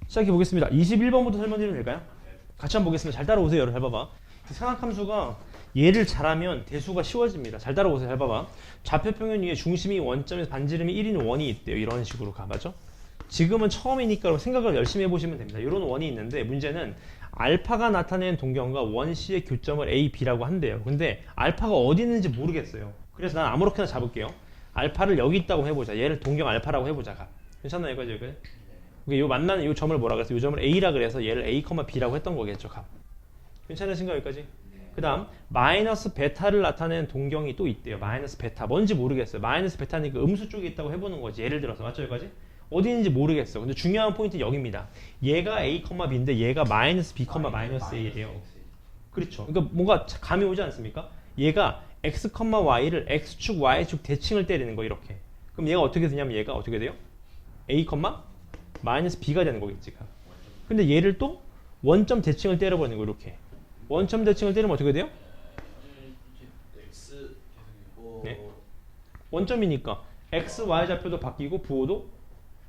시작해 보겠습니다. 21번부터 설명드리면 될까요? 같이 한번 보겠습니다. 잘 따라오세요. 여러분 해봐봐. 상학함수가 얘를 잘하면 대수가 쉬워집니다. 잘 따라오세요. 해봐봐. 좌표평면 위에 중심이 원점에서 반지름이 1인 원이 있대요. 이런 식으로 가. 맞죠? 지금은 처음이니까 생각을 열심히 해보시면 됩니다. 이런 원이 있는데 문제는 알파가 나타낸 동경과 원C의 교점을 A, B라고 한대요. 근데 알파가 어디 있는지 모르겠어요. 그래서 난 아무렇게나 잡을게요. 알파를 여기 있다고 해보자. 얘를 동경 알파라고 해보자. 괜찮나요? 여기까지? 요 만나는 이 점을 뭐라 그래서 이 점을 A라 그래서 얘를 A, B라고 했던 거겠죠. 괜찮으신가 여기까지? 그 다음 마이너스 베타를 나타내는 동경이 또 있대요. 마이너스 베타 뭔지 모르겠어요. 마이너스 베타니까 음수 쪽에 있다고 해보는 거지. 예를 들어서 맞죠 여기까지? 어디 있는지 모르겠어. 근데 중요한 포인트는 여기입니다. 얘가 A, B인데 얘가 마이너스 B, 마이너스 A예요. 그렇죠. 그러니까 뭔가 감이 오지 않습니까? 얘가 X, Y를 X축, Y축 대칭을 때리는 거 이렇게. 그럼 얘가 어떻게 되냐면 얘가 어떻게 돼요? A, 마이너스 B가 되는 거겠지. 근데 얘를 또 원점 대칭을 때려버리는 거 이렇게. 원점 대칭을 때리면 어떻게 돼요? 네. 원점이니까 X, Y 좌표도 바뀌고 부호도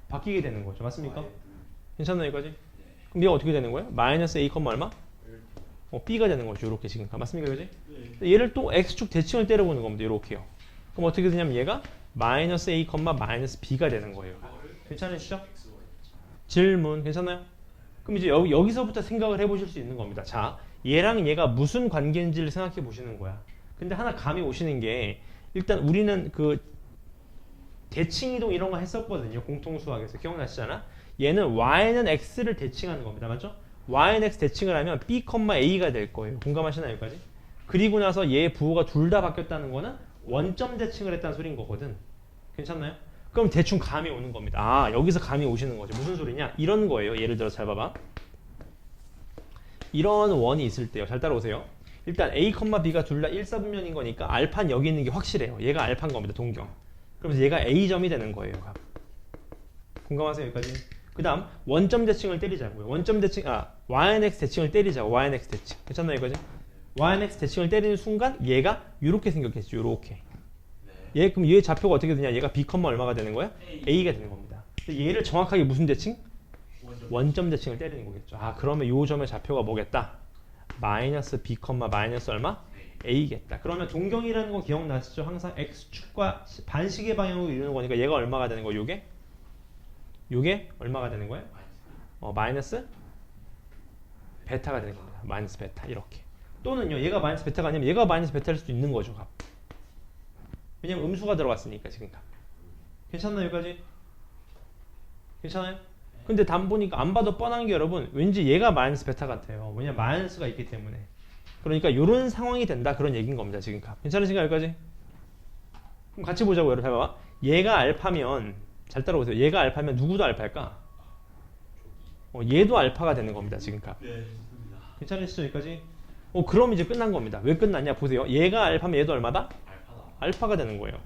바뀌게 되는 거죠. 맞습니까? 괜찮나요 여기까지? 그럼 얘가 어떻게 되는 거예요? 마이너스 A, 얼마? B가 되는 거죠. 이렇게 지금. 맞습니까? 그지? 얘를 또 X축 대칭을 때려보는 겁니다. 이렇게요. 그럼 어떻게 되냐면 얘가 마이너스 A, 마이너스 B가 되는 거예요. 괜찮으시죠? 질문 괜찮나요? 그럼 이제 여기서부터 생각을 해보실 수 있는 겁니다. 자, 얘랑 얘가 무슨 관계인지를 생각해 보시는 거야. 근데 하나 감이 오시는 게 일단 우리는 그 대칭이동 이런 거 했었거든요. 공통수학에서 기억나시잖아? 얘는 y는 x를 대칭하는 겁니다. 맞죠? y는 x 대칭을 하면 b, a가 될 거예요. 공감하시나요? 여기까지? 그리고 나서 얘 부호가 둘 다 바뀌었다는 거는 원점 대칭을 했다는 소리인 거거든. 괜찮나요? 그럼 대충 감이 오는 겁니다. 아, 여기서 감이 오시는 거죠. 무슨 소리냐? 이런 거예요. 예를 들어서 잘 봐봐. 이런 원이 있을 때요. 잘 따라오세요. 일단 A, B가 둘 다 1사분면인 거니까 알파는 여기 있는 게 확실해요. 얘가 알파인 겁니다. 동경. 그러면서 얘가 A점이 되는 거예요. 공감하세요? 여기까지? 그 다음 원점 대칭을 때리자고요. 원점 대칭, YNX 대칭을 때리자고. YNX 대칭. 괜찮나요? 여기까지? YNX 대칭을 때리는 순간 얘가 이렇게 생겼겠죠. 이렇게. 얘 그럼 얘 좌표가 어떻게 되냐? 얘가 B, 얼마가 되는 거야? A가 되는 겁니다. 얘를 정확하게 무슨 대칭? 원점 대칭을 때리는 거겠죠. 아, 그러면 요 점의 좌표가 뭐겠다? 마이너스 B, 마이너스 얼마? A겠다. 그러면 동경이라는 거 기억나시죠? 항상 X축과 반시계 방향으로 이루는 거니까 얘가 얼마가 되는 거예요? 요게 얼마가 되는 거예요? 마이너스 베타가 되는 겁니다. 마이너스 베타 이렇게. 또는요, 얘가 마이너스 베타가 아니면 얘가 마이너스 베타일 수도 있는 거죠. 왜냐면 음수가 들어갔으니까 지금. 괜찮나요? 여기까지? 괜찮아요? 근데 단 보니까 안 봐도 뻔한 게 여러분 왠지 얘가 마이너스 베타 같아요. 왜냐면 마이너스가 있기 때문에. 그러니까 이런 상황이 된다 그런 얘기인 겁니다. 지금. 괜찮으신가요? 여기까지? 그럼 같이 보자고 여러분 해봐봐. 얘가 알파면 잘 따라오세요. 얘가 알파면 누구도 알파일까? 얘도 알파가 되는 겁니다. 지금. 네. 괜찮으시죠? 여기까지? 그럼 이제 끝난 겁니다. 왜 끝났냐? 보세요. 얘가 알파면 얘도 얼마다? 알파가 되는 거예요.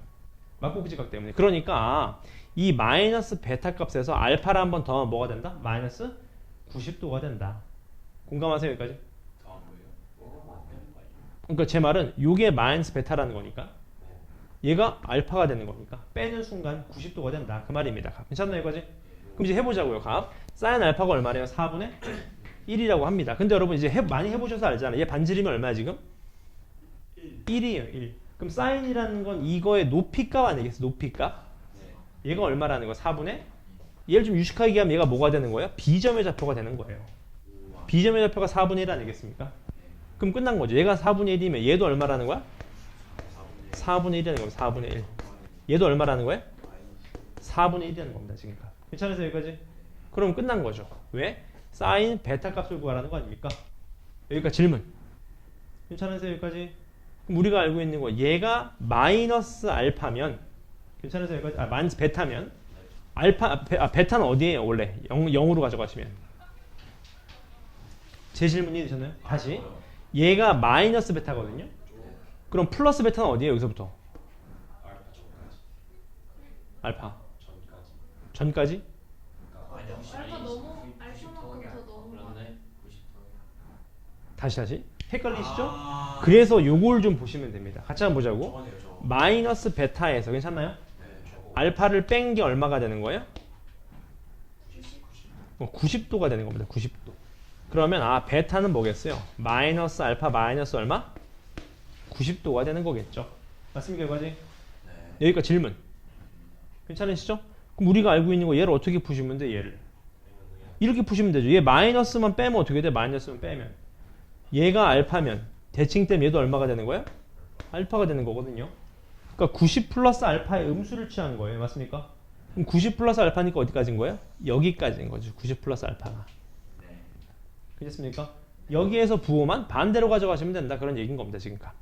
막고지각 때문에. 그러니까 이 마이너스 베타 값에서 알파를 한 번 더 뭐가 된다? 마이너스 90도가 된다. 공감하세요? 여기까지? 그러니까 제 말은 이게 마이너스 베타라는 거니까 얘가 알파가 되는 거니까 빼는 순간 90도가 된다. 그 말입니다. 괜찮나요? 여기까지? 그럼 이제 해보자고요. 사인 알파가 얼마래요? 4분의 1이라고 합니다. 근데 여러분 이제 많이 해보셔서 알잖아요. 얘 반지름이 얼마야 지금? 1이에요. 1. 그럼 사인이라는 건 이거의 높이값 아니겠어요? 높이값? 얘가 얼마라는 거? 4분의? 얘를 좀 유식하게 얘기하면 얘가 뭐가 되는 거예요? B점의 좌표가 되는 거예요. B점의 좌표가 4분의 1 아니겠습니까? 그럼 끝난 거죠. 얘가 4분의 1이면 얘도 얼마라는 거야? 4분의 1이라는 겁니다. 4분의 1. 얘도 얼마라는 거야? 4분의 1이라는 겁니다. 지금. 괜찮으세요? 여기까지? 그럼 끝난 거죠. 왜? 사인 베타 값을 구하라는 거 아닙니까? 여기까지 질문. 괜찮으세요? 여기까지? 그럼 우리가 알고 있는 거 얘가 마이너스 알파면 괜찮으세요? 여기까지? 마이너스 베타면 베타는 어디에요? 원래 0으로 가져가시면 제 질문이 되셨나요? 다시 얘가 마이너스 베타거든요. 그럼 플러스 베타는 어디에요? 여기서부터 알파 전까지? 알파 너무 알파만큼 더 너무 다시 헷갈리시죠? 그래서 요걸 좀 보시면 됩니다. 같이 한번 보자고. 마이너스 베타에서 괜찮나요? 알파를 뺀 게 얼마가 되는 거예요? 뭐 90도가 되는 겁니다. 90도. 그러면 아 베타는 뭐겠어요? 마이너스 알파 마이너스 얼마? 90도가 되는 거겠죠. 맞습니까 여기까지? 여기까지 질문. 괜찮으시죠? 그럼 우리가 알고 있는 거 얘를 어떻게 푸시면 돼? 얘를 이렇게 푸시면 되죠. 얘 마이너스만 빼면 어떻게 돼? 마이너스만 빼면 얘가 알파면 대칭 때문에 얘도 얼마가 되는 거야? 알파가 되는 거거든요. 그러니까 90 플러스 알파의 음수를 취한 거예요. 맞습니까? 그럼 90 플러스 알파니까 어디까지인 거예요? 여기까지인 거죠. 90 플러스 알파가. 괜찮습니까? 여기에서 부호만 반대로 가져가시면 된다. 그런 얘기인 겁니다. 지금까지.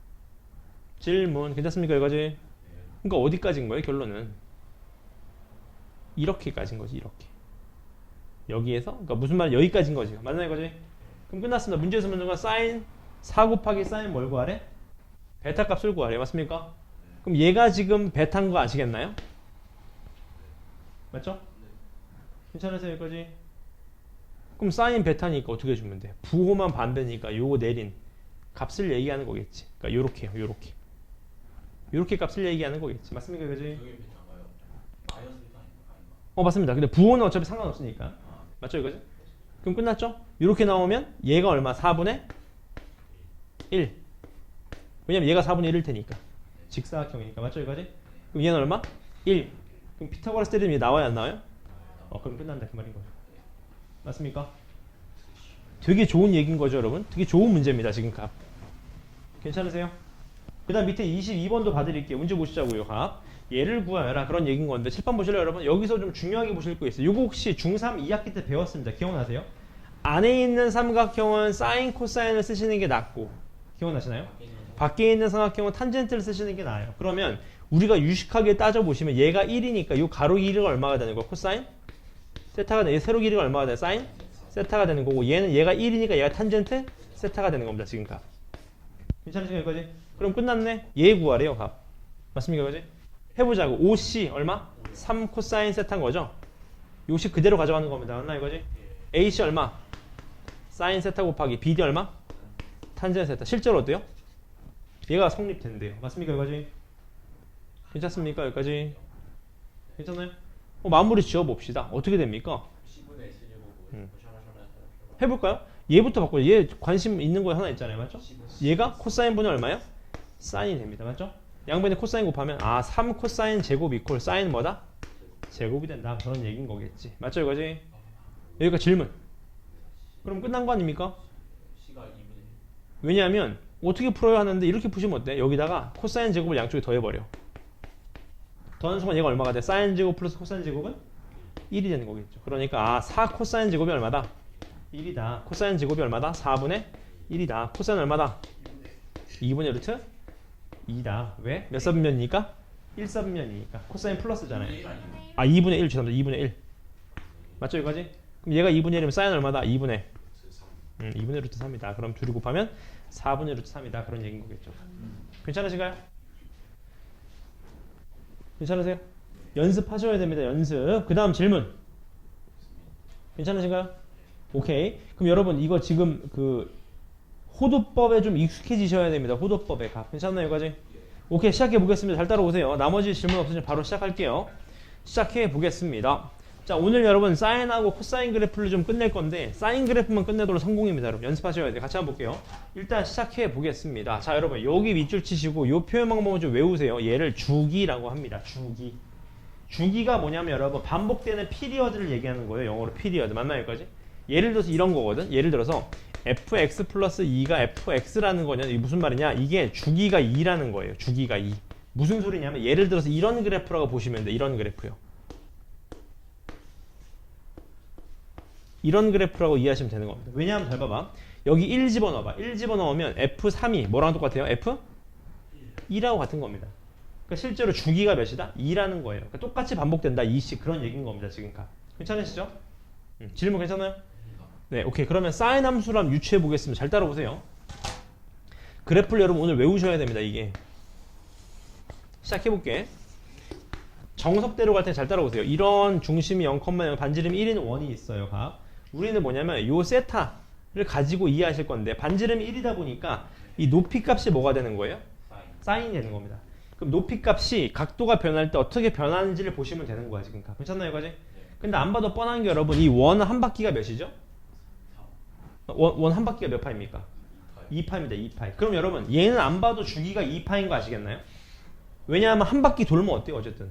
질문. 괜찮습니까? 여기까지? 그러니까 어디까지인 거예요? 결론은. 이렇게까지인 거지. 이렇게. 여기에서? 그러니까 무슨 말? 여기까지인 거지. 맞나요? 이거지? 그럼 끝났습니다. 문제에서 문제가 사인 4 곱하기 사인 뭘 구하래? 베타 값을 구하래. 맞습니까? 그럼 얘가 지금 베타인 거 아시겠나요? 맞죠? 괜찮으세요? 여기까지? 그럼 사인 베타니까 어떻게 해주면 돼? 부호만 반대니까 요거 내린 값을 얘기하는 거겠지. 그러니까 요렇게요. 요렇게. 요렇게 값을 얘기하는 거겠지. 맞습니까? 그지? 맞습니다. 근데 부호는 어차피 상관없으니까. 맞죠? 이거지? 그럼 끝났죠? 요렇게 나오면 얘가 얼마? 4분의 1. 왜냐면 얘가 4분의 1일 테니까. 직사각형이니까. 맞죠? 이거지? 그럼 얘는 얼마? 1. 그럼 피타고라스 때리면 얘 나와요? 안 나와요? 그럼 끝난다. 그 말인 거죠. 맞습니까? 되게 좋은 얘기인 거죠, 여러분. 되게 좋은 문제입니다, 지금 값. 괜찮으세요? 그 다음 밑에 22번도 봐드릴게요. 문제 보시자고요, 값. 얘를 구하여라. 그런 얘기인 건데, 칠판 보실래요, 여러분? 여기서 좀 중요하게 보실 거 있어요. 이거 혹시 중3 2학기 때 배웠습니다. 기억나세요? 안에 있는 삼각형은 사인, 코사인을 쓰시는 게 낫고, 기억나시나요? 밖에 있는 삼각형은 탄젠트를 쓰시는 게 나아요. 그러면 우리가 유식하게 따져보시면 얘가 1이니까 이 가로 길이가 얼마가 되는 거야? 코사인? 세타가 되는, 세로 길이가 얼마가 돼? 사인? 세타가 되는 거고, 얘는 얘가 1이니까 얘가 탄젠트? 세타가 되는 겁니다, 지금 값. 괜찮으신가요, 여기까지? 그럼 끝났네? 얘 구하래요, 값. 맞습니까, 여기까지? 해보자고. 5C 얼마? 3 코사인 세타인 거죠? 요식 그대로 가져가는 겁니다. 맞나, 이거지? AC 얼마? 사인 세타 곱하기 BD 얼마? 탄젠트 세타. 실제로 어때요? 얘가 성립된대요. 맞습니까, 여기까지? 괜찮습니까, 여기까지? 괜찮아요? 마무리 지어봅시다. 어떻게 됩니까? 해볼까요? 얘부터 바꿔요. 얘 관심 있는 거 하나 있잖아요. 맞죠? 얘가 코사인 분의 얼마요? 사인이 됩니다. 맞죠? 양변에 코사인 곱하면 3 코사인 제곱 이퀄 사인 뭐다? 제곱이 된다. 그런 얘기인 거겠지. 맞죠? 이거지? 여기가 질문. 그럼 끝난 거 아닙니까? 왜냐하면 어떻게 풀어야 하는데 이렇게 푸시면 어때? 여기다가 코사인 제곱을 양쪽에 더해버려. 더하는 순간 얘가 얼마가 돼? 사인 제곱 플러스 코사인 제곱은 1이 되는 거겠죠. 그러니까 4 코사인 제곱이 얼마다? 1이다. 코사인 제곱이 얼마다? 4분의 1이다. 코사인 얼마다? 2분의 루트 2다. 왜? 몇 사분면이니까? 1사분면이니까. 코사인 플러스잖아요. 2분의 1 죄송합니다. 2분의 1. 맞죠 여기까지? 그럼 얘가 2분의 1이면 사인 얼마다? 2분의 2분의 루트 3이다. 그럼 둘이 곱하면 4분의 루트 3이다. 그런 얘기인 거겠죠. 괜찮으신가요? 괜찮으세요? 연습하셔야 됩니다. 연습. 그 다음 질문. 괜찮으신가요? 오케이. 그럼 여러분 이거 지금 그 호도법에 좀 익숙해지셔야 됩니다. 호도법에 값. 괜찮나요? 여기까지? 오케이. 시작해 보겠습니다. 잘 따라오세요. 나머지 질문 없으면 바로 시작할게요. 시작해 보겠습니다. 자, 오늘 여러분 사인하고 코사인 그래프를 좀 끝낼 건데 사인 그래프만 끝내도록 성공입니다. 여러분 연습하셔야 돼요. 같이 한번 볼게요. 일단 시작해 보겠습니다. 자, 여러분 여기 밑줄 치시고 이 표현 방법을 좀 외우세요. 얘를 주기라고 합니다. 주기. 주기가 뭐냐면 여러분 반복되는 피리어드를 얘기하는 거예요. 영어로 피리어드. 맞나요? 여기까지? 예를 들어서 이런 거거든. 예를 들어서 fx 플러스 2가 fx라는 거냐? 이게 무슨 말이냐? 이게 주기가 2라는 거예요. 주기가 2. 무슨 소리냐면 예를 들어서 이런 그래프라고 보시면 돼. 이런 그래프요. 이런 그래프라고 이해하시면 되는 겁니다. 왜냐하면 잘 봐봐. 여기 1 집어넣어봐. 1 집어넣으면 F3이 뭐랑 똑같아요? F2라고 같은 겁니다. 그러니까 실제로 주기가 몇이다? 2라는 거예요. 그러니까 똑같이 반복된다. 2씩 그런 얘기인 겁니다. 지금까지. 괜찮으시죠? 질문 괜찮아요? 네, 오케이. 그러면 사인 함수를 한번 유추해 보겠습니다. 잘 따라오세요. 그래프를 여러분 오늘 외우셔야 됩니다. 이게. 시작해볼게. 정석대로 갈 때 잘 따라오세요. 이런 중심이 0,0 반지름 1인 원이 있어요. 각. 우리는 뭐냐면 요 세타를 가지고 이해하실 건데 반지름이 1이다 보니까 이 높이 값이 뭐가 되는 거예요? 사인이 되는 겁니다. 그럼 높이 값이 각도가 변할 때 어떻게 변하는지를 보시면 되는 거야. 지금 괜찮나요? 여기까지? 근데 안 봐도 뻔한 게 여러분 이 원 한 바퀴가 몇이죠? 원 한 바퀴가 몇 파입니까? 2파입니다. 2파. 그럼 여러분 얘는 안 봐도 주기가 2파인 거 아시겠나요? 왜냐하면 한 바퀴 돌면 어때요? 어쨌든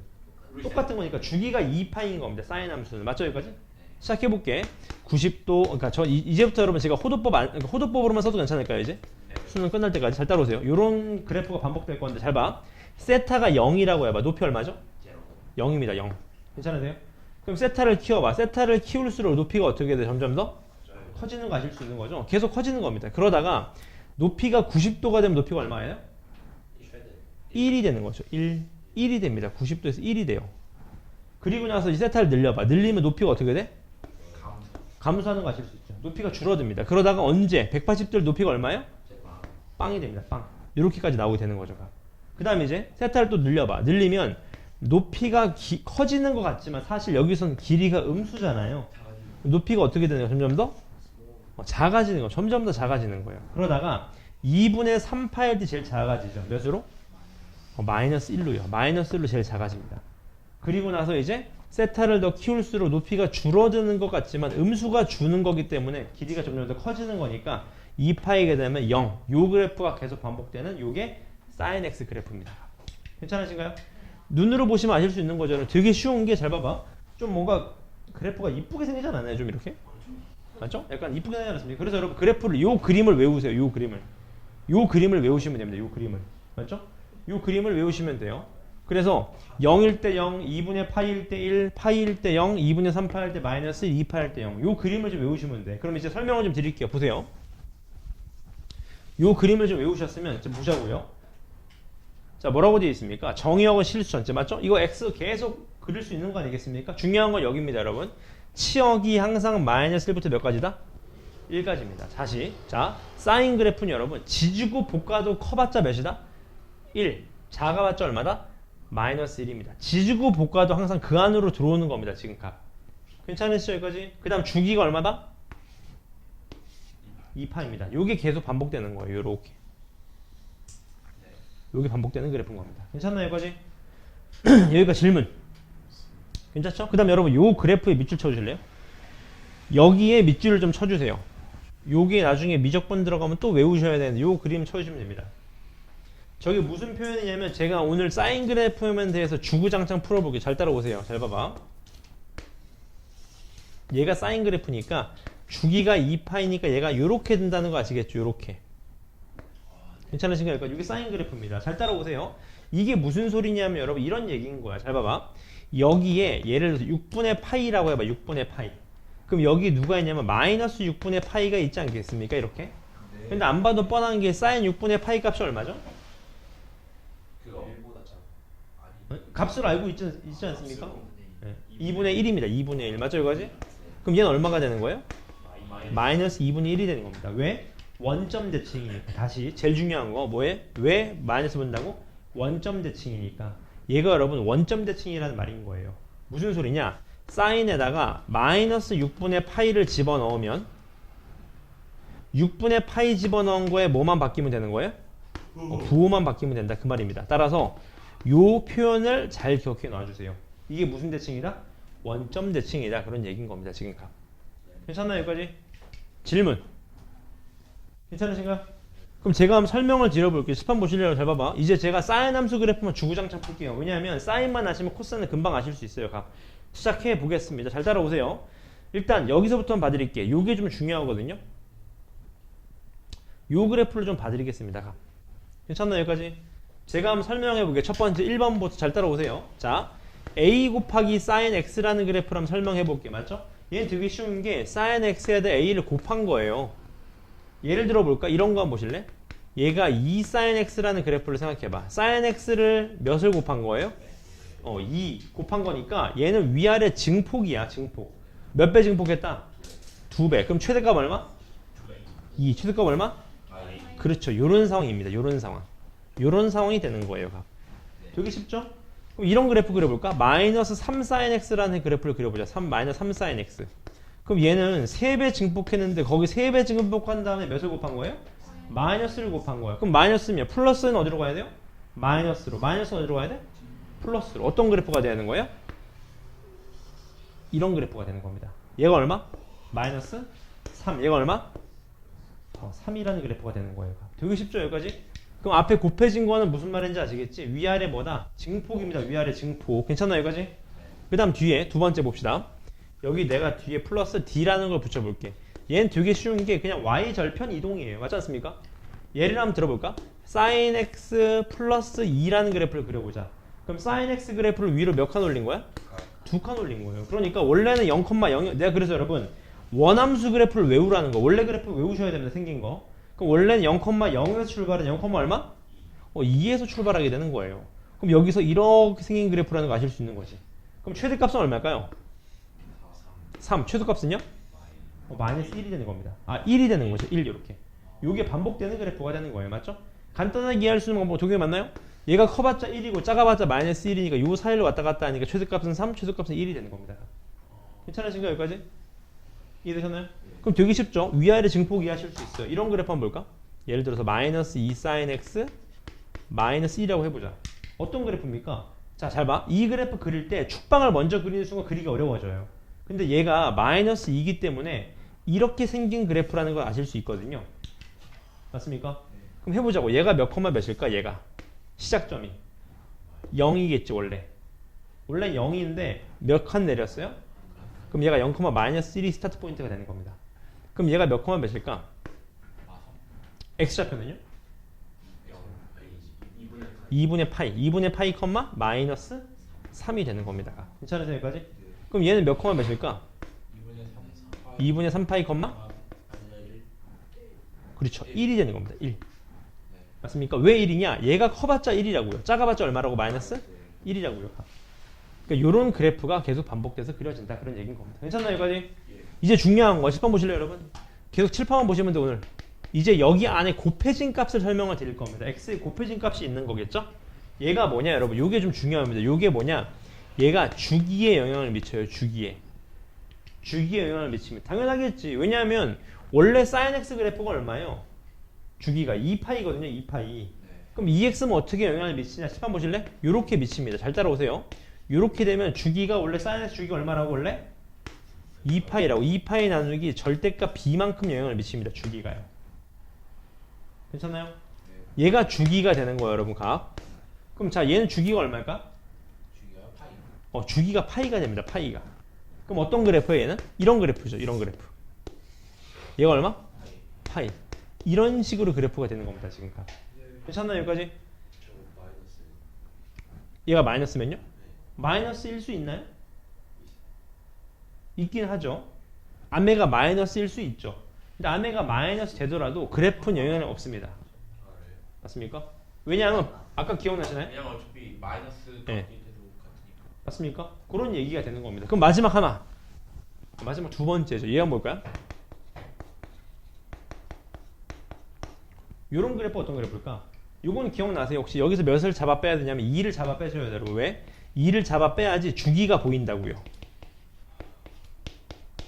똑같은 거니까 주기가 2파인 겁니다. 사인 함수는. 맞죠? 여기까지? 시작해볼게. 90도 그러니까 이제부터 여러분 제가 그러니까 호도법으로만 써도 괜찮을까요? 이제? 수능 끝날 때까지 잘 따라오세요. 요런 그래프가 반복될 건데 잘 봐. 세타가 0이라고 해봐. 높이 얼마죠? 0입니다. 0. 괜찮으세요? 그럼 세타를 키워봐. 세타를 키울수록 높이가 어떻게 돼? 점점 더 커지는 거 아실 수 있는 거죠? 계속 커지는 겁니다. 그러다가 높이가 90도가 되면 높이가 얼마예요? 1이 되는 거죠. 1이 됩니다. 90도에서 1이 돼요. 그리고 나서 이 세타를 늘려봐. 늘리면 높이가 어떻게 돼? 감소하는 거 아실 수 있죠. 높이가 줄어듭니다. 그러다가 언제? 180도 높이가 얼마예요? 빵이 됩니다. 빵. 이렇게까지 나오게 되는 거죠. 그 다음에 이제 세타를 또 늘려봐. 늘리면 높이가 커지는 것 같지만 사실 여기서는 길이가 음수잖아요. 높이가 어떻게 되는 거예요? 점점 더 작아지는 거. 점점 더 작아지는 거예요. 그러다가 2분의 3파일 때 제일 작아지죠. 몇으로? 마이너스 1로요. 마이너스 1로 제일 작아집니다. 그리고 나서 이제 세타를 더 키울수록 높이가 줄어드는 것 같지만 음수가 주는 거기 때문에 길이가 점점 더 커지는 거니까 2파이게 되면 0. 요 그래프가 계속 반복되는 요게 sin x 그래프입니다. 괜찮으신가요? 눈으로 보시면 아실 수 있는 거죠. 되게 쉬운 게 잘 봐봐. 좀 뭔가 그래프가 이쁘게 생기지 않았나요? 좀 이렇게? 맞죠? 약간 이쁘게 생기지 않았습니까? 그래서 여러분 그래프를 요 그림을 외우세요. 요 그림을. 요 그림을 외우시면 됩니다. 요 그림을. 맞죠? 요 그림을 외우시면 돼요. 그래서 0일 때 0, 2분의 파이일 때 1, 파이일 때 0, 2분의 3파일 때 마이너스 2파일 때 0. 요 그림을 좀 외우시면 돼. 그럼 이제 설명을 좀 드릴게요. 보세요. 요 그림을 좀 외우셨으면 좀 보자고요. 자, 뭐라고 되어 있습니까? 정의역은 실수전체 맞죠? 이거 x 계속 그릴 수 있는 거 아니겠습니까? 중요한 건 여기입니다, 여러분. 치역이 항상 마이너스 1부터 몇 가지다? 1까지입니다. 다시. 자, 사인 그래프는 여러분 지지고 볶아도 커봤자 몇이다? 1. 작아봤자 얼마다? 마이너스 1입니다. 지지고 볶아도 항상 그 안으로 들어오는 겁니다. 지금 값. 괜찮으시죠? 여기까지? 그 다음 주기가 얼마다? 2파입니다. 요게 계속 반복되는 거예요. 요렇게. 요게 반복되는 그래프인 겁니다. 괜찮나요? 여기까지? 여기까지 질문. 괜찮죠? 그 다음 여러분 요 그래프에 밑줄 쳐주실래요? 여기에 밑줄을 좀 쳐주세요. 요게 나중에 미적분 들어가면 또 외우셔야 되는데 요 그림 쳐주시면 됩니다. 저게 무슨 표현이냐면 제가 오늘 사인 그래프에 대해서 주구장창 풀어볼게요. 잘 따라오세요. 잘 봐봐. 얘가 사인 그래프니까 주기가 2파이니까 얘가 요렇게 된다는 거 아시겠죠? 요렇게. 괜찮으신가요? 그러니까 이게 사인 그래프입니다. 잘 따라오세요. 이게 무슨 소리냐면 여러분 이런 얘기인 거야. 잘 봐봐. 여기에 예를 들어서 6분의 파이라고 해봐. 6분의 파이. 그럼 여기 누가 있냐면 마이너스 6분의 파이가 있지 않겠습니까? 이렇게. 근데 안 봐도 뻔한 게 사인 6분의 파이 값이 얼마죠? 그거 1보다 작아. 값을 알고 있지 않습니까? 네. 2분의 1입니다. 2분의 1. 맞죠? 이거지? 그럼 얘는 얼마가 되는 거예요? 마이너스 2분의 1이 되는 겁니다. 왜? 원점 대칭이니까. 다시 제일 중요한 거 뭐에? 왜 마이너스 본다고? 원점 대칭이니까. 얘가 여러분 원점 대칭이라는 말인 거예요. 무슨 소리냐? 사인에다가 마이너스 6분의 파이를 집어넣으면 6분의 파이 집어넣은 거에 뭐만 바뀌면 되는 거예요? 부호만 바뀌면 된다. 그 말입니다. 따라서 요 표현을 잘 기억해 놔주세요. 이게 무슨 대칭이다? 원점 대칭이다. 그런 얘기인 겁니다. 지금 값. 괜찮나요? 여기까지? 질문. 괜찮으신가요? 그럼 제가 한번 설명을 드려볼게요. 스판 보실래요? 잘 봐봐. 이제 제가 사인 함수 그래프만 주구장창 풀게요. 왜냐하면 사인만 아시면 코사인은 금방 아실 수 있어요. 값. 시작해 보겠습니다. 잘 따라오세요. 일단 여기서부터 한번 봐드릴게요. 요게 좀 중요하거든요. 요 그래프를 좀 봐드리겠습니다. 값. 괜찮나요? 여기까지? 제가 한번 설명해 볼게요. 첫 번째 1번부터 잘 따라오세요. 자, a 곱하기 sin x라는 그래프를 한번 설명해 볼게요. 맞죠? 얘는 되게 쉬운 게 sin x에다 a를 곱한 거예요. 예를 들어 볼까? 이런 거 한번 보실래? 얘가 2 sin x라는 그래프를 생각해봐. sin x를 몇을 곱한 거예요? 2 곱한 거니까 얘는 위아래 증폭이야. 증폭. 몇 배 증폭했다? 2배. 그럼 최대값 얼마? 2. 최대값 얼마? 그렇죠. 요런 상황입니다. 요런 상황. 요런 상황이 되는 거예요. 되게 쉽죠? 그럼 이런 그래프 그려볼까? 마이너스 3 sin x라는 그래프를 그려보자. 마이너스 3 sin x. 그럼 얘는 3배 증폭했는데 거기 3배 증폭한 다음에 몇을 곱한 거예요? 마이너스를 곱한 거예요. 그럼 마이너스면 플러스는 어디로 가야 돼요? 마이너스로. 마이너스는 어디로 가야 돼? 플러스로. 어떤 그래프가 되는 거예요? 이런 그래프가 되는 겁니다. 얘가 얼마? 마이너스 3. 얘가 얼마? 3이라는 그래프가 되는 거예요. 되게 쉽죠 여기까지? 그럼 앞에 곱해진 거는 무슨 말인지 아시겠지? 위아래 뭐다? 증폭입니다. 위아래 증폭. 괜찮나요 여기까지? 그 다음 뒤에 두 번째 봅시다. 여기 내가 뒤에 플러스 D라는 걸 붙여볼게. 얘는 되게 쉬운 게 그냥 Y 절편 이동이에요. 맞지 않습니까? 예를 한번 들어볼까? sin x 플러스 2라는 그래프를 그려보자. 그럼 sin x 그래프를 위로 몇 칸 올린 거야? 두 칸 올린 거예요. 그러니까 원래는 0,0 내가 그래서 여러분 원함수 그래프를 외우라는 거. 원래 그래프 외우셔야 됩니다. 생긴 거. 그럼 원래는 0,0에서 출발은 0, 얼마? 2에서 출발하게 되는 거예요. 그럼 여기서 이렇게 생긴 그래프라는 거 아실 수 있는 거지. 그럼 최대값은 얼마일까요? 3. 최소값은요? 마이너스 1이 되는 겁니다. 1이 되는 거죠. 1 이렇게. 요게 반복되는 그래프가 되는 거예요. 맞죠? 간단하게 이해할 수 있는 방법 두 개 맞나요? 얘가 커봤자 1이고 작아봤자 마이너스 1이니까 요 사이를 왔다 갔다 하니까 최대값은 3, 최소값은 1이 되는 겁니다. 괜찮으신가요? 여기까지? 이해되셨나요? 그럼 되게 쉽죠? 위아래 증폭 이해하실 수 있어요. 이런 그래프 한번 볼까? 예를 들어서 마이너스 2 sin x 마이너스 2라고 해보자. 어떤 그래프입니까? 자, 잘 봐. 이 그래프 그릴 때 축방을 먼저 그리는 순간 그리기 어려워져요. 근데 얘가 마이너스 2이기 때문에 이렇게 생긴 그래프라는 걸 아실 수 있거든요. 맞습니까? 그럼 해보자고. 얘가 몇 컴마 몇일까? 얘가 시작점이 0이겠지 원래. 원래 0인데 몇 칸 내렸어요? 그럼 얘가 0, 마이너스 1이 스타트 포인트가 되는 겁니다. 그럼 얘가 몇 컴마 몇일까? x좌표는요? 2분의 파이. 2분의 파이 컴마 마이너스 3이 되는 겁니다. 괜찮으세요 여기까지? 그럼 얘는 몇 컴마 몇일까? 2분의 3파이 컴마? 그렇죠. 1이 되는 겁니다. 1. 맞습니까? 왜 1이냐? 얘가 커봤자 1이라고요. 작아봤자 얼마라고? 마이너스 1이라고요. 그러니까 이런 그래프가 계속 반복돼서 그려진다. 그런 얘기인 겁니다. 괜찮나요 여기까지? 이제 중요한 거 10번 보실래요 여러분? 계속 7판만 보시면 돼 오늘. 이제 여기 안에 곱해진 값을 설명을 드릴 겁니다. x에 곱해진 값이 있는 거겠죠? 얘가 뭐냐 여러분? 요게 좀 중요합니다. 요게 뭐냐? 얘가 주기에 영향을 미쳐요. 주기에 영향을 미칩니다. 당연하겠지. 왜냐하면 원래 sin x 그래프가 얼마예요? 주기가 2파이거든요. 2파이. 그럼 2x는 어떻게 영향을 미치냐? 10번 보실래? 요렇게 미칩니다. 잘 따라오세요. 요렇게 되면 주기가 원래 sin x 주기가 얼마라고 원래? 2파이라고. 2파이 나누기 절대값 b만큼 영향을 미칩니다. 주기가요. 괜찮나요? 얘가 주기가 되는 거예요, 여러분. 각. 그럼 자, 얘는 주기가 얼마일까? 주기가 파이가 됩니다. 파이가. 그럼 어떤 그래프예요, 얘는? 이런 그래프죠. 이런 그래프. 얘가 얼마? 파이. 이런 식으로 그래프가 되는 겁니다, 지금 각. 괜찮나요, 여기까지? 얘가 마이너스면요? 마이너스일 수 있나요? 있긴 하죠. 아메가 마이너스일 수 있죠. 근데 아메가 마이너스 되더라도 그래프는 영향이 없습니다. 맞습니까? 왜냐하면 아까 기억나시나요? 왜냐면 어차피 마이너스 네. 돼도 같으니까. 맞습니까? 그런 얘기가 되는 겁니다. 그럼 마지막 하나. 마지막 두 번째죠. 얘 한번 볼까요? 요런 그래프 어떤 그래프일까? 요건 기억나세요? 혹시 여기서 몇을 잡아 빼야 되냐면 2를 잡아 빼줘야 돼요. 왜? 2를 잡아 빼야지 주기가 보인다고요.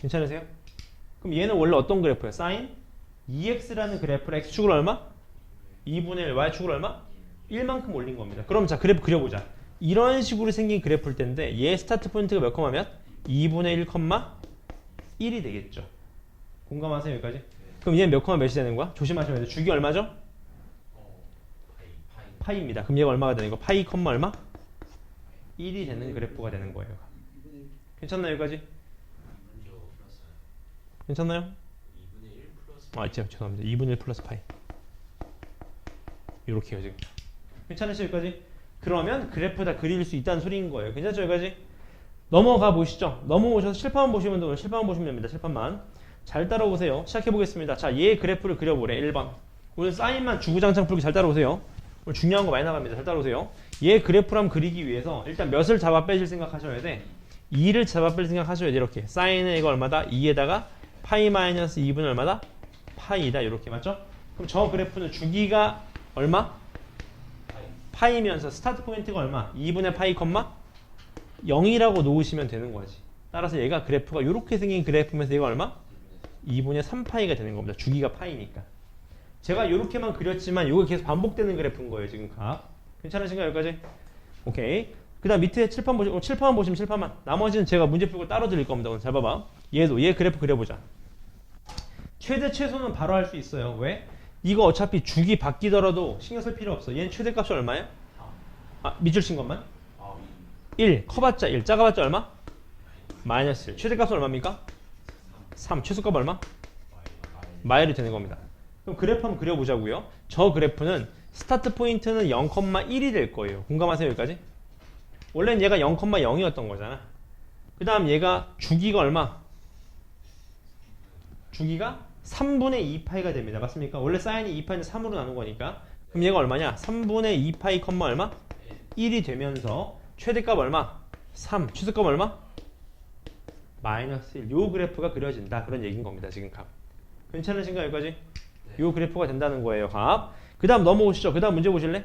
괜찮으세요? 그럼 얘는 원래 어떤 그래프예요? sin 2x라는 그래프를 x축을 얼마? 2분의 1, y축을 얼마? 1만큼 올린 겁니다. 그럼 자 그래프 그려보자. 이런 식으로 생긴 그래프일 텐데 얘 스타트 포인트가 몇 컴마면? 2분의 1, 1이 되겠죠. 공감하세요 여기까지? 그럼 얘는 몇 컴마 몇이 되는 거야? 조심하셔야 돼요. 주기 얼마죠? 파이입니다. 그럼 얘가 얼마가 되는 거? 파이 컴마 얼마? 1이 되는 그래프가 되는 거예요. 괜찮나요 여기까지? 괜찮나요? 2분의 1 플러스 죄송합니다. 2분의 1 플러스 파이. 요렇게요 지금. 괜찮으시죠 여기까지? 그러면 그래프 다 그릴 수 있다는 소리인 거예요. 괜찮죠 여기까지? 넘어가 보시죠. 넘어오셔서 칠판만 보시면 돼요. 칠판만 보시면 됩니다. 칠판만. 잘 따라오세요. 시작해 보겠습니다. 자, 얘 그래프를 그려보래. 1번. 오늘 사인만 주구장창 풀기 잘 따라오세요. 오늘 중요한 거 많이 나갑니다. 잘 따라오세요. 얘 그래프를 한번 그리기 위해서 일단 몇을 잡아 빼실 생각하셔야 돼. 2를 잡아 뺄 생각하셔야 돼. 이렇게. 사인은 이거 얼마다? 2에다가 파이 마이너스 2분의 얼마다? 파이다. 이렇게 맞죠? 그럼 저 그래프는 주기가 얼마? 파이면서 스타트 포인트가 얼마? 2분의 파이 컴마 0이라고 놓으시면 되는 거지. 따라서 얘가 그래프가 이렇게 생긴 그래프면서 얘가 얼마? 2분의 3파이가 되는 겁니다. 주기가 파이니까. 제가 이렇게만 그렸지만 이거 계속 반복되는 그래프인 거예요. 지금 각. 괜찮으신가요? 여기까지? 오케이. 그 다음 밑에 칠판 보시면 칠판만 보시면 칠판만. 나머지는 제가 문제 풀고 따로 드릴 겁니다. 오늘 잘 봐봐. 얘 그래프 그려보자. 최대 최소는 바로 할 수 있어요. 왜? 이거 어차피 주기 바뀌더라도 신경 쓸 필요 없어. 얘는 최대값이 얼마야? 밑줄 친 것만? 1 커봤자 1 작아봤자 얼마? 마이너스 1. 최대값은 얼마입니까? 3 최소값 얼마? 마일이 되는 겁니다. 그럼 그래프 한번 그려보자고요. 저 그래프는 스타트 포인트는 0,1이 될 거예요. 공감하세요 여기까지? 원래는 얘가 0,0이었던 거잖아. 그 다음 얘가 주기가 얼마? 주기가 3분의 2파이가 됩니다. 맞습니까? 원래 사인이 2파이는 3으로 나눈 거니까. 그럼 얘가 얼마냐? 3분의 2파이 컴마 얼마? 1이 되면서 최대값 얼마? 3. 최소값 얼마? 마이너스 1. 요 그래프가 그려진다. 그런 얘기인 겁니다. 지금 값. 괜찮으신가요? 여기까지? 요 그래프가 된다는 거예요. 값. 그 다음 넘어오시죠. 그 다음 문제 보실래?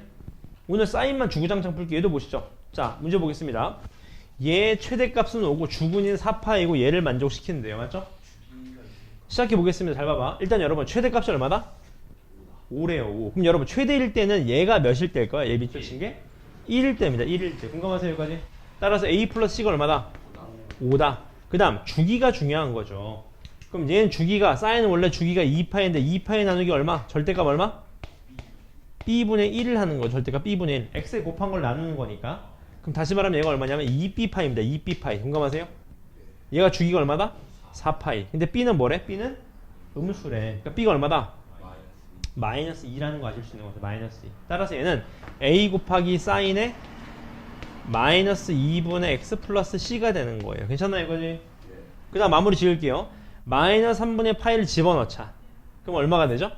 오늘 사인만 주구장창 풀기. 얘도 보시죠. 자, 문제 보겠습니다. 얘 최대값은 5고 주근인 4파이고 얘를 만족시키는데요. 맞죠? 시작해 보겠습니다. 잘 봐봐. 일단 여러분 최대값이 얼마다? 5래요. 5. 그럼 여러분 최대일 때는 얘가 몇일 때일 거야? 얘 밑줄 친 게? 1일 때입니다. 1일 때. 공감하세요? 여기까지? 따라서 A 플러스 C가 얼마다? 5다. 그 다음 주기가 중요한 거죠. 그럼 얘는 주기가 사인은 원래 주기가 2파인데 2파이 나누기 얼마? 절대값 얼마? B분의 1을 하는 거죠. 절대값 B분의 1. X에 곱한 걸 나누는 거니까. 그럼 다시 말하면 얘가 얼마냐면 2B파입니다. 2B파이. 공감하세요? 얘가 주기가 얼마다? 4파이. 근데 B는 뭐래? B는 음수래. 그러니까 B가 얼마다? 마이너스 2라는 거 아실 수 있는 거죠. 마이너스 2. 따라서 얘는 A 곱하기 사인의 마이너스 2분의 X 플러스 C가 되는 거예요. 괜찮나요 이거지? 그 다음 마무리 지을게요. 마이너스 3분의 파이를 집어넣자. 그럼 얼마가 되죠?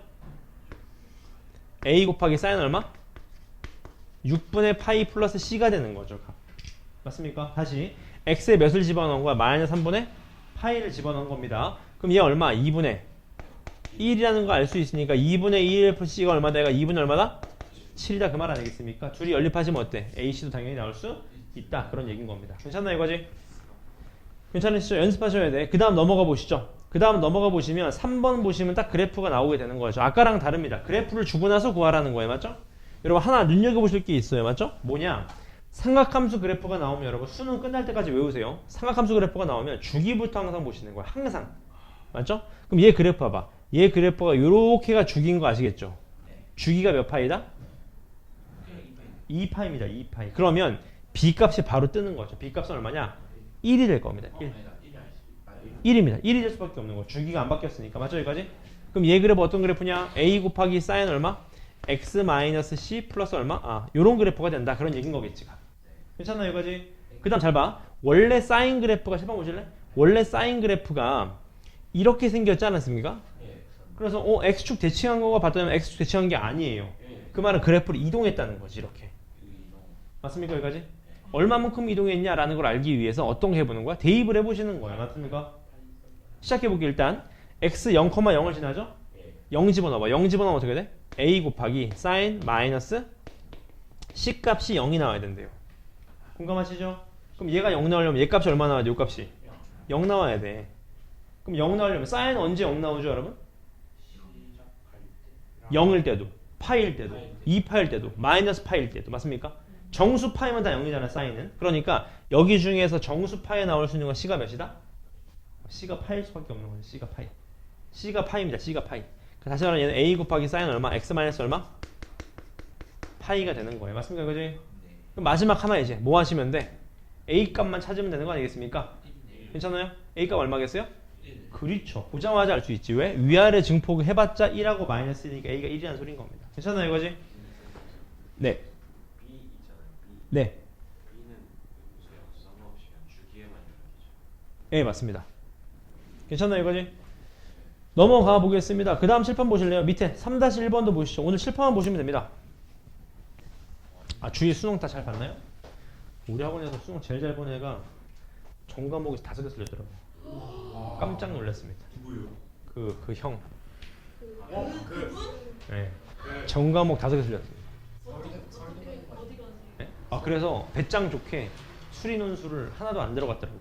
A 곱하기 사인 얼마? 6분의 파이 플러스 C가 되는 거죠. 맞습니까? 다시 X에 몇을 집어넣은 거야? 마이너스 3분의 파이를 집어넣은 겁니다. 그럼 얘 얼마? 2분의 1이라는 거 알 수 있으니까 2분의 1 플러스 C가 얼마다? 얘가 2분의 얼마다? 7이다 그 말 아니겠습니까? 둘이 연립하시면 어때? AC도 당연히 나올 수 있다. 그런 얘기인 겁니다. 괜찮나 이거지? 괜찮으시죠? 연습하셔야 돼. 그 다음 넘어가 보시죠. 그 다음 넘어가 보시면 3번 보시면 딱 그래프가 나오게 되는 거죠. 아까랑 다릅니다. 그래프를 주고 나서 구하라는 거예요. 맞죠? 여러분 하나 눈여겨보실 게 있어요. 맞죠? 뭐냐? 삼각함수 그래프가 나오면 여러분 수능 끝날 때까지 외우세요. 삼각함수 그래프가 나오면 주기부터 항상 보시는 거예요. 항상. 맞죠? 그럼 얘 그래프 봐봐. 얘 그래프가 요렇게가 주기인 거 아시겠죠? 주기가 몇 파이다? 2파입니다. 2파이. 그러면 B값이 바로 뜨는 거죠. B값은 얼마냐? 1이 될 겁니다. 1. 1입니다. 1이 될 수밖에 없는 거. 주기가 안 바뀌었으니까. 맞죠? 여기까지? 그럼 얘 그래프 어떤 그래프냐? A 곱하기 사인 얼마? X 마이너스 C 플러스 얼마? 요런 그래프가 된다. 그런 얘기인 거겠지. 괜찮나 여기까지? 그 다음 잘 봐. 원래 사인 그래프가 시방 보실래? 원래 사인 그래프가 이렇게 생겼지 않았습니까? 그래서 X축 대칭한 거가 봤더니 X축 대칭한 게 아니에요. 그 말은 그래프를 이동했다는 거지. 이렇게. 맞습니까? 여기까지? 얼마만큼 이동했냐라는 걸 알기 위해서 어떤 거 해보는 거야? 대입을 해보시는 거야. 맞습니까? 시작해보기 일단 X 0,0을 지나죠? 0 집어넣어봐. 0 집어넣으면 어떻게 돼? A 곱하기 sin 마이너스 C 값이 0이 나와야 된대요. 공감하시죠? 그럼 얘가 0 나오려면 얘 값이 얼마 나와야 돼? 요 값이 0 나와야 돼. 그럼 0 나오려면 sin 언제 0 나오죠 여러분? 0일 때도 파일 때도 2파일 때도 마이너스 파일 때도 맞습니까? 정수 파이면 다 0이잖아 사인은. 그러니까 여기 중에서 정수 파에 나올 수 있는 건 C가 몇이다? C가 파일 수밖에 없는 거죠. C가 파이. C가 파입니다. C가 파이. 다시 말하면 얘는 A 곱하기 사인 얼마? X 마이너스 얼마? 파이가 되는 거예요. 맞습니까? 그지? 그럼 마지막 하나 이제 뭐 하시면 돼? A 값만 찾으면 되는 거 아니겠습니까? 괜찮아요? A 값 얼마겠어요? 그렇죠. 보자마자 알 수 있지. 왜? 위아래 증폭 해봤자 1하고 마이너스 1이니까 A가 1이라는 소리인 겁니다. 괜찮아요? 이거지? 네. B 있잖아요. B. 네. B는 무슨 상관없이 그냥 주기에만 연락이죠. 네, 맞습니다. 괜찮나요? 이거지? 넘어가 보겠습니다. 그 다음 칠판 보실래요? 밑에 3-1번도 보시죠. 오늘 칠판만 보시면 됩니다. 주위 수능 다 잘 봤나요? 우리 학원에서 수능 제일 잘 본 애가 전 과목에서 5개 틀렸더라고요. 깜짝 놀랐습니다. 누구요? 그 형. 그분? 네. 전 과목 5개 틀렸습니다. 어디 가세요? 네? 그래서 배짱 좋게 수리 논술을 하나도 안 들어갔더라고요.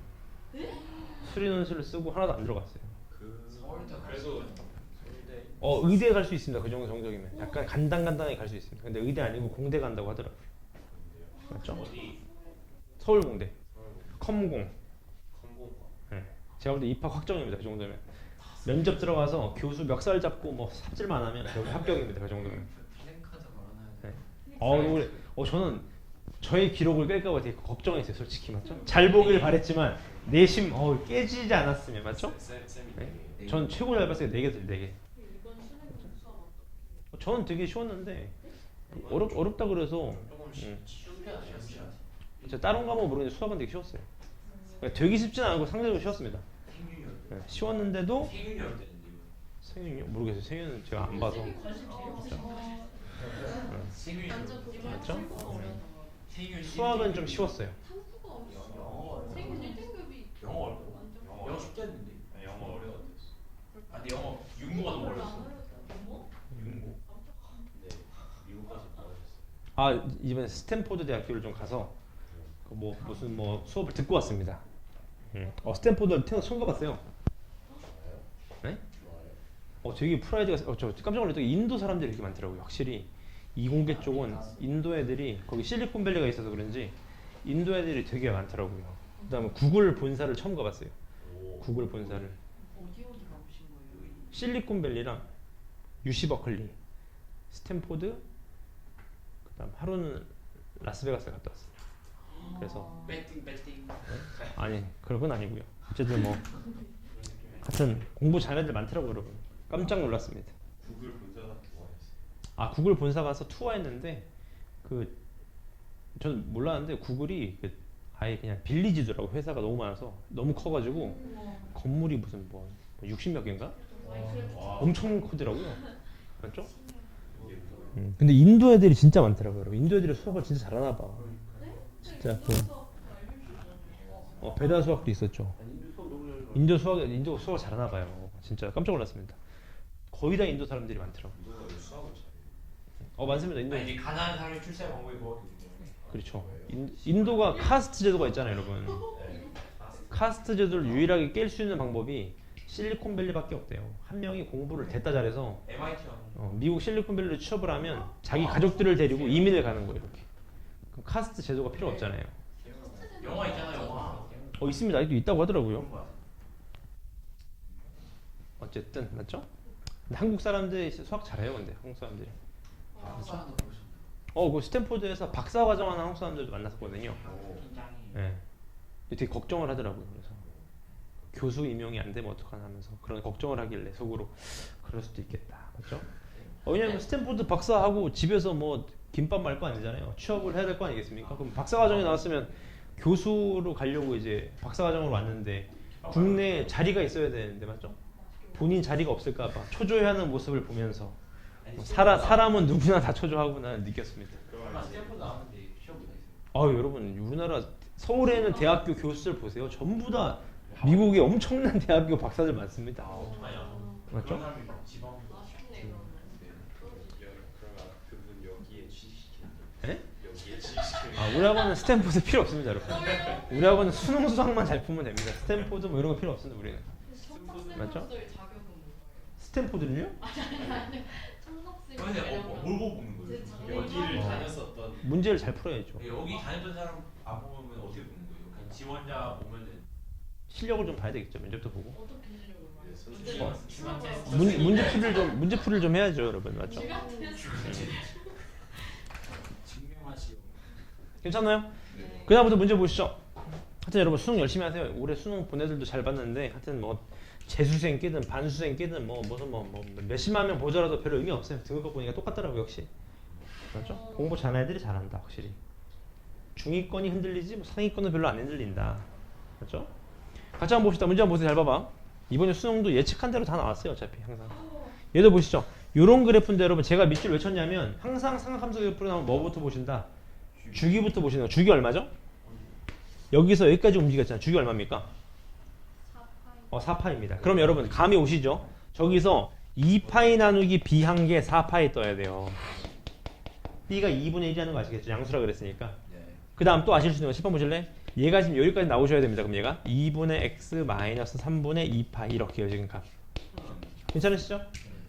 수리 논술을 쓰고 하나도 안 들어갔어요. 서울대 그래도 서울대 의대 갈 수 있습니다. 그 정도 정적이면. 약간 간단하게 갈 수 있습니다. 근데 의대 아니고 공대 간다고 하더라고요. 맞죠? 어디 서울공대 서울 컴공. 컴공과 네. 제가 볼 때 입학 확정입니다. 그 정도면 면접 들어가서 교수 멱살 잡고 뭐 삽질만 하면 여기 합격입니다. 그 정도면. 플랜카드 걸어놔야 네. 저는 저의 기록을 깰까봐 되게 걱정했어요. 솔직히 맞죠? 잘 보길 바랬지만 내심 깨지지 않았으면 맞죠? 쌤이 네. 전 최고 잘 봤어요. 4개들 4개. 이번 수능 수업 어떻게? 저는 되게 쉬웠는데 어렵다 그래서 조금 쉬운 게 아니었어요. 진짜 다른 과목 모르겠는데 수학은 되게 쉬웠어요. 그러니까 되게 쉽지는 않고 상대적으로 쉬웠습니다. 생윤이었 네. 쉬웠는데도 생윤이었는데 생윤이요? 모르겠어요. 생윤은 제가 안 봐서. 생윤이 완전 그거 맞죠? 한국어 어려서. 생윤 수학은 좀 쉬웠어요. 한국어 어려서. 영어 생일 1등급이 영어 어려워. 완전 영어 쉽지 않는데. 영어 어려웠어. 아 근데 영어 별로 윤고가 너무 안 어려웠어. 어려웠다. 뭐? 윤고. 네 미국 가서 어려웠어. 아 이번에 스탠포드 대학교를 좀 가서 무슨 수업을 듣고 왔습니다. 스탠포드 태어나서 처음 가봤어요. 네? 되게 프라이드가 저 깜짝 놀랐던 게 인도 사람들이 이렇게 많더라고요. 확실히 이공계 쪽은 인도 애들이 거기 실리콘밸리가 있어서 그런지 인도 애들이 되게 많더라고요. 그다음에 구글 본사를 처음 가봤어요. 구글 본사를 어디 가보신 거예요? 실리콘밸리랑 UC 버클리, 스탠포드, 그다음 하루는 라스베가스 갔다 왔어요. 그래서 배팅. 아니 그런 건 아니고요. 어쨌든 하여튼 공부 잘하는 애들 많더라고요, 여러분. 깜짝 놀랐습니다. 구글 본사가 좋아했어. 아 구글 본사 가서 투어했는데 저는 몰랐는데 구글이 아예 그냥 빌리지더라고. 회사가 너무 많아서 너무 커가지고 건물이 무슨 60몇 개인가? 엄청 크더라고요. 맞죠? 근데 인도 애들이 진짜 많더라고요. 여러분. 인도 애들이 수학을 진짜 잘하나 봐. 진짜 배다 수학도 있었죠. 인도 수학 잘하나 봐요. 진짜 깜짝 놀랐습니다. 거의 다 인도 사람들이 많더라고. 인도가 수학을 잘해. 많습니다. 인도. 아니 이제 가난한 사람이 출세 방법이 그거밖에 없는 그렇죠. 인도가 카스트 제도가 있잖아요, 여러분. 카스트 제도를 유일하게 깰 수 있는 방법이 실리콘밸리밖에 없대요. 한 명이 공부를 됐다 잘해서 MIT랑 미국 실리콘밸리로 취업을 하면 자기 가족들을 데리고 이민을 가는 거예요, 이렇게. 그럼 카스트 제도가 필요 없잖아요. 영화 있잖아 영화. 있습니다. 아직도 있다고 하더라고요. 어쨌든 맞죠? 근데 한국 사람들이 수학 잘해요, 근데 한국 사람들이. 한국 사람도 보셨나? 그 스탠포드에서 박사 과정하는 한국 사람들도 만났었거든요. 긴장이. 네. 되게 걱정을 하더라고요. 그래서 교수 임용이 안 되면 어떡하나 하면서 그런 걱정을 하길래 속으로 그럴 수도 있겠다. 맞죠? 왜냐면 스탠포드 박사하고 집에서 김밥 말 거 아니잖아요. 취업을 해야 될 거 아니겠습니까? 그럼 박사 과정에 나왔으면 교수로 가려고 이제 박사 과정으로 왔는데 국내에 자리가 있어야 되는데 맞죠? 본인 자리가 없을까봐 초조해하는 모습을 보면서 사람은 누구나 다 초조하구나 느꼈습니다. 설마 스탠포드 나왔는데 시험 못 했어요? 여러분 우리나라 서울에 있는 대학교 교수들 보세요. 전부 다 미국의 엄청난 대학교 박사들 많습니다. 어떡하냐? 맞죠? 그런 사람이 지방. 아쉽네 그러면. 그러면 그분 여기에 취직시키는 네? 여기에 취직시키는 우리 학원은 스탠포드 필요 없습니다, 여러분. 우리 학원은 수능 수학만 잘 풀면 됩니다. 스탠포드 이런 거 필요 없습니다, 우리는. 맞죠? 청각생분들 자격은 뭔가요? 스탠포드를요? 청각생 근데 뭘 보고 보는 거예요? 여기를 다녔었던 문제를 잘 풀어야죠. 여기 다녔던 사람 안 보면 어떻게 보는 거예요? 그냥 지원자 보면은 실력을 좀 봐야 되겠죠. 면접도 보고. 어떻게 실력을 네, 봐요? 중간 테스트. 문제풀이를 좀 해야죠, 여러분. 맞죠? 증명하시오. 괜찮나요? 네. 그다음부터 문제 보시죠. 하여튼 여러분 수능 열심히 하세요. 올해 수능 본 애들도 잘 봤는데 하여튼 재수생 끼든 반수생 끼든 무슨 몇십만 명 보더라도 별 의미 없어요. 등급고 보니까 똑같더라고 역시. 맞죠? 공부 잘하는 애들이 잘한다 확실히. 중위권이 흔들리지 상위권은 별로 안 흔들린다. 맞죠? 같이 한번 봅시다. 문제 한번 보세요. 잘 봐봐. 이번에 수능도 예측한 대로 다 나왔어요. 어차피 항상. 얘도 보시죠. 요런 그래프인데 여러분 제가 밑줄 왜 쳤냐면 항상 삼각함수 그래프로 나오면 뭐부터 보신다? 주기부터 보시는 거. 주기 얼마죠? 여기서 여기까지 움직였잖아요. 주기 얼마입니까? 4파입니다. 그럼 여러분 감이 오시죠? 저기서 2파이 나누기 b 한 개 4파이 떠야 돼요. b가 2분의 1이라는 거 아시겠죠? 양수라 그랬으니까. 그 다음 또 아실 수 있는 거 10번 보실래? 얘가 지금 여기까지 나오셔야 됩니다. 그럼 얘가 2분의 x 마이너스 3분의 2파 이렇게요 지금 값. 괜찮으시죠?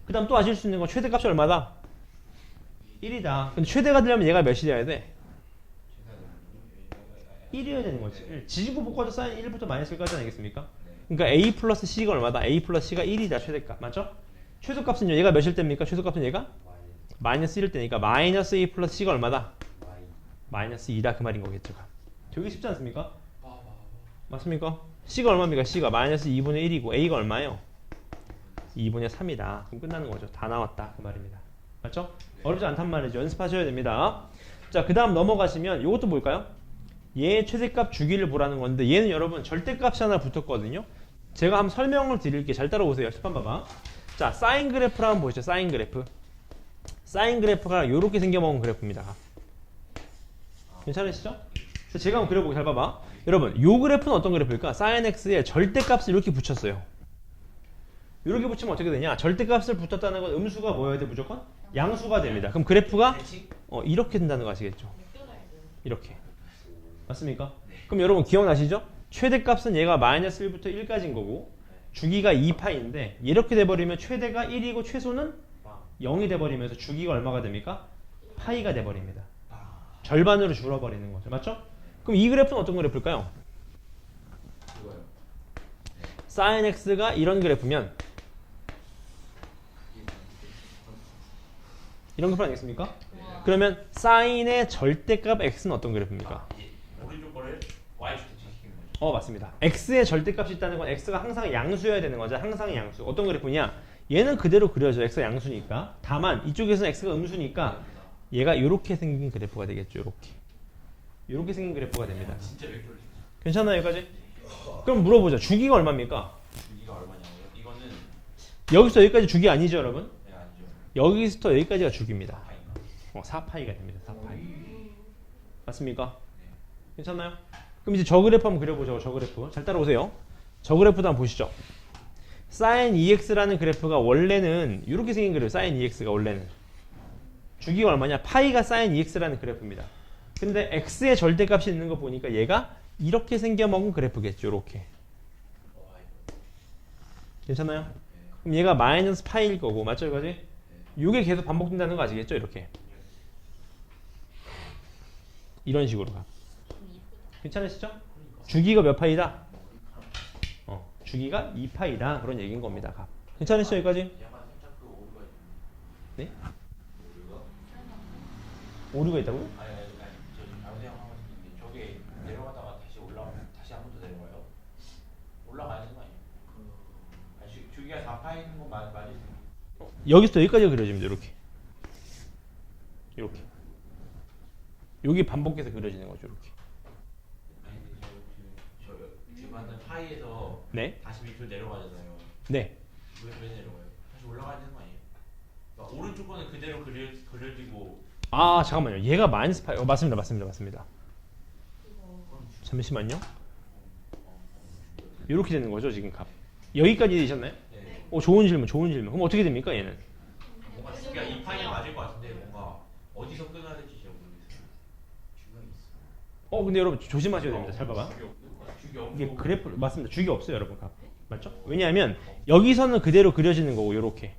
그 다음 또 아실 수 있는 거 최대값이 얼마다? 1이다. 근데 최대가 되려면 얘가 몇이 돼야 돼? 1이어야 되는 거지. 1. 지지고 볶아도 사인 1부터 마이너스 1까지 아니겠습니까? 네. 그러니까 a 플러스 c가 얼마다? a 플러스 c가 1이다 최대값. 맞죠? 최소값은요. 얘가 몇일 때입니까? 최소값은 얘가 마이너스 1일 때니까 마이너스 a 플러스 c가 얼마다? 마이너스 2다 그 말인 거겠죠. 되게 쉽지 않습니까? 맞습니까? c가 얼마입니까? c가 마이너스 2분의 1이고 a가 얼마예요? 2분의 3이다. 그럼 끝나는 거죠. 다 나왔다 그 말입니다. 맞죠? 어렵지 않단 말이죠. 연습하셔야 됩니다. 자, 그 다음 넘어가시면 이것도 뭘까요? 얘 최대값 주기를 보라는 건데 얘는 여러분 절대값이 하나 붙었거든요. 제가 한번 설명을 드릴게요. 잘 따라오세요. 습관 봐봐. 자, 사인 그래프를 한번 보시죠. 사인 그래프. 사인 그래프가 이렇게 생겨먹은 그래프입니다. 괜찮으시죠? 제가 한번 그려보고 잘 봐봐. 여러분, 이 그래프는 어떤 그래프일까? 사인 x에 절대값을 이렇게 붙였어요. 이렇게 붙이면 어떻게 되냐? 절대값을 붙였다는 건 음수가 뭐여야 돼? 무조건? 양수가 됩니다. 그럼 그래프가 이렇게 된다는 거 아시겠죠? 이렇게. 맞습니까? 맞습니까? 그럼 여러분 기억나시죠? 최대값은 얘가 마이너스 1부터 1까지인 거고 주기가 2파인데 이렇게 돼버리면 최대가 1이고 최소는 0이 돼버리면서 주기가 얼마가 됩니까? 파이가 돼버립니다. 절반으로 줄어버리는 거죠. 맞죠? 그럼 이 그래프는 어떤 그래프일까요? 이거요. sin x가 이런 그래프면 이런 그래프 아니겠습니까? 그러면 sin의 절대값 x는 어떤 그래프입니까? 오른쪽 거를 y축 대칭시키는 거죠. 맞습니다. x의 절대값이 있다는 건 x가 항상 양수여야 되는 거죠. 항상 양수. 어떤 그래프냐? 얘는 그대로 그려져. x가 양수니까. 다만 이쪽에서는 x가 음수니까 얘가 이렇게 생긴 그래프가 되겠죠. 이렇게 생긴 그래프가 됩니다. 진짜 벡터를 괜찮아요, 여기까지? 그럼 물어보자. 주기가 얼마입니까? 주기가 얼마냐고요? 이거는 여기서 여기까지 주기 아니죠, 여러분? 네, 아니죠. 여기서부터 여기까지가 주기입니다. 파인가? 4파이가 됩니다. 4파이. 맞습니까? 괜찮나요? 그럼 이제 저 그래프 한번 그려보죠. 저 그래프. 잘 따라오세요. 저 그래프도 한번 보시죠. sin ex라는 그래프가 원래는 이렇게 생긴 그래프. sin ex가 원래는 주기가 얼마냐? 파이가 sin ex라는 그래프입니다. 근데 x의 절대값이 있는 거 보니까 얘가 이렇게 생겨먹은 그래프겠죠. 이렇게. 괜찮아요? 그럼 얘가 마이너스 파이일 거고 맞죠? 이거지? 이게 계속 반복된다는 거 아시겠죠? 이렇게. 이런 식으로 가. 괜찮으시죠? 주기가 몇 파이다? 주기가 2파이다. 그런 얘기인 겁니다. 가. 괜찮으시죠? 여기까지? 약간 살짝 그 오류가 있는데. 네? 오류가? 오류가 있다고요? 아니 저 지금 아무 생각하고 있는데 저게 내려가다가 다시 한 번 더 내려가요? 올라가야 되는 거 아니에요? 아니 주기가 4파이는 건 맞을 수 있어요. 여기서 여기까지 그려집니다. 이렇게. 여기 반복해서 그려지는 거죠. 이렇게. 아니 근데 저 지금 만든 파이에서 네. 다시 밑으로 내려가잖아요. 네. 왜 내려가요? 다시 올라가야 되는 거 아니에요? 그러니까 오른쪽 거는 그대로 그려지고 아, 잠깐만요. 얘가 마이너스 파이. 맞습니다. 잠시만요. 이렇게 되는 거죠, 지금 값. 여기까지 되셨나요? 네. 좋은 질문. 그럼 어떻게 됩니까, 얘는? 뭔가 주기가 2파이는 맞을 것 같은데 뭔가 어디서 끊어야 될지 잘 모르겠어요. 주기가 있어. 근데 여러분 조심하셔야 됩니다. 잘 봐봐. 주기 없고 이게 그래프 맞습니다. 주기 없어요, 여러분. 값. 맞죠? 왜냐하면 여기서는 그대로 그려지는 거고, 요렇게.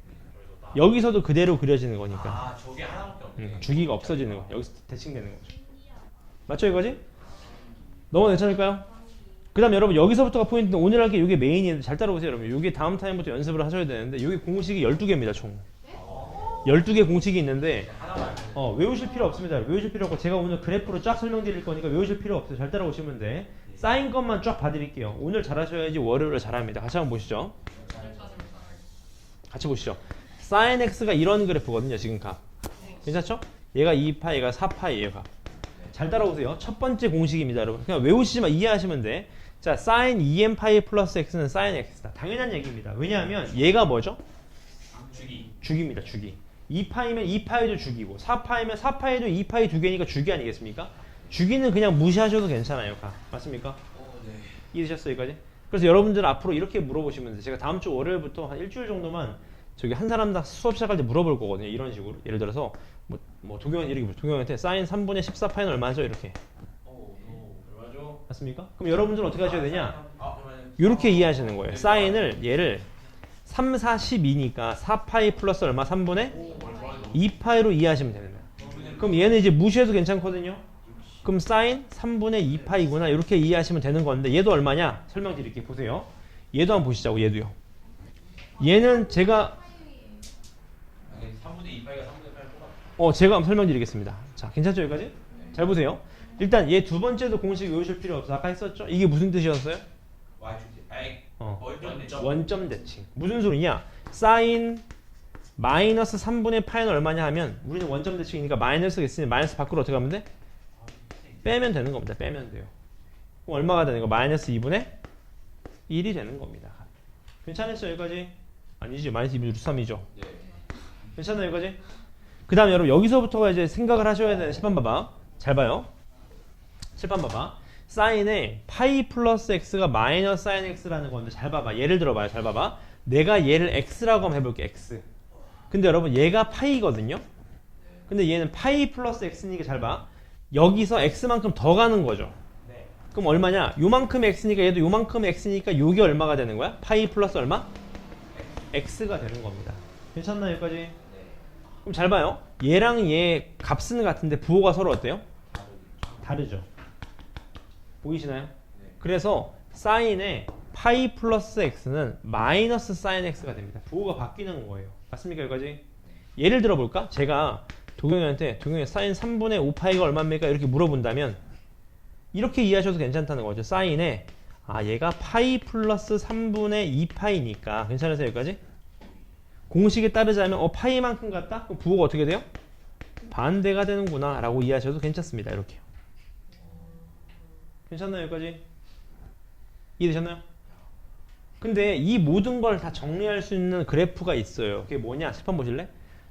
여기서도 그대로 그려지는 거니까. 아 저게 하나밖에 없네. 주기가 없어지는 거. 여기서 대칭되는 거죠. 맞죠, 이거지? 너무 괜찮을까요? 그 다음 여러분 여기서부터가 포인트인데 오늘 할 게 이게 메인인데 잘 따라오세요 여러분. 이게 다음 타임부터 연습을 하셔야 되는데 이게 공식이 12개입니다 총. 12개 공식이 있는데 외우실 필요 없습니다. 외우실 필요 없고 제가 오늘 그래프로 쫙 설명드릴 거니까 외우실 필요 없어요. 잘 따라오시면 돼. 쌓인 것만 쫙 봐드릴게요. 오늘 잘하셔야지 월요일에 잘합니다. 같이 한번 보시죠. 같이 보시죠. sin x가 이런 그래프거든요. 지금 값. 괜찮죠? 얘가 2파이가 4파이예요. 값. 잘 따라오세요. 첫 번째 공식입니다, 여러분. 그냥 외우시지만 이해하시면 돼. 자, sin 2n 파이 플러스 x는 sin x다. 당연한 얘기입니다. 왜냐하면 얘가 뭐죠? 주기입니다. 주기. 2파이면 2파이도 주기고 4파이면 4파이도 2파이 두 개니까 주기 아니겠습니까? 주기는 그냥 무시하셔도 괜찮아요. 맞습니까? 네. 이해되셨어요, 여기까지? 그래서 여러분들은 앞으로 이렇게 물어보시면 돼요. 제가 다음 주 월요일부터 한 일주일 정도만 저기 한 사람당 수업 시작할 때 물어볼 거거든요. 이런 식으로. 예를 들어서 도경한테 sin 3분의 14파이는 얼마죠? 이렇게. 얼마죠? 맞습니까? 그럼 여러분들은 어떻게 하셔야 되냐? 그러면 이렇게 이해하시는 거예요. 사인을 얘를 3, 4, 12니까 4파이 플러스 얼마? 3분의 2파이로 이해하시면 되는 거예요. 그럼 얘는 이제 무시해도 괜찮거든요. 그럼 사인 3분의 2파이구나 이렇게 이해하시면 되는 건데 얘도 얼마냐? 설명드릴게요. 보세요. 얘도 한번 보시자고. 얘도요. 얘는 제가 아니 3분의 2파이가 3분의 8 똑같아. 제가 한번 설명드리겠습니다. 자, 괜찮죠 여기까지? 잘 보세요. 일단 얘 두 번째도 공식 외우실 필요 없어. 아까 했었죠? 이게 무슨 뜻이었어요? y축 아이 원점. 원점 대칭. 무슨 소리냐? 사인 마이너스 3분의 파이는 얼마냐 하면 우리는 원점 대칭이니까 마이너스가 있으니 마이너스 밖으로 어떻게 하면 돼? 빼면 되는 겁니다. 빼면 돼요. 그럼 얼마가 되는 거? 마이너스 2분의 1이 되는 겁니다. 괜찮았어요 여기까지? 아니지. 마이너스 2분의 루트 3이죠. 네. 괜찮아요 여기까지? 그 다음에 여러분 여기서부터가 이제 생각을 하셔야 되는 실판 봐봐. 잘 봐요. 실판 봐봐. 사인에 파이 플러스 x가 마이너스 사인 x라는 건데 잘 봐봐. 예를 들어봐요. 잘 봐봐. 내가 얘를 x라고 한번 해볼게. x. 근데 여러분 얘가 파이거든요. 근데 얘는 파이 플러스 x니까 잘 봐. 여기서 x만큼 더 가는 거죠. 네. 그럼 얼마냐? 요만큼 x니까 얘도 요만큼 x니까 요게 얼마가 되는 거야? 파이 플러스 얼마? x가 되는 겁니다. 괜찮나요 여기까지? 네. 그럼 잘 봐요. 얘랑 얘 값은 같은데 부호가 서로 어때요? 다르죠. 보이시나요? 네. 그래서 사인의 파이 플러스 x는 마이너스 사인 x가 됩니다. 부호가 바뀌는 거예요. 맞습니까 여기까지? 예를 들어 볼까? 제가 동영이한테 사인 3분의 5파이가 얼마입니까? 이렇게 물어본다면 이렇게 이해하셔도 괜찮다는 거죠. 사인에 얘가 파이 플러스 3분의 2파이니까 괜찮으세요 여기까지? 공식에 따르자면 파이만큼 같다? 그럼 부호가 어떻게 돼요? 반대가 되는구나 라고 이해하셔도 괜찮습니다. 이렇게 괜찮나요 여기까지? 이해되셨나요? 근데 이 모든 걸 다 정리할 수 있는 그래프가 있어요. 그게 뭐냐? 실판 보실래?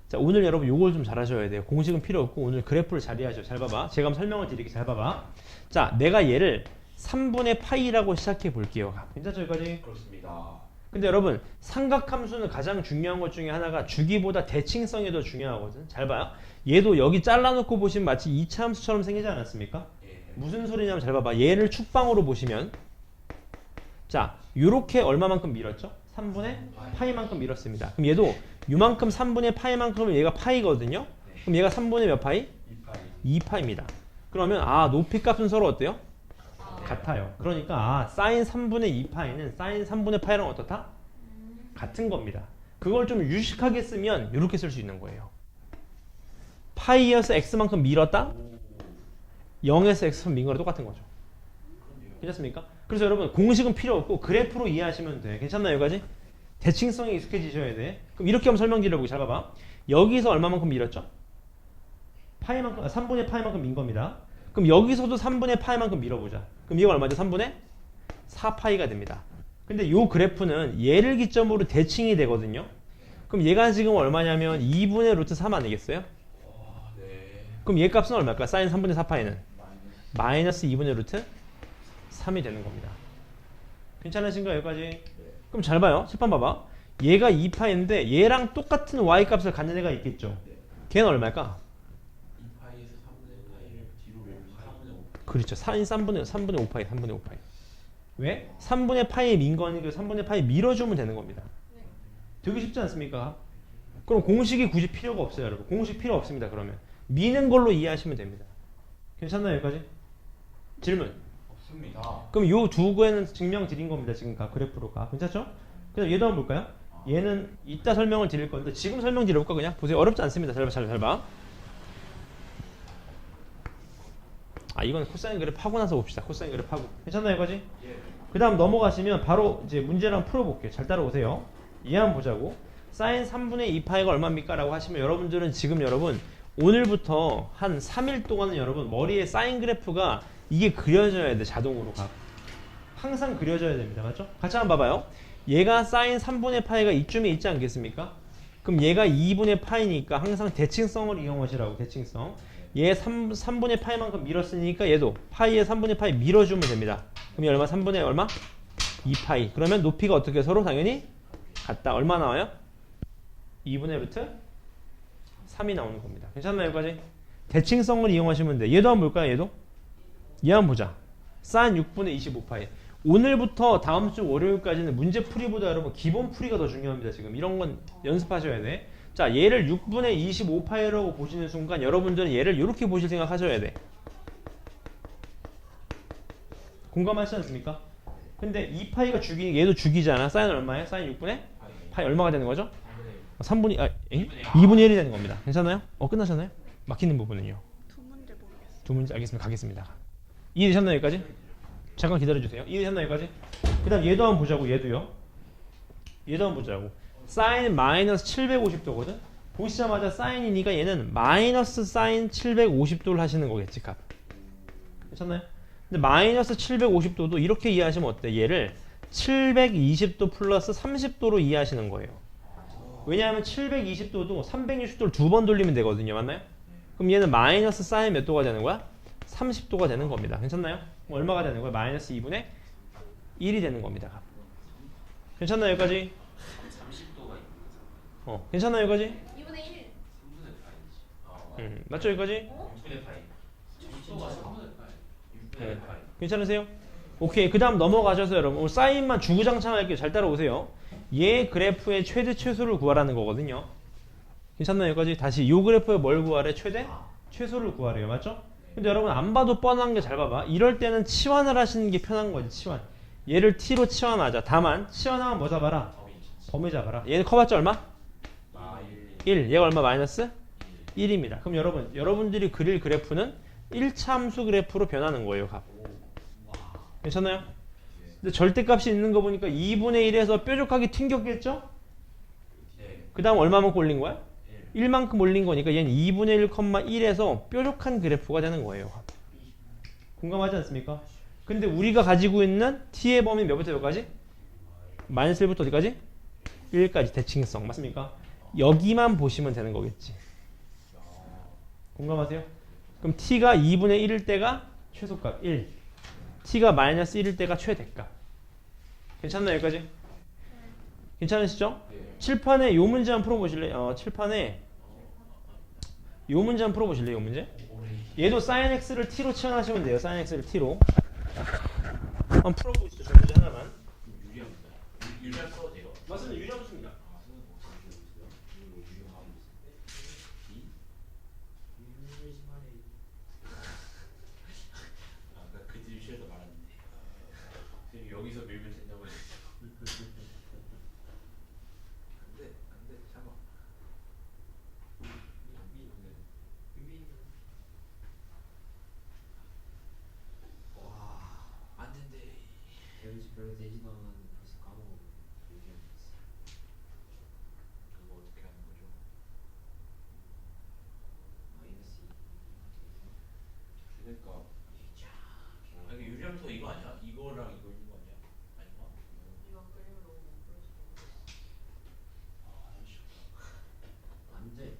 자, 오늘 여러분 요걸 좀 잘 하셔야 돼요. 공식은 필요 없고 오늘 그래프를 잘 이해하죠. 잘 봐봐. 제가 한번 설명을 드릴게요. 잘 봐봐. 자, 내가 얘를 3분의 파이라고 시작해 볼게요. 괜찮죠 여기까지? 그렇습니다. 근데 여러분 삼각함수는 가장 중요한 것 중에 하나가 주기보다 대칭성이 더 중요하거든. 잘 봐요. 얘도 여기 잘라놓고 보시면 마치 2차 함수처럼 생기지 않았습니까? 예. 무슨 소리냐면 잘 봐봐. 얘를 축방으로 보시면 자 요렇게 얼마만큼 밀었죠? 3분의 파이만큼 밀었습니다. 그럼 얘도 요만큼 3분의 파이만큼은 얘가 파이거든요. 그럼 얘가 3분의 몇 파이? 2파이. 2파입니다. 그러면 높이 값은 서로 어때요? 같아요. 그러니까 사인 3분의 2파이는 사인 3분의 파이랑 어떻다? 같은 겁니다. 그걸 좀 유식하게 쓰면 이렇게 쓸 수 있는 거예요. 파이여서 x만큼 밀었다? 0에서 x만큼 민 거랑 똑같은 거죠. 괜찮습니까? 그래서 여러분 공식은 필요 없고 그래프로 이해하시면 돼. 괜찮나요 여기까지? 대칭성에 익숙해지셔야 돼. 그럼 이렇게 한번 설명드려보고 잘 봐봐. 여기서 얼마만큼 밀었죠? 파이만큼 3분의 파이만큼 민 겁니다. 그럼 여기서도 3분의 파이만큼 밀어보자. 그럼 이거 얼마죠? 3분의 4파이가 됩니다. 근데 요 그래프는 얘를 기점으로 대칭이 되거든요. 그럼 얘가 지금 얼마냐면 2분의 루트 3 아니겠어요? 네. 그럼 얘 값은 얼마일까? 사인 3분의 4파이는 마이너스 2분의 루트 3이 되는 겁니다. 괜찮으신가요 여기까지? 그럼 잘 봐요. 실판 봐봐. 얘가 2파인데 얘랑 똑같은 y 값을 갖는 애가 있겠죠. 걔는 얼마일까? 2파이에서 3분의 파이를 뒤로 밀면 3분의 5. 그렇죠. 사인 3분의 5파이 3분의 5파이. 왜? 3분의 파이 민 거니 그 3분의 파이 밀어주면 되는 겁니다. 되게 쉽지 않습니까? 그럼 공식이 굳이 필요가 없어요 여러분. 공식 필요 없습니다. 그러면 미는 걸로 이해하시면 됩니다. 괜찮나요 여기까지? 질문. 없습니다. 그럼 요 두 개는 증명 드린 겁니다. 지금 그래프로가. 괜찮죠? 그럼 얘도 한번 볼까요? 얘는 이따 설명을 드릴 건데 지금 설명 드려볼까 그냥? 보세요. 어렵지 않습니다. 잘 봐. 이건 코사인 그래프 하고 나서 봅시다. 코사인 그래프 하고. 괜찮나요 여기까지? 예. 그 다음 넘어가시면 바로 이제 문제를 한번 풀어볼게요. 잘 따라오세요. 이해 한번 보자고. 사인 3분의 2파이가 얼마입니까? 라고 하시면 여러분들은 지금 여러분 오늘부터 한 3일 동안은 여러분 머리에 사인 그래프가 이게 그려져야 돼. 자동으로 항상 그려져야 됩니다. 맞죠? 같이 한번 봐봐요. 얘가 사인 3분의 파이가 이쯤에 있지 않겠습니까? 그럼 얘가 2분의 파이니까 항상 대칭성을 이용하시라고. 대칭성. 얘 3분의 파이만큼 밀었으니까 얘도 파이에 3분의 파이 밀어주면 됩니다. 그럼 얘 얼마? 3분의 얼마? 2파이. 그러면 높이가 어떻게 서로 당연히 같다. 얼마 나와요? 2분의 루트 3이 나오는 겁니다. 괜찮나요 여기까지? 대칭성을 이용하시면 돼. 얘도 한번 볼까요? 얘 한번 보자. 사인 6분의 25파이. 오늘부터 다음 주 월요일까지는 문제 풀이보다 여러분 기본 풀이가 더 중요합니다. 지금 이런 건 연습하셔야 돼. 자, 얘를 6분의 25파이라고 보시는 순간 여러분들은 얘를 이렇게 보실 생각 하셔야 돼. 공감하시지 않습니까? 근데 2파이가 죽이 얘도 죽이잖아. 사인 얼마예요? 사인 6분의 파이 얼마가 되는 거죠? 3분의 2분의 1이 되는 겁니다. 괜찮아요? 끝나셨나요? 막히는 부분은요. 두 문제 모르겠어요. 두 문제 알겠습니다. 가겠습니다. 이해되셨나요 여기까지? 잠깐 기다려주세요. 이해되셨나요 여기까지? 그 다음 얘도 한번 보자고. 얘도요. 얘도 한번 보자고. 사인 마이너스 750도거든? 보시자마자 사인이니까 얘는 마이너스 사인 750도를 하시는 거겠지 값. 괜찮나요? 근데 마이너스 750도도 이렇게 이해하시면 어때? 얘를 720도 플러스 30도로 이해하시는 거예요. 왜냐하면 720도도 360도를 두 번 돌리면 되거든요. 맞나요? 그럼 얘는 마이너스 사인 몇 도가 되는 거야? 30도가 되는 겁니다. 괜찮나요? 그럼 얼마가 되는 거야? 마이너스 2분의 1이 되는 겁니다. 괜찮나요? 여기까지? 30도가 괜찮나요? 여기까지? 2분의 1. 3분의 파이지. 맞죠? 여기까지? 6분의 파이. 30도가 3분의 파이. 6분의 파이. 괜찮으세요? 오케이. 그 다음 넘어가셔서 여러분 오늘 사인만 주구장창 할게요. 잘 따라오세요. 얘 그래프의 최대 최소를 구하라는 거거든요. 괜찮나요? 여기까지? 다시 이 그래프에 뭘 구하래? 최대? 최소를 구하래요. 맞죠? 근데 여러분 안 봐도 뻔한 게 잘 봐봐. 이럴 때는 치환을 하시는 게 편한 거지. 치환. 얘를 t로 치환하자. 다만 치환하면 뭐 잡아라? 범위 잡아라. 얘는 커봤자 얼마? 1. 얘가 얼마? 마이너스? 1입니다. 그럼 여러분들이 그릴 그래프는 1차 함수 그래프로 변하는 거예요. 값. 괜찮아요? 근데 절대값이 있는 거 보니까 2분의 1에서 뾰족하게 튕겼겠죠? 그 다음 얼마만큼 올린 거야? 1만큼 올린 거니까 얘는 2분의 1,1에서 뾰족한 그래프가 되는 거예요. 공감하지 않습니까? 근데 우리가 가지고 있는 t의 범위 몇부터 몇까지? 마이너스 1부터 어디까지? 1까지 대칭성 맞습니까? 여기만 보시면 되는 거겠지. 공감하세요? 그럼 t가 2분의 1일 때가 최소값 1, t가 마이너스 1일 때가 최대값. 괜찮나요? 여기까지? 괜찮으시죠? 칠판에 요 문제 한번 풀어보실래요? 칠판에 요 문제 한번 풀어보실래요? 요 문제? 얘도 sin x를 t로 치환하시면 돼요. sin x를 t로. 한번 풀어보시죠. 저 문제 하나만. 유리함 써도 돼요? 맞습니다. 유리함수입니다. 아까 그 드립실에서 말했는데 지금 여기서 밀면 된다고 했어. 근데 잠깐. 와, 안 된대. 여기서 별로 되지도 않았는데 벌써 까먹어. 얘기하면서. 그거 어떻게 하는 거죠? 마이너스 2. 그러니까 이게 유리함수 이거 아니야? 이거랑 이거 있는 거 아니야? 아닌가? 이거 그림으로 못 보여줘. 아, 씨. 안 돼.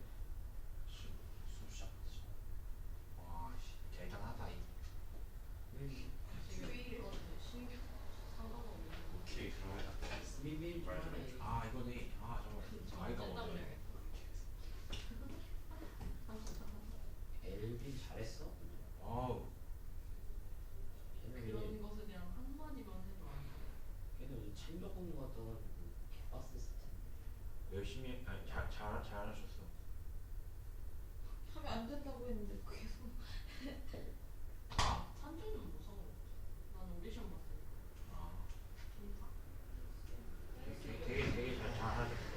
수작. 와, 씨, 대단하다 이. 지금 이거 신규 상관없는 오케이, 그러면 비밀 아 이거네. 아 잠깐만. 아이가 뭐네. 엘빈 잘했어? 와우. 걔는 그런 그냥 것에 대한 한마디만 해도 안 돼. 걔는 요즘 챙겨 공부 같아가지고 개빡셌을 텐데. 열심히 아니 잘하셨어. 하면 안 된다고 했는데 계속 산지는 무서워. 난 오디션 봤어. 아, 인사. 되게 잘하셨어.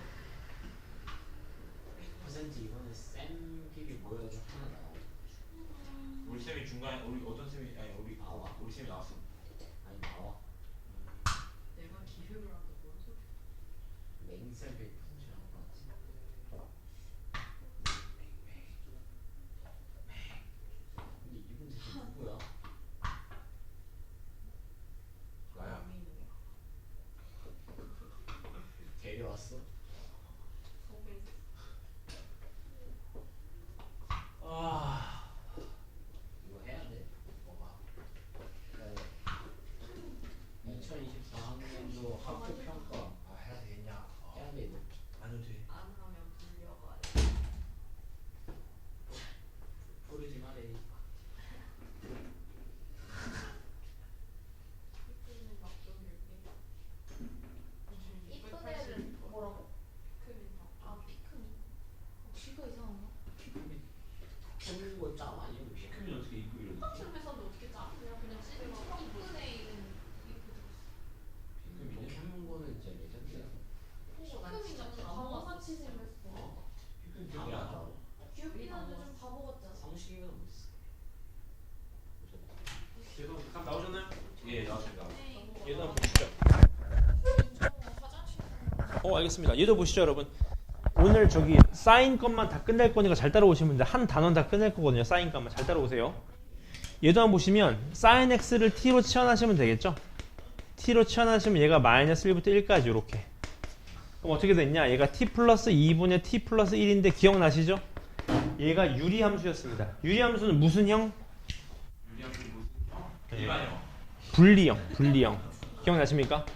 퍼센트 이번에 쌤 길이 모여가지고 하나 나와. 우리 쌤이 중간에 우리 어떤 쌤이 아니 우리 쌤이 나왔어. 아니 나와. 내가 기획을 한다 뭔 소리? 맹쌤 100% 나올 것 같아. 근데 이분 대체 누구야? 나야. 데려왔어? 섭외. 아 이거 해야 돼? 뭐가? 그러니까 기억이 안 나. 기억이 나는데 좀 바보 같잖아. 상식이면 못했어. 얘도 감 나오셨나요? 예, 나왔습니다. 얘도 한번 보시죠. 알겠습니다. 얘도 보시죠, 여러분. 오늘 저기 사인 것만 다 끝낼 거니까 잘 따라오시면 돼. 한 단원 다 끝낼 거거든요. 사인 것만 잘 따라오세요. 얘도 한번 보시면 사인 x를 t로 치환하시면 되겠죠? t로 치환하시면 얘가 마이너스 1부터 1까지 이렇게. 그럼 어떻게 됐냐? 얘가 t 플러스 2분의 t 플러스 1인데 기억나시죠? 얘가 유리함수였습니다. 유리함수는 무슨 형? 유리함수 무슨 형? 일반형. 분리형. 기억나십니까?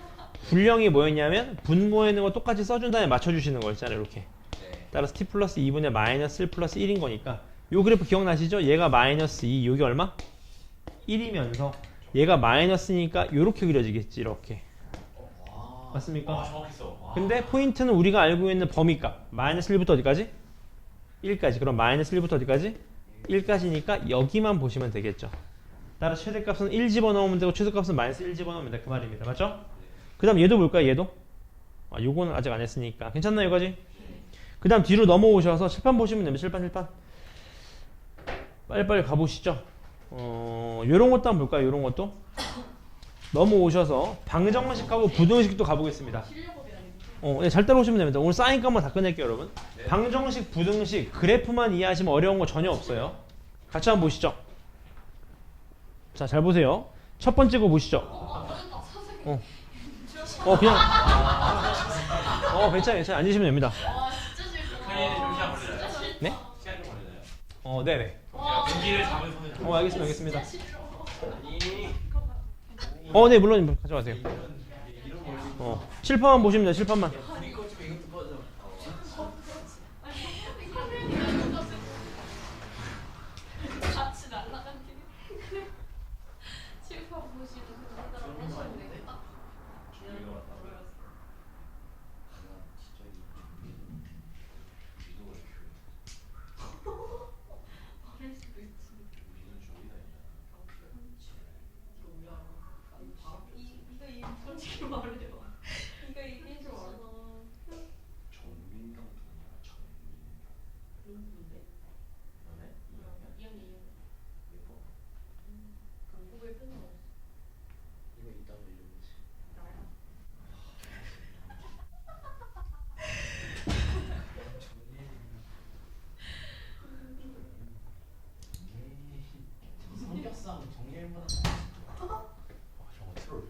분리형이 뭐였냐면 분모에 있는 거 똑같이 써준 다음에 맞춰주시는 거였잖아요. 이렇게. 네. 따라서 t 플러스 2분의 마이너스 1 플러스 1인 거니까 요 그래프 기억나시죠? 얘가 마이너스 2, 여기 얼마? 1이면서 얘가 마이너스니까 요렇게 그려지겠지. 이렇게. 와. 맞습니까? 와, 정확했어. 와. 근데 포인트는 우리가 알고 있는 범위값 마이너스 1부터 어디까지? 1까지. 그럼 마이너스 1부터 어디까지? 1까지니까 여기만 보시면 되겠죠. 따라서 최대값은 1 집어넣으면 되고 최소값은 마이너스 1 집어넣으면 돼. 그 말입니다. 맞죠? 그 다음 얘도 볼까요? 얘도? 요거는 아직 안 했으니까 괜찮나요? 여기까지? 그 다음 뒤로 넘어오셔서 칠판 보시면 됩니다. 칠판 빨리빨리 가보시죠. 요런 것도 한번 볼까요? 요런 것도 넘어오셔서 방정식하고 부등식도 가보겠습니다. 실력업이 아니고. 네, 잘 따라오시면 됩니다. 오늘 사인 값만 다 끝낼게요, 여러분. 네. 방정식, 부등식, 그래프만 이해하시면 어려운 거 전혀 없어요. 같이 한번 보시죠. 자, 잘 보세요. 첫 번째 거 보시죠. 어렵다 선생님. 그냥 괜찮아요. 앉으시면 됩니다. 와 진짜 싫다. 편의는 좀 시간 걸리나요? 네? 시간 좀 걸리나요? 네네. 제가 분기를 잡은 손을 좀. 알겠습니다. 아니. 네, 물론 가져가세요. 이런 걸. 칠판만 보시면 돼요, 칠판만. 우리 거 좀 이것도 꺼져. 같이 날아가는 게. 실파 보시고 그러더라고 하시면 되겠다. 준비가 왔다고요? 아, 진짜 미도가 말할 수도 있지. 미도는 준비다 이거 솔직히 말해요. 이거 이긴 줄 알아. 정민경 동이야. 정민경. 누군데? 너네? 이형이야? 예뻐. 강국을 끊어. 이거 있다고 이러지. 나야. 성격상 정리보다 저거 트롤.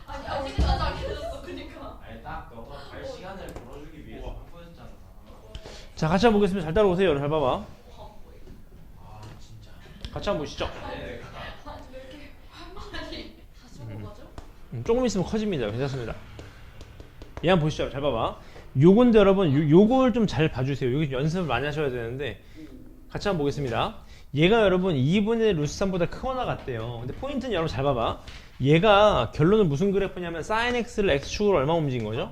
아니 아직까지 안 해줬어. 그니까. 아니 딱 너가 갈 시간을 벌어주기 위해서 한 거였잖아. 자, 같이 한번 보겠습니다. 잘 따라오세요. 잘 봐봐. 아 진짜. 같이 한번 보시죠. 네. 아니 왜 이렇게 화면이 다시 보고 가죠? 조금 있으면 커집니다. 괜찮습니다. 얘 한번 보시죠. 잘 봐봐. 요건데 여러분, 요걸 좀 잘 봐주세요. 여기 연습을 많이 하셔야 되는데 같이 한번 보겠습니다. 얘가 여러분 2분의 루트 3보다 크거나 같대요. 근데 포인트는 여러분 잘 봐봐. 얘가 결론은 무슨 그래프냐면 sin x를 x축으로 얼마 움직인 거죠?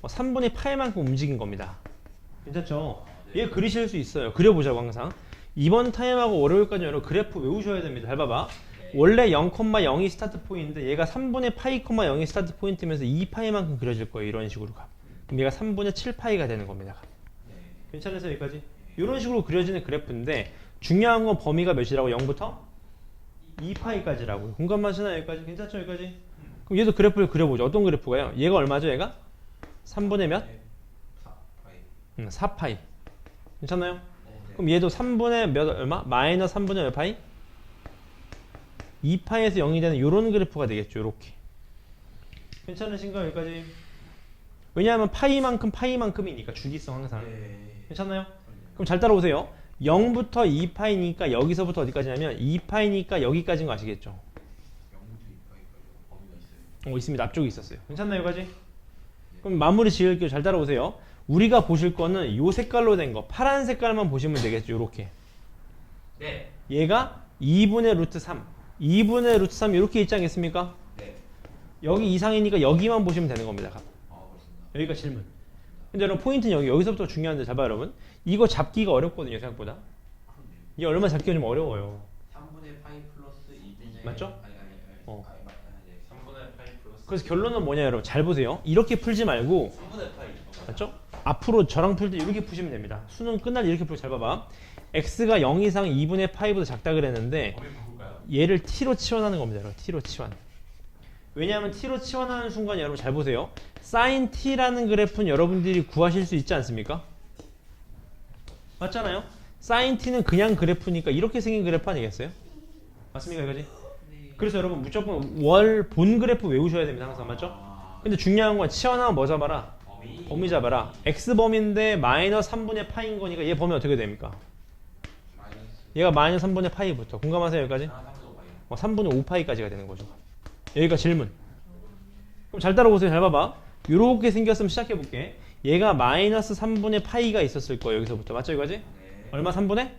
3분의 파이만큼 움직인 겁니다. 괜찮죠? 얘 그리실 수 있어요. 그려보자고 항상. 이번 타임하고 월요일까지 여러분 그래프 외우셔야 됩니다. 잘 봐봐. 원래 0,0이 스타트 포인트인데 얘가 3분의 파이, 0이 스타트 포인트면서 2파이만큼 그려질 거예요. 이런 식으로 가. 그럼 얘가 3분의 7파이가 되는 겁니다. 괜찮으세요? 여기까지? 이런 식으로 그려지는 그래프인데 중요한 건 범위가 몇이라고? 0부터 2파이까지라고요. 공감하시나요? 여기까지? 괜찮죠? 여기까지? 그럼 얘도 그래프를 그려보죠. 어떤 그래프가요? 얘가 얼마죠? 얘가? 3분의 몇? 4파이. 괜찮나요? 그럼 얘도 3분의 몇 얼마? 마이너스 3분의 몇 파이? 2파이에서 0이 되는 이런 그래프가 되겠죠. 이렇게. 괜찮으신가요? 여기까지? 왜냐하면 파이만큼이니까 주기성 항상. 괜찮나요? 그럼 잘 따라오세요. 0부터 2파이니까 여기서부터 어디까지냐면 2파이니까 여기까지인 거 아시겠죠? 0부터 2파이까지 범위가 있어요. 있습니다. 앞쪽에 있었어요. 괜찮나요? 여기까지? 그럼 마무리 지을게요. 잘 따라오세요. 우리가 보실 거는 요 색깔로 된 거, 파란 색깔만 보시면 되겠죠. 요렇게. 네. 얘가 2분의 루트 3. 2분의 루트 3 이렇게 있지 않겠습니까? 네. 여기 이상이니까 여기만 보시면 되는 겁니다. 그렇습니다. 여기가 질문. 근데 여러분 포인트는 여기서부터 중요한데 잘 봐요 여러분. 이거 잡기가 어렵거든요. 생각보다. 이게 얼마 잡기가 좀 어려워요. 3분의 파이 플러스 2분의 맞죠? 아니 어. 3분의 파이 플러스 그래서 결론은 뭐냐 여러분. 잘 보세요. 이렇게 풀지 말고 3분의 파이 맞죠? 앞으로 저랑 풀 때 이렇게 푸시면 됩니다. 수능 끝날 때 이렇게 풀고 잘 봐봐. x가 0 이상 2분의 파이보다 작다 그랬는데 범위 바꿀까요? 얘를 t로 치환하는 겁니다. 여러분. t로 치환. 왜냐하면 t로 치환하는 순간 여러분 잘 보세요. sin t라는 그래프는 여러분들이 구하실 수 있지 않습니까? 맞잖아요. sin t는 그냥 그래프니까 이렇게 생긴 그래프 아니겠어요? 맞습니까 이거지? 네. 그래서 여러분 무조건 월 본 그래프 외우셔야 됩니다. 항상 맞죠? 근데 중요한 건 치환하면 뭐 잡아라? 범위 잡아라. x범위인데 마이너스 3분의 파인 거니까 얘 범위 어떻게 됩니까? 마이너스 얘가 마이너스 3분의 파이부터 공감하세요 여기까지? 3분의 5파이까지가 되는 거죠. 여기가 질문. 그럼 잘 따라오세요. 잘 봐봐. 이렇게 생겼으면 시작해 볼게. 얘가 마이너스 3분의 파이가 있었을 거예요. 여기서부터. 맞죠 이거지? 네. 얼마 3분의?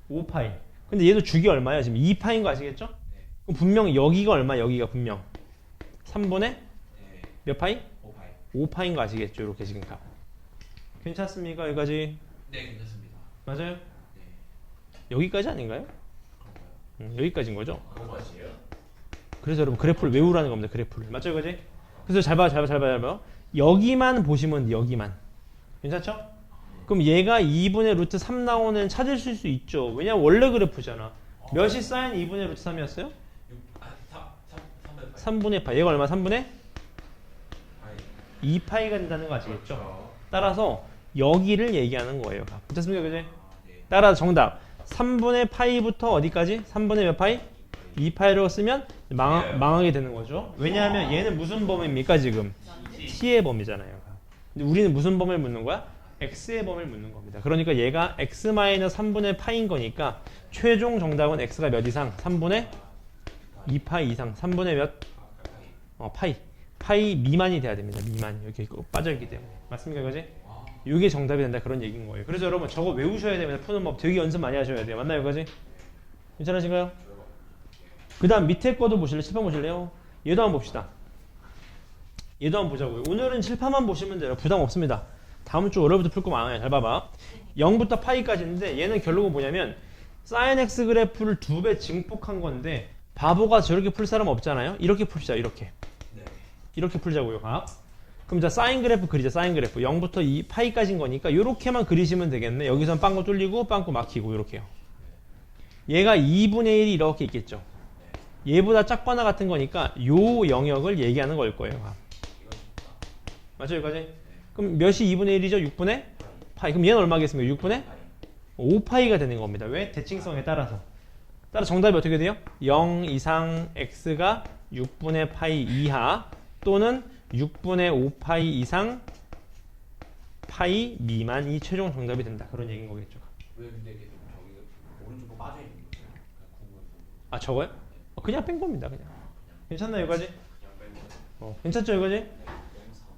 5파이. 근데 얘도 주기 얼마야? 지금 2파인 거 아시겠죠? 네. 그럼 분명 여기가 얼마? 여기가 분명 3분의 네. 몇 파이? 5파이. 5파인 거 아시겠죠? 이렇게 지금 값. 괜찮습니까? 여기까지? 네, 괜찮습니다. 맞아요? 네. 여기까지 아닌가요? 그런가요? 여기까지인 거죠? 그런 것이에요? 그래서 여러분 그래프를 외우라는 겁니다. 그래프를. 맞죠 이거지? 그래서 잘 봐. 여기만 보시면 돼. 여기만. 괜찮죠? 그럼 얘가 2분의 루트 3 나오는 찾으실 수 있죠. 왜냐면 원래 그래프잖아. 몇이 사인 2분의 루트 3이었어요? 3분의 파이. 얘가 얼마? 3분의? 2파이가 된다는 거 아시겠죠? 따라서 여기를 얘기하는 거예요. 괜찮습니까? 그지? 따라서 정답. 3분의 파이부터 어디까지? 3분의 몇 파이? 2파이로 쓰면 망하게 되는 거죠. 왜냐하면 얘는 무슨 범위입니까 지금? t의 범위잖아요. 근데 우리는 무슨 범위를 묻는 거야? x의 범위를 묻는 겁니다. 그러니까 얘가 x-3분의 파인 거니까 최종 정답은 x가 몇 이상? 3분의 2파이 이상. 3분의 몇? 파이. 파이 미만이 돼야 됩니다. 미만. 이렇게 빠져있기 때문에. 맞습니까 이거지? 이게 정답이 된다 그런 얘기인 거예요. 그래서 여러분 저거 외우셔야 됩니다. 푸는 법 되게 연습 많이 하셔야 돼요. 맞나요 이거지? 괜찮으신가요? 그 다음 밑에 거도 보실래요? 칠판 보실래요? 얘도 한번 봅시다. 얘도 한번 보자고요. 오늘은 칠판만 보시면 돼요. 부담 없습니다. 다음 주 월요일부터 풀 거 많아요. 잘 봐봐. 0부터 파이까지인데 얘는 결론은 뭐냐면 sin x 그래프를 2배 증폭한 건데 바보가 저렇게 풀 사람 없잖아요. 이렇게 풉시다. 이렇게. 이렇게 풀자고요. 그럼 자 사인 그래프 그리자. 사인 그래프 0부터 2 파이까지인 거니까 이렇게만 그리시면 되겠네. 여기선 빵꾸 뚫리고 빵꾸 막히고 이렇게요. 얘가 2분의 1이 이렇게 있겠죠. 얘보다 작거나 같은 거니까 요 영역을 얘기하는 걸 거예요. 맞죠 여기까지? 그럼 몇이 2분의 1이죠? 6분의 파이. 그럼 얘는 얼마겠습니까? 6분의 5파이가 되는 겁니다. 왜? 대칭성에 따라서. 따라 정답이 어떻게 돼요? 0 이상 x가 6분의 파이 이하 또는 6분의 5파이 이상 파이 미만이 최종 정답이 된다. 그런 얘기인 거겠죠. 왜 근데 계속 저기 오른쪽으로 빠져 있는 거예요? 궁금해서. 아 저거요? 그냥 뺀 겁니다. 그냥. 괜찮나요 여기까지? 괜찮죠 여기까지?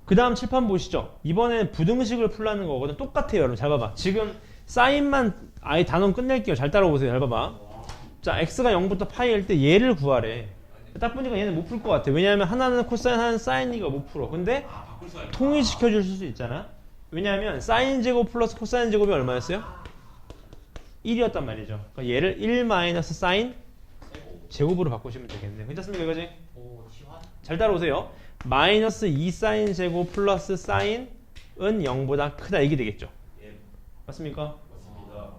그 다음 칠판 보시죠. 이번엔 부등식을 풀라는 거거든. 똑같아요 여러분. 잘 봐봐. 지금 사인만 아예 단원 끝낼게요. 잘 따라오세요. 잘 봐봐. 자 x가 0부터 파이일 때 얘를 구하래. 딱 보니까 얘는 못 풀 것 같아. 왜냐하면 하나는 코사인 하나는 사인이가 못 풀어. 근데 통일시켜 줄 수 있잖아. 왜냐하면 사인 제곱 플러스 코사인 제곱이 얼마였어요? 1이었단 말이죠. 그러니까 얘를 1 사인 제곱으로 바꾸시면 되겠네요. 괜찮습니까 이거지? 잘 따라오세요. 마이너스 2 사인 제곱 플러스 사인은 0보다 크다 이게 되겠죠. 맞습니까?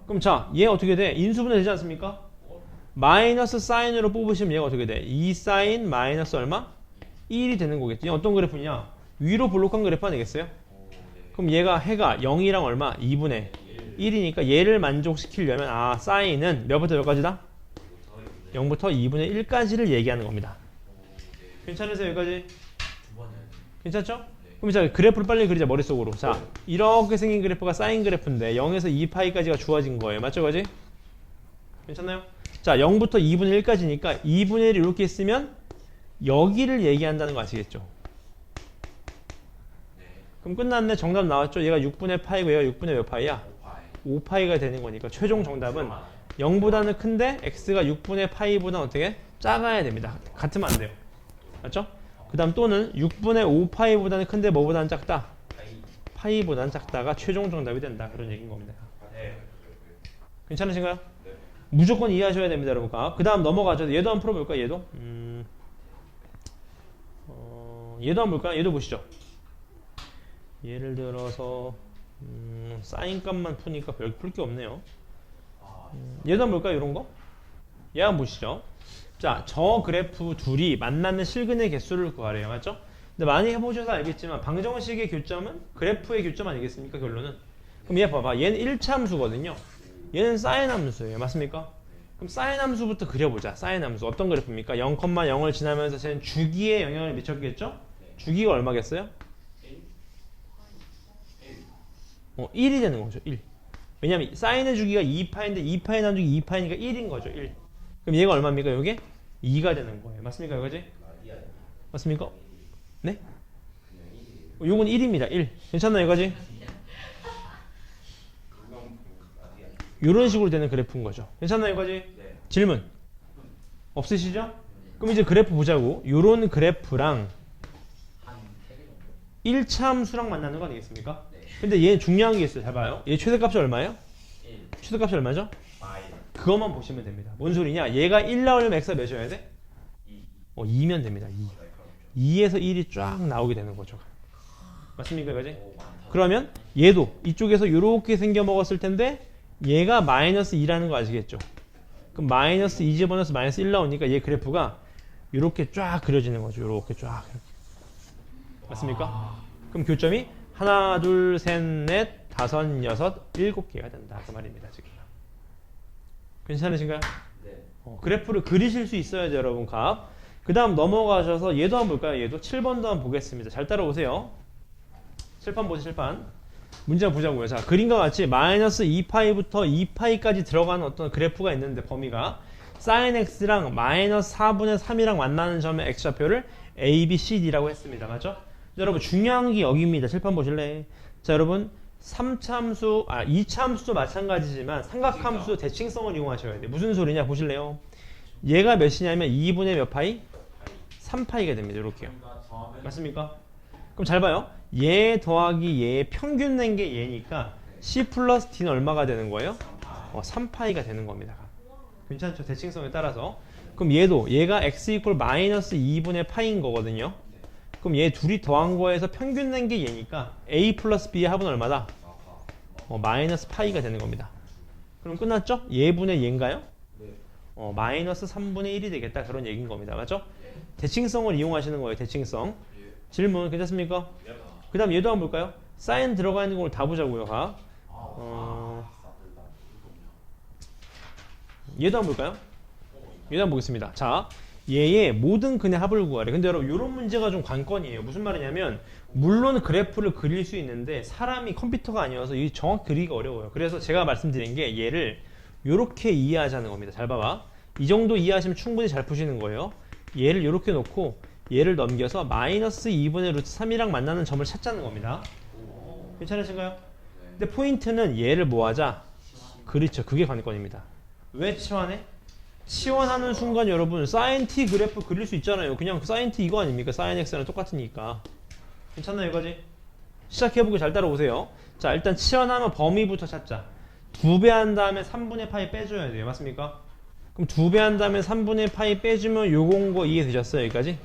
그럼 자, 얘 어떻게 돼? 인수분해 되지 않습니까? 마이너스 사인으로 뽑으시면 얘가 어떻게 돼? 2 사인 마이너스 얼마? 1이 되는 거겠지. 어떤 그래프냐? 위로 볼록한 그래프 아니겠어요? 그럼 얘가 해가 0이랑 얼마? 2분의 1이니까 얘를 만족시키려면 사인은 몇부터 몇까지다? 0부터 2분의 1까지를 얘기하는 겁니다. 괜찮으세요 여기까지? 괜찮죠? 그럼 자 그래프를 빨리 그리자 머릿속으로. 자 이렇게 생긴 그래프가 사인 그래프인데 0에서 2파이까지가 주어진 거예요. 맞죠 그지? 괜찮나요? 자 0부터 2분의 1까지니까 2분의 1이 이렇게 있으면 여기를 얘기한다는 거 아시겠죠? 그럼 끝났네. 정답 나왔죠? 얘가 6분의 파이고 얘가 6분의 몇 파이야? 5파이가 되는 거니까 최종 정답은 0보다는 큰데 x가 6분의 파이보다 어떻게? 작아야 됩니다. 같으면 안 돼요. 맞죠? 그 다음 또는 6분의 5파이보다는 큰데 뭐보다는 작다? 파이보다는 작다가 최종 정답이 된다. 그런 얘기인 겁니다. 괜찮으신가요? 무조건 이해하셔야 됩니다, 여러분. 그 다음 넘어가죠. 얘도 한번 풀어볼까요? 얘도? 얘도 한번 볼까요? 얘도 보시죠. 예를 들어서 사인 값만 푸니까 별 풀 게 없네요. 얘도 한번 볼까요? 이런 거? 얘 한번 보시죠. 자, 저 그래프 둘이 만나는 실근의 개수를 구하래요. 맞죠? 근데 많이 해보셔서 알겠지만 방정식의 교점은 그래프의 교점 아니겠습니까? 결론은. 그럼 얘 봐봐. 얘는 1차 함수거든요. 얘는 사인 함수예요. 맞습니까? 그럼 사인 함수부터 그려보자. 사인 함수. 어떤 그래프입니까? 0,0을 지나면서 쟤는 주기에 영향을 미쳤겠죠? 주기가 얼마겠어요? 1이 되는 거죠. 1. 왜냐면 사인의 주기가 2파인데 2파의 나누기 2파이니까 1인 거죠. 1. 그럼 얘가 얼마입니까? 요게 2가 되는 거예요. 맞습니까? 이거지? 맞습니까? 네? 요건 1입니다. 1. 괜찮나요? 이거지? 요런 식으로 되는 그래프인 거죠. 괜찮나요? 이거지? 질문 없으시죠? 그럼 이제 그래프 보자고. 요런 그래프랑 한 3개 정도? 1차 함수랑 만나는 거 아니겠습니까? 근데 얘 중요한 게 있어요. 잘 봐요. 얘 최대값이 얼마예요? 1 최대값이 얼마죠? 마이너스 그것만 보시면 됩니다. 뭔 소리냐? 얘가 1 나오려면 x가 몇이어야 돼? 2 2면 됩니다. 2. 2에서 1이 쫙 나오게 되는 거죠. 맞습니까? 이거지? 오 많다. 그러면 얘도 이쪽에서 이렇게 생겨 먹었을 텐데 얘가 마이너스 2라는 거 아시겠죠? 그럼 마이너스 2 집어넣어서 마이너스 1 나오니까 얘 그래프가 이렇게 쫙 그려지는 거죠. 이렇게 쫙. 맞습니까? 그럼 교점이 하나, 둘, 셋, 넷, 다섯, 여섯, 7개가 된다. 그 말입니다. 지금. 괜찮으신가요? 네. 그래프를 그리실 수 있어야죠, 여러분. 값. 그 다음 넘어가셔서 얘도 한번 볼까요? 얘도 7번도 한번 보겠습니다. 잘 따라오세요. 칠판 보세요, 칠판. 문제 한번 보자고요. 자, 그림과 같이 마이너스 2파이부터 2파이까지 들어가는 어떤 그래프가 있는데 범위가 sin x랑 마이너스 4분의 3이랑 만나는 점의 x좌표를 a, b, c, d라고 했습니다. 맞죠? 여러분 중요한 게 여기입니다. 칠판 보실래? 자, 여러분 3차 함수, 2차 함수도 마찬가지지만 삼각함수 대칭성을 이용하셔야 돼요. 무슨 소리냐 보실래요? 얘가 몇이냐면 2분의 몇 파이? 3파이가 됩니다. 이렇게요. 맞습니까? 그럼 잘 봐요. 얘 더하기 얘 평균 낸 게 얘니까 c 플러스 d는 얼마가 되는 거예요? 3파이가 되는 겁니다. 괜찮죠? 대칭성에 따라서. 그럼 얘가 x 이퀄 마이너스 2분의 파이인 거거든요. 그럼 얘 둘이 더한 거에서 평균 낸 게 얘니까 a 플러스 b의 합은 얼마다? 마이너스 파이가 되는 겁니다. 그럼 끝났죠? 얘분의 얘인가요? 마이너스 3분의 1이 되겠다. 그런 얘기인 겁니다. 맞죠? 대칭성을 이용하시는 거예요. 대칭성. 질문 괜찮습니까? 그 다음 얘도 한번 볼까요? 사인 들어가 있는 걸 다 보자고요. 얘도 한번 볼까요? 얘도 한번 보겠습니다. 자, 얘의 모든 근의 합을 구하래. 근데 여러분 이런 문제가 좀 관건이에요. 무슨 말이냐면 물론 그래프를 그릴 수 있는데 사람이 컴퓨터가 아니어서 이 정확히 그리기가 어려워요. 그래서 제가 말씀드린 게 얘를 이렇게 이해하자는 겁니다. 잘 봐봐. 이 정도 이해하시면 충분히 잘 푸시는 거예요. 얘를 이렇게 놓고 얘를 넘겨서 마이너스 2분의 루트 3이랑 만나는 점을 찾자는 겁니다. 괜찮으신가요? 근데 포인트는 얘를 뭐 하자? 그렇죠. 그게 관건입니다. 왜 치환해? 치환하는 순간 여러분 sin t 그래프 그릴 수 있잖아요. 그냥 sin t 이거 아닙니까? sin x랑 똑같으니까. 괜찮나요? 이거지? 시작해보기 잘 따라오세요. 자, 일단 치환하면 범위부터 찾자. 2배 한 다음에 3분의 파이 빼줘야 돼요. 맞습니까? 그럼 2배 한 다음에 3분의 파이 빼주면 요건 거 이해되셨어요? 여기까지?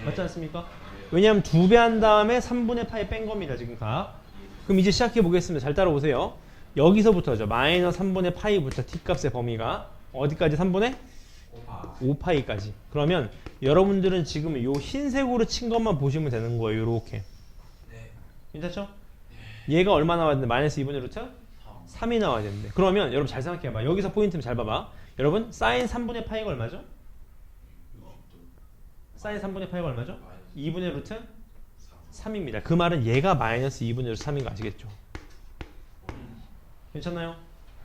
맞지 않습니까? 왜냐하면 2배 한 다음에 3분의 파이 뺀 겁니다. 지금 각. 그럼 이제 시작해 보겠습니다. 잘 따라오세요. 여기서부터죠. 마이너스 3분의 파이부터 t값의 범위가 어디까지 3분의? 5파이까지. 그러면 여러분들은 지금 요 흰색으로 친 것만 보시면 되는 거예요. 요렇게. 괜찮죠? 얘가 얼마 나와야 되는데? 마이너스 2분의 루트? 3이 나와야 되는데. 그러면 여러분 잘 생각해봐. 여기서 포인트는 잘 봐봐. 여러분 사인 3분의 파이가 얼마죠? 사인 3분의 파이가 얼마죠? 2분의 루트 3입니다. 그 말은 얘가 마이너스 2분의 루트 3인 거 아시겠죠? 괜찮나요?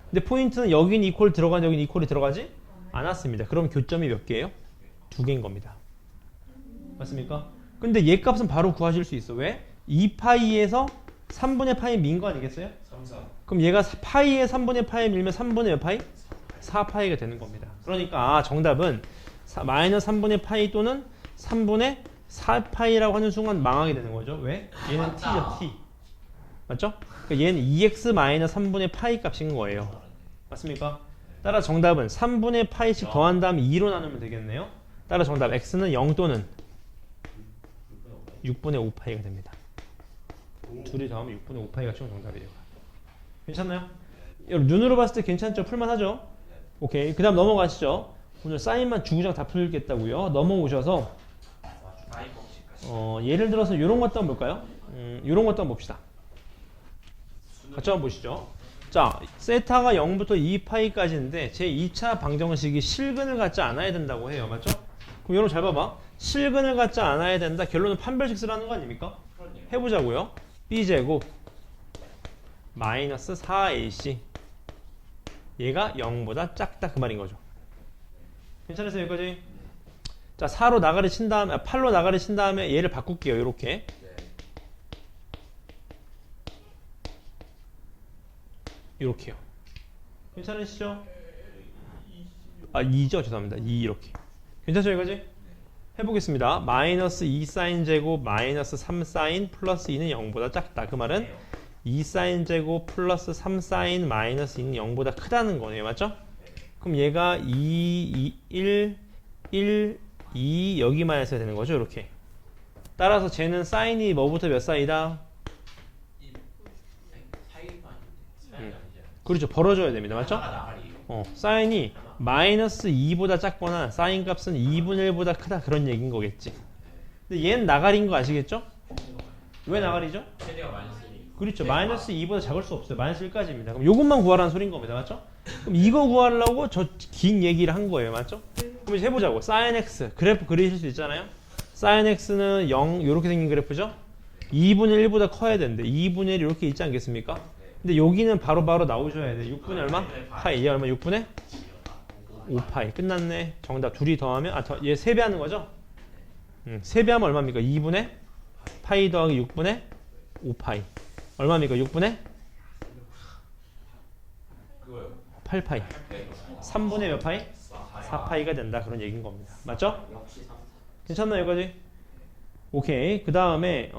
근데 포인트는 여긴 이퀄 들어간 여긴 이퀄이 들어가지 않았습니다. 그럼 교점이 몇 개예요? 2개인 겁니다. 맞습니까? 근데 얘 값은 바로 구하실 수 있어. 왜? 2파이에서 3분의 파이 민 거 아니겠어요? 3, 그럼 얘가 파이에 3분의 파이 밀면 3분의 몇 파이? 4파이가 되는 겁니다. 그러니까 정답은 마이너스 3분의 파이 또는 3분의 4파이라고 하는 순간 망하게 되는 거죠. 왜? 얘는 t죠, t. 맞죠? 그러니까 얘는 2x 마이너스 3분의 파이 값인 거예요. 맞습니까? 따라 정답은 3분의 파이씩 더한 다음에 2로 나누면 되겠네요. 따라 정답 x는 0 또는 6분의 5파이가 됩니다. 둘이 더하면 6분의 5파이가 최종 정답이에요. 괜찮나요? 여러분 눈으로 봤을 때 괜찮죠? 풀만하죠? 오케이. 그 다음 넘어가시죠. 오늘 사인만 주구장 다 풀겠다고요. 넘어오셔서 예를 들어서 이런 것도 한번 볼까요? 이런 것도 한번 봅시다. 같이 한번 보시죠. 자, 세타가 0부터 2파이까지인데 제 2차 방정식이 실근을 갖지 않아야 된다고 해요. 맞죠? 그럼 여러분 잘 봐봐. 실근을 갖지 않아야 된다. 결론은 판별식 쓰라는 거 아닙니까? 해보자고요. b제곱 마이너스 4ac 얘가 0보다 작다 그 말인 거죠. 괜찮으세요 여기까지? 자 4로 나가리 친 다음에 8로 나가리 친 다음에 얘를 바꿀게요. 이렇게 이렇게요. 괜찮으시죠? 2죠 죄송합니다. 2 이렇게 괜찮죠 여기까지? 해보겠습니다. 마이너스 2사인 제곱 마이너스 3사인 플러스 2는 0보다 작다. 그 말은 2사인 제곱 플러스 3사인 마이너스 2는 0보다 크다는 거네요. 맞죠? 그럼 얘가 2, 1, 2 여기만 했어야 되는 거죠. 이렇게. 따라서 쟤는 사인이 뭐부터 몇 사이다? 그렇죠. 벌어져야 됩니다. 맞죠? 사인이 마이너스 2보다 작거나 사인 값은 2분의 1보다 크다 그런 얘기인 거겠지. 근데 얘는 나가리인 거 아시겠죠? 왜 나가리죠? 최대가 마이너스 2. 그렇죠. 마이너스 2보다 작을 수 없어요. 마이너스 1까지입니다. 그럼 요것만 구하라는 소린 겁니다. 맞죠? 그럼 이거 구하려고 저 긴 얘기를 한 거예요. 맞죠? 그럼 이제 해보자고. 사인 x 그래프 그리실 수 있잖아요. 사인 x는 0 이렇게 생긴 그래프죠? 2분의 1보다 커야 되는데 2분의 1 이렇게 있지 않겠습니까? 근데 여기는 바로바로 나오셔야 돼. 6분의 얼마? 파이. 얘 얼마? 6분의 5파이. 끝났네. 정답 둘이 더하면 얘 3배 하는 거죠? 3배 하면 얼마입니까? 2분의 파이 더하기 6분의 5파이. 얼마입니까? 6분의 8파이. 3분의 몇 파이? 4파이가 된다. 그런 얘기인 겁니다. 맞죠? 역시 3, 4. 괜찮나요, 여기까지? 오케이. 그 다음에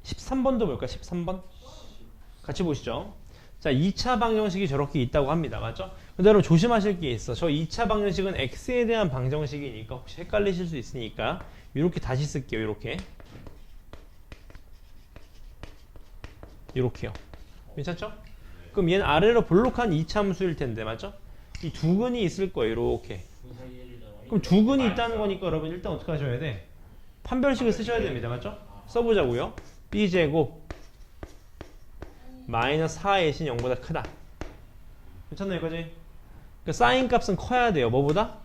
13번도 볼까요? 13번? 같이 보시죠. 자, 2차 방정식이 저렇게 있다고 합니다. 맞죠? 근데 여러분 조심하실 게 있어. 저 2차 방정식은 x에 대한 방정식이니까 혹시 헷갈리실 수 있으니까 이렇게 다시 쓸게요. 이렇게. 이렇게요. 괜찮죠? 그럼 얘는 아래로 볼록한 2차 함수일 텐데 맞죠? 이 두 근이 있을 거예요. 이렇게. 그럼 두 근이 있다는 거니까 여러분 일단 어떻게 하셔야 돼? 판별식을 쓰셔야 됩니다. 맞죠? 써보자고요. b제곱 마이너스 4ac는 0보다 크다. 괜찮나요? 여기까지? 그러니까 사인 값은 커야 돼요. 뭐보다?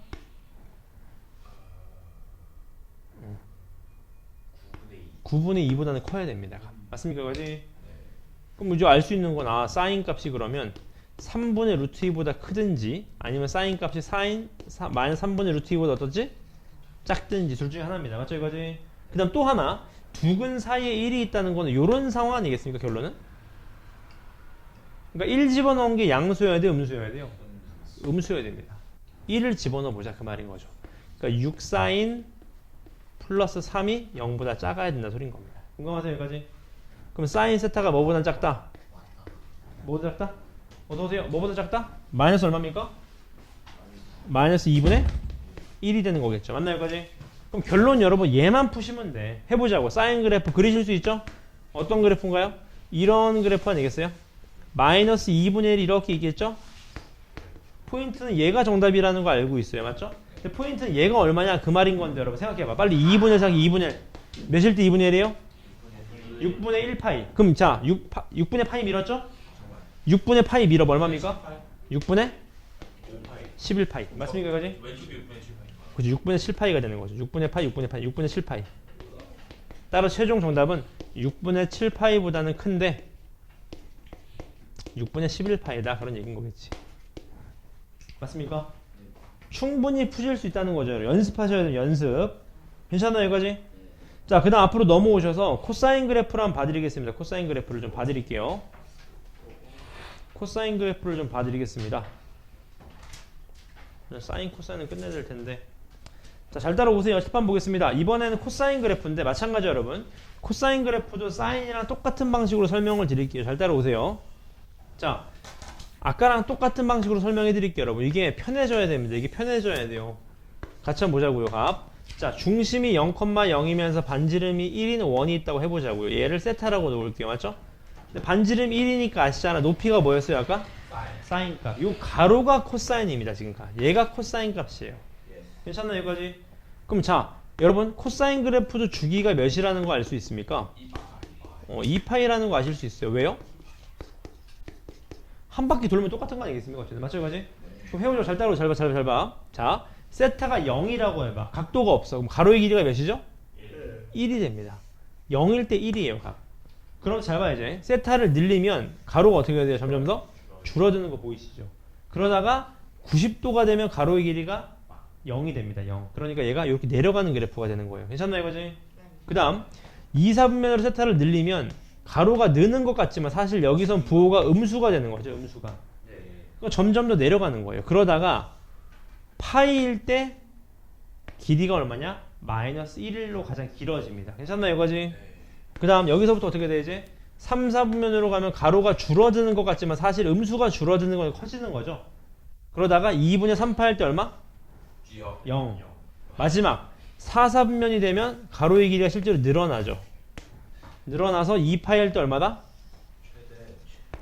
9분의 2보다는 커야 됩니다. 맞습니까? 여기까지? 그럼 이제 알 수 있는 건 사인 값이 그러면 3분의 루트 2보다 크든지 아니면 사인 값이 마이너스 3분의 루트 2보다 어떻지? 작든지 둘 중에 하나입니다. 맞죠? 이거지? 그 다음 또 하나 두 근 사이에 1이 있다는 거는 이런 상황 아니겠습니까? 결론은? 그러니까 1 집어넣은 게 양수여야 돼요? 음수여야 돼요? 음수여야 됩니다. 1을 집어넣어 보자 그 말인 거죠. 그러니까 6 사인 플러스 3이 0보다 작아야 된다 소린 겁니다. 공감하세요? 여기까지? 그럼 사인 세타가 뭐보다 작다? 뭐보다 작다? 어서오세요. 뭐보다 작다? 마이너스 얼마입니까? 마이너스 2분의 1이 되는 거겠죠. 맞나요? 여기까지? 그럼 결론 여러분 얘만 푸시면 돼. 해보자고. 사인 그래프 그리실 수 있죠? 어떤 그래프인가요? 이런 그래프 아니겠어요? 마이너스 2분의 1 이렇게 있겠죠? 포인트는 얘가 정답이라는 거 알고 있어요. 맞죠? 근데 포인트는 얘가 얼마냐 그 말인 건데 여러분 생각해봐. 빨리 2분의 4기 2분의 1 몇일 때 2분의 1이에요? 6분의 1파이. 그럼 자 6분의 파이 밀었죠? 6분의 파이 밀어 얼마입니까? 6분의 11파이. 맞습니까? 그지? 왼쪽이 6분의 7파이. 그죠? 6분의 7파이가 되는 거죠. 6분의 파이, 6분의 파이, 6분의 7파이. 따라 최종 정답은 6분의 7파이보다는 큰데 6분의 11파이다. 그런 얘기인 거겠지. 맞습니까? 충분히 푸실 수 있다는 거죠. 연습하셔야 돼요. 연습. 괜찮아요? 여기까지? 자, 그 다음 앞으로 넘어오셔서 코사인 그래프를 한번 봐드리겠습니다. 코사인 그래프를 좀 봐드릴게요. 코사인 그래프를 좀 봐드리겠습니다. 사인 코사인은 끝내야 될 텐데. 자, 잘 따라오세요. 실판 보겠습니다. 이번에는 코사인 그래프인데 마찬가지 여러분. 코사인 그래프도 사인이랑 똑같은 방식으로 설명을 드릴게요. 잘 따라오세요. 자, 아까랑 똑같은 방식으로 설명해 드릴게요, 여러분. 이게 편해져야 됩니다. 이게 편해져야 돼요. 같이 한번 보자고요, 값. 자, 중심이 0,0이면서 반지름이 1인 원이 있다고 해보자고요. 얘를 세타라고 놓을게요, 맞죠? 근데 반지름 1이니까 아시잖아. 높이가 뭐였어요, 아까? 사인 값. 요 가로가 코사인입니다, 지금 값. 얘가 코사인 값이에요. 괜찮나요, 여기까지? 그럼 자, 여러분, 코사인 그래프도 주기가 몇이라는 거 알 수 있습니까? 2파이라는 거 아실 수 있어요. 왜요? 한 바퀴 돌면 똑같은 거 아니겠습니까? 어쨌든. 맞죠, 여기까지? 그럼 해보죠. 잘 따라오, 잘 봐. 자, 세타가 0이라고 해봐. 각도가 없어. 그럼 가로의 길이가 몇이죠? 1이 됩니다. 0일 때 1이에요, 각. 그럼 잘 봐, 이제. 세타를 늘리면 가로가 어떻게 돼요? 점점 더 줄어드는 거 보이시죠? 그러다가 90도가 되면 가로의 길이가 0이 됩니다. 0. 그러니까 얘가 이렇게 내려가는 그래프가 되는 거예요. 괜찮나요, 이거지? 그 다음 2, 4분면으로 세타를 늘리면 가로가 느는 것 같지만 사실 여기선 부호가 음수가 되는 거죠. 음수가. 그러니까 점점 더 내려가는 거예요. 그러다가 파이일 때 길이가 얼마냐? 마이너스 1로 가장 길어집니다. 괜찮나요, 이거지? 그 다음 여기서부터 어떻게 되지? 3, 4분면으로 가면 가로가 줄어드는 것 같지만 사실 음수가 줄어드는 거 커지는 거죠. 그러다가 2분의 3파 할 때 얼마? 0. 마지막 4, 4분면이 되면 가로의 길이가 실제로 늘어나죠. 늘어나서 2파이 할 때 얼마다?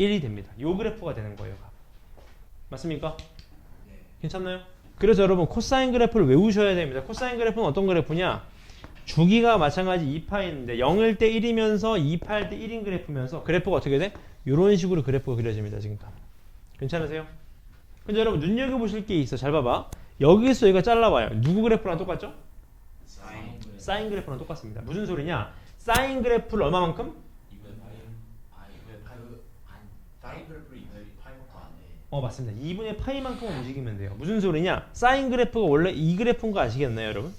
1이 됩니다. 요 그래프가 되는 거예요. 맞습니까? 괜찮나요? 그래서 여러분 코사인 그래프를 외우셔야 됩니다. 코사인 그래프는 어떤 그래프냐? 주기가 마찬가지 2파인데 0일 때 1이면서 2파 할 때 1인 그래프면서 그래프가 어떻게 돼? 이런 식으로 그래프가 그려집니다. 지금 괜찮으세요? 근데 여러분 눈여겨보실 게 있어. 잘 봐봐. 여기서 여기가 잘라봐요. 누구 그래프랑 똑같죠? 사인 그래프랑 똑같습니다. 무슨 소리냐? 사인 그래프를 얼마만큼? 맞습니다. 2분의 파이만큼 움직이면 돼요. 무슨 소리냐? 사인 그래프가 원래 이 그래프인 거 아시겠나요, 여러분?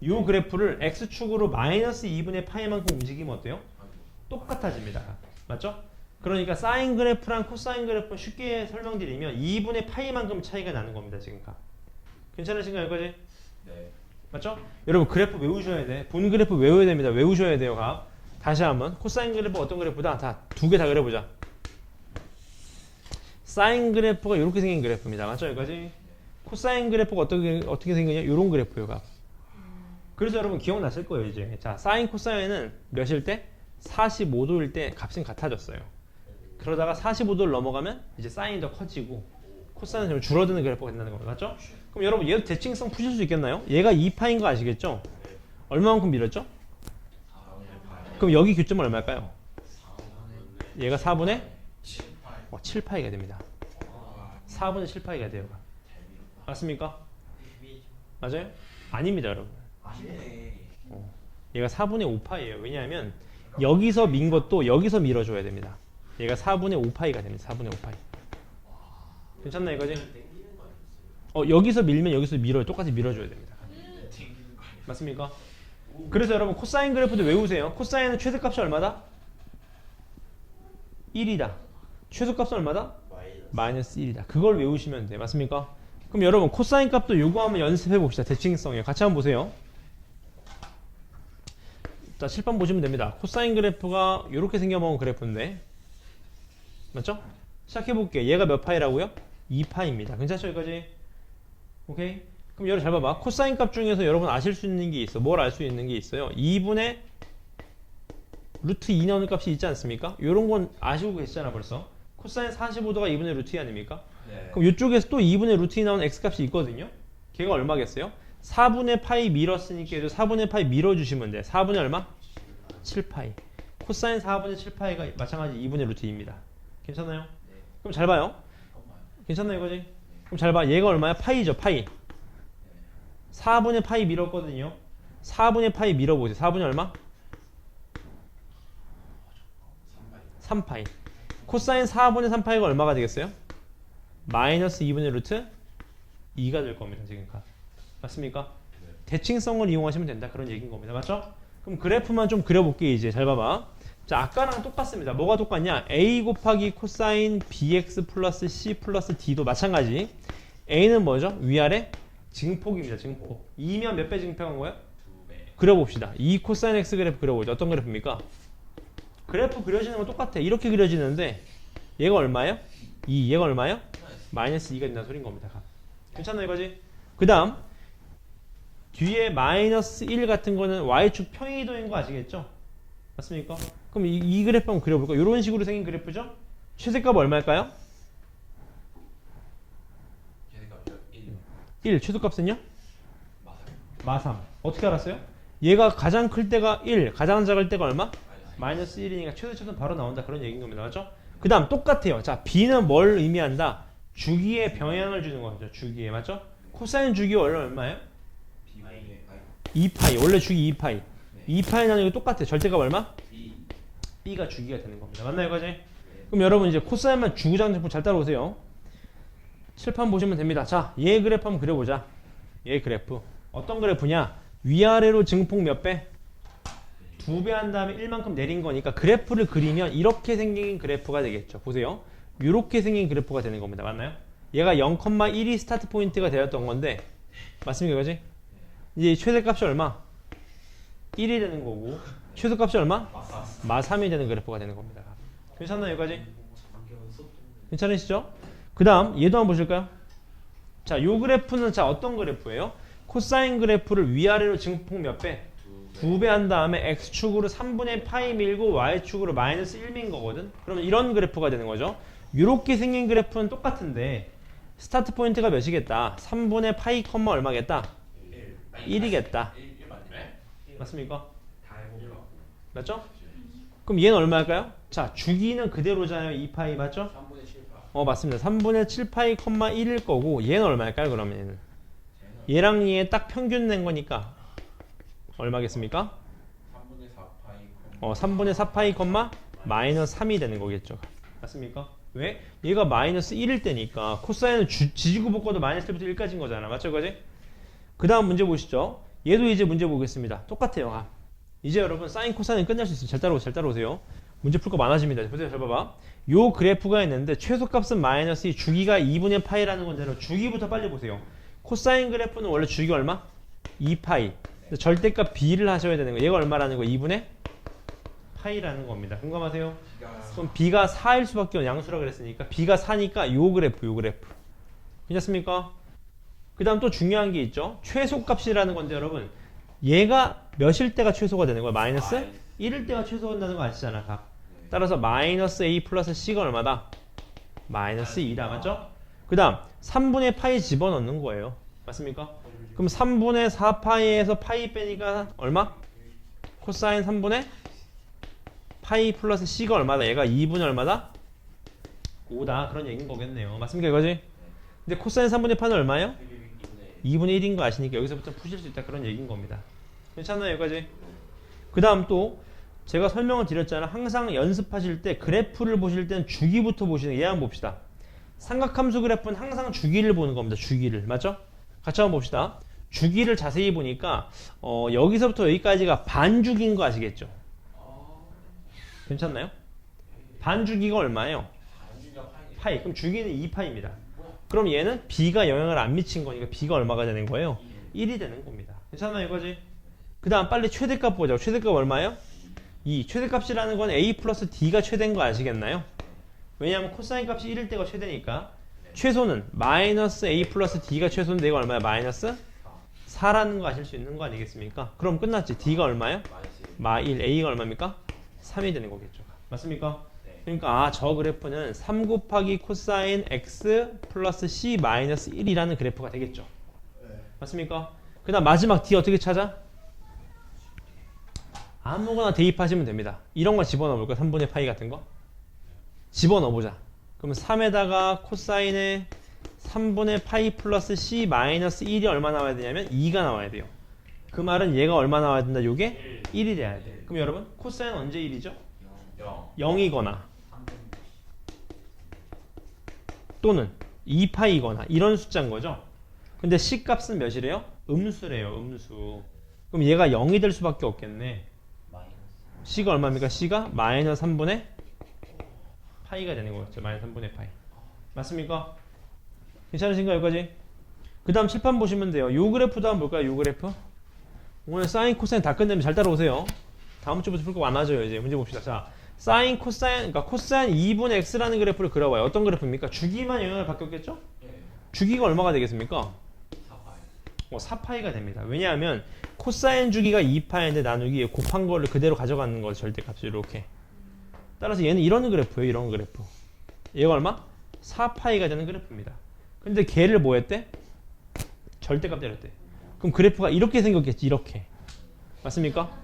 이 그래프를 x축으로 마이너스 2분의 파이만큼 움직이면 어때요? 똑같아집니다. 맞죠? 그러니까 사인 그래프랑 코사인 그래프 쉽게 설명드리면 2분의 파이만큼 차이가 나는 겁니다. 지금까. 괜찮으신가요, 여기까지? 네. 맞죠? 여러분 그래프 외우셔야 돼. 본 그래프 외워야 됩니다. 외우셔야 돼요. 각. 다시 한번 코사인 그래프 어떤 그래프다? 다 두 개 다 그려보자. 사인 그래프가 이렇게 생긴 그래프입니다. 맞죠? 여기까지? 코사인 그래프가 어떻게 생기냐? 이런 그래프예요. 각. 그래서 여러분 기억나실 거예요. 이제 자 사인 코사인은 몇일 때? 45도일 때 값은 같아졌어요. 그러다가 45도를 넘어가면 이제 사인이 더 커지고 코사인은 좀 줄어드는 그래프가 된다는 겁니다. 맞죠? 그럼 여러분 얘도 대칭성 푸실 수 있겠나요? 얘가 2파인 거 아시겠죠? 얼마만큼 밀었죠? 그럼 여기 교점은 얼마일까요? 얘가 4분의 7파이가 됩니다. 4분의 7파이가 돼요. 맞습니까? 맞아요? 아닙니다, 여러분. 얘가 4분의 5파이예요. 왜냐하면 여기서 민 것도 여기서 밀어줘야 됩니다. 얘가 4분의 5파이가 됩니다. 4분의 5파이. 괜찮나 이거지? 여기서 밀면 여기서 밀어요. 똑같이 밀어줘야 됩니다. 맞습니까? 그래서 여러분 코사인 그래프도 외우세요. 코사인은 최대값이 얼마다? 1이다. 최소값은 얼마다? 마이너스 1이다. 그걸 외우시면 돼. 맞습니까? 그럼 여러분 코사인 값도 요거 한번 연습해 봅시다. 대칭성이요. 같이 한번 보세요. 자, 칠판 보시면 됩니다. 코사인 그래프가 이렇게 생겨먹은 그래프인데 맞죠? 시작해볼게요. 얘가 몇 파이라고요? 2파입니다. 괜찮죠? 여기까지? 오케이? 그럼 여러분 잘 봐봐. 코사인 값 중에서 여러분 아실 수 있는 게 있어. 뭘 알 수 있는 게 있어요? 2분의 루트 2 나오는 값이 있지 않습니까? 이런 건 아시고 계시잖아 벌써. 코사인 45도가 2분의 루트 2 아닙니까? 네. 그럼 이쪽에서 또 2분의 루트 2 나오는 x값이 있거든요. 걔가 얼마겠어요? 4분의 파이 밀었으니까 얘도 4분의 파이 밀어주시면 돼. 4분의 얼마? 7파이. 코사인 4분의 7파이가 마찬가지 2분의 루트 2입니다. 괜찮아요? 그럼 잘 봐요. 괜찮나요 이거지? 그럼 잘 봐. 얘가 얼마야? 파이죠. 파이. 4분의 파이 밀었거든요. 4분의 파이 밀어보세요. 4분의 얼마? 3파이. 코사인 4분의 3파이가 얼마가 되겠어요? 마이너스 2분의 루트 2가 될 겁니다. 지금 맞습니까? 대칭성을 이용하시면 된다. 그런 얘기인 겁니다. 맞죠? 그럼 그래프만 좀 그려볼게요. 이제 잘 봐봐. 자, 아까랑 똑같습니다. 뭐가 똑같냐? A 곱하기 코사인 bx 플러스 c 플러스 d도 마찬가지. A는 뭐죠? 위아래 증폭입니다. 증폭. 2면 몇 배 증폭한 거예요? 2배. 그려봅시다. 2 코사인 x 그래프 그려보죠. 어떤 그래프입니까? 그래프 그려지는 건 똑같아. 이렇게 그려지는데 얘가 얼마예요? 얘가 얼마예요? 마이너스 2가 된다는 소린 겁니다. 괜찮나요 이거지? 그 다음 뒤에 마이너스 1 같은 거는 y축 평행이동인 거 아시겠죠? 맞습니까? 그럼 이 그래프 한번 그려볼까요? 이런 식으로 생긴 그래프죠? 최대값 얼마일까요? 최대값이요? 1. 최소값은요? 마삼. 어떻게 알았어요? 얘가 가장 클 때가 1, 가장 작을 때가 얼마? 마이너스 1이니까 최소값은 바로 나온다. 그런 얘기인 겁니다. 맞죠? 그 다음 똑같아요. 자, b는 뭘 의미한다? 주기의 병향을 주는 거죠. 주기에. 맞죠? 코사인 주기 원래 얼마예요? 2파이. 원래 주기 2파이. 2파이 나는 이거 똑같아요. 절대값 얼마? b가 주기가 되는 겁니다. 맞나요, 과제? 그럼 여러분 이제 코사인만 주구장창 잘 따라오세요. 칠판 보시면 됩니다. 자, 얘 그래프 한번 그려보자. 얘 그래프. 어떤 그래프냐? 위아래로 증폭 몇 배? 2배 한 다음에 1만큼 내린 거니까 그래프를 그리면 이렇게 생긴 그래프가 되겠죠. 보세요. 이렇게 생긴 그래프가 되는 겁니다. 맞나요? 얘가 0,1이 스타트 포인트가 되었던 건데 맞습니까? 이거지? 이제 최대값이 얼마? 1이 되는 거고 최소값이 얼마? 마3이 되는 그래프가 되는 겁니다. 괜찮나요? 여기까지? 괜찮으시죠? 그 다음 얘도 한번 보실까요? 자, 요 그래프는 자 어떤 그래프예요? 코사인 그래프를 위아래로 증폭 몇 배? 2배 한 다음에 x축으로 3분의 파이 밀고 y축으로 마이너스 1 민 거거든? 그러면 이런 그래프가 되는 거죠. 이렇게 생긴 그래프는 똑같은데 스타트 포인트가 몇이겠다? 3분의 파이 컴마 얼마겠다? 1이겠다. 맞습니까? 맞죠? 그럼 얘는 얼마일까요? 자, 주기는 그대로잖아요. 2파이 맞죠? 3분의 7파. 맞습니다. 3분의 7파이 컴마 1일 거고 얘는 얼마일까요? 그러면 얘는 얘랑 얘 딱 평균 낸 거니까 얼마겠습니까? 3분의 4파이. 3분의 4파이 컴마 마이너스 3이 되는 거겠죠. 맞습니까? 왜? 얘가 마이너스 1일 때니까 코사인은 지지고 볶아도 마이너스 1부터 1까지인 거잖아. 맞죠? 그지? 그 다음 문제 보시죠. 얘도 이제 문제 보겠습니다. 똑같아요. 이제 여러분 사인 코사인 끝낼 수 있어요. 잘 따라오세요. 문제 풀 거 많아집니다. 보세요. 잘 봐봐. 요 그래프가 있는데 최소값은 마이너스 2, 주기가 2분의 파이라는 건데요. 주기부터 빨리 보세요. 코사인 그래프는 원래 주기가 얼마? 2파이. 절대값 b를 하셔야 되는 거예요. 얘가 얼마라는 거예요? 2분의 파이라는 겁니다. 공감하세요? 그럼 b가 4일 수밖에 양수라 그랬으니까 b가 4니까 요 그래프. 괜찮습니까? 그 다음 또 중요한 게 있죠. 최소값이라는 건데 여러분 얘가 몇일 때가 최소가 되는 거야? 마이너스 1일 때가 최소가 된다는 거 아시잖아. 각. 따라서 마이너스 a 플러스 c가 얼마다? 마이너스 2다. 맞죠? 그 다음 3분의 파이 집어넣는 거예요. 맞습니까? 그럼 3분의 4파이에서 파이 빼니까 얼마? 코사인 3분의 파이 플러스 c가 얼마다? 얘가 2분의 얼마다? 5다. 그런 얘기인 거겠네요. 맞습니까? 이거지? 근데 코사인 3분의 파는 얼마예요? 2분의 1인 거 아시니까 여기서부터 푸실 수 있다. 그런 얘기인 겁니다. 괜찮나요? 여기까지? 그 다음 또 제가 설명을 드렸잖아. 항상 연습하실 때 그래프를 보실 때는 주기부터 보시는 얘 한번 봅시다. 삼각함수 그래프는 항상 주기를 보는 겁니다. 주기를. 맞죠? 같이 한번 봅시다. 주기를 자세히 보니까 여기서부터 여기까지가 반주기인 거 아시겠죠? 괜찮나요? 반주기가 얼마예요? 파이. 그럼 주기는 2파입니다. 그럼 얘는 b가 영향을 안 미친 거니까 b가 얼마가 되는 거예요? 1이 되는 겁니다. 괜찮나요? 이거지? 그 다음 빨리 최대값 보자고. 최대값 얼마예요? 2. 최대값이라는 건 a 플러스 d가 최대인 거 아시겠나요? 왜냐하면 코사인 값이 1일 때가 최대니까 최소는 마이너스 a 플러스 d가 최소인데 얘가 얼마야? 마이너스 4라는 거 아실 수 있는 거 아니겠습니까? 그럼 끝났지. d가 얼마예요? 마 1. a가 얼마입니까? 3이 되는 거겠죠. 맞습니까? 그러니까 저 그래프는 3 곱하기 코사인 x 플러스 c 마이너스 1이라는 그래프가 되겠죠. 맞습니까? 그 다음 마지막 d 어떻게 찾아? 아무거나 대입하시면 됩니다. 이런 거 집어넣어볼까요? 3분의 파이 같은 거? 집어넣어보자. 그러면 3에다가 코사인의 3분의 파이 플러스 c 마이너스 1이 얼마 나와야 되냐면 2가 나와야 돼요. 그 말은 얘가 얼마 나와야 된다? 요게 1이 돼야 돼. 그럼 여러분 코사인 언제 1이죠? 0이거나 또는 2파이거나 이런 숫자인 거죠. 근데 c 값은 몇이래요? 음수래요. 음수. 그럼 얘가 0이 될 수밖에 없겠네. c가 얼마입니까? c가 마이너스 3분의 파이가 되는 거겠죠. 마이너스 3분의 파이. 맞습니까? 괜찮으신가요? 여기까지? 그 다음 칠판 보시면 돼요. 요 그래프도 한번 볼까요? 요 그래프. 오늘 사인 코사인 다 끝내면 잘 따라오세요. 다음 주부터 풀 거 많아져요. 이제 문제 봅시다. 자, 사인 코사인 그러니까 코사인 2분의 x라는 그래프를 그려봐요. 어떤 그래프입니까? 주기만 영향을 바뀌었겠죠? 예. 주기가 얼마가 되겠습니까? 4파이. 4파이가 됩니다. 왜냐하면 코사인 주기가 2파이인데 나누기 곱한 거를 그대로 가져가는 거죠. 절대값이 이렇게. 따라서 얘는 이런 그래프예요. 이런 그래프. 얘가 얼마? 4파이가 되는 그래프입니다. 근데 걔를 뭐 했대? 절대값 때렸대. 그럼 그래프가 이렇게 생겼겠지. 이렇게. 맞습니까?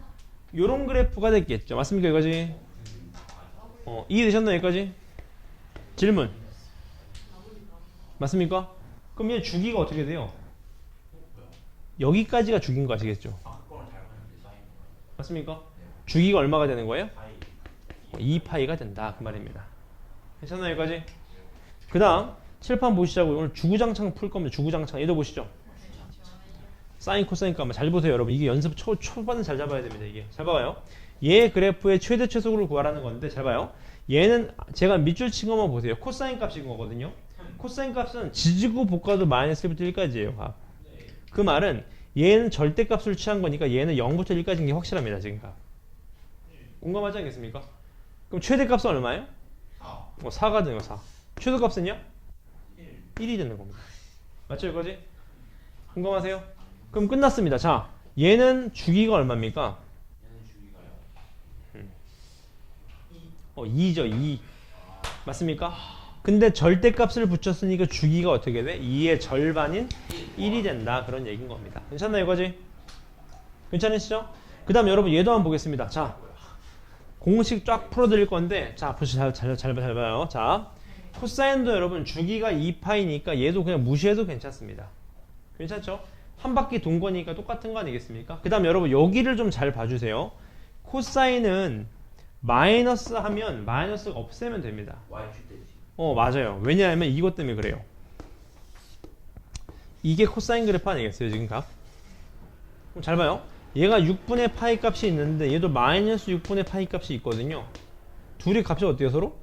요런 그래프가 됐겠죠. 맞습니까? 이거지? 이해되셨나요? 여기까지? 질문. 맞습니까? 그럼 얘 주기가 어떻게 돼요? 여기까지가 주기인 거 아시겠죠? 아까 거랑 닮았는데 사인 맞습니까? 주기가 얼마가 되는 거예요? 파이 2파이가 된다 그 말입니다. 괜찮나요? 여기까지? 그 다음 칠판 보시자고. 오늘 주구장창 풀 겁니다. 주구장창. 얘도 보시죠. 사인 코사인 값 잘 보세요 여러분. 이게 연습 초반은 잘 잡아야 됩니다. 이게 잘 봐봐요. 얘 그래프의 최대 최소를 구하라는 건데 잘 봐요. 얘는 제가 밑줄 친 것만 보세요. 코사인 값인 거거든요. 코사인 값은 지지고 볶아도 마이너스 1부터 1까지예요. 그 말은 얘는 절대값을 취한 거니까 얘는 0부터 1까지인 게 확실합니다. 지금 값. 공감하지 않겠습니까? 그럼 최대값은 얼마예요? 4가 되는 거 4. 최소값은요? 1이 되는 겁니다. 맞죠 이거지? 공감하세요? 그럼 끝났습니다. 자, 얘는 주기가 얼마입니까? 얘는 주기가요 2죠 2. 맞습니까? 근데 절대값을 붙였으니까 주기가 어떻게 돼? 2의 절반인 1이 된다. 그런 얘기인 겁니다. 괜찮나요 이거지? 괜찮으시죠? 그 다음 여러분 얘도 한번 보겠습니다. 자, 공식 쫙 풀어드릴 건데 자 보시죠. 잘 봐요. 자, 코사인도 여러분 주기가 2파이니까 얘도 그냥 무시해도 괜찮습니다. 괜찮죠? 한 바퀴 돈 거니까 똑같은 거 아니겠습니까? 그 다음 여러분 여기를 좀 잘 봐주세요. 코사인은 마이너스 하면 마이너스 없애면 됩니다. Y축 되지. 맞아요. 왜냐하면 이것 때문에 그래요. 이게 코사인 그래프 아니겠어요 지금 값? 그럼 잘 봐요. 얘가 6분의 파이 값이 있는데 얘도 마이너스 6분의 파이 값이 있거든요. 둘이 값이 어때요 서로?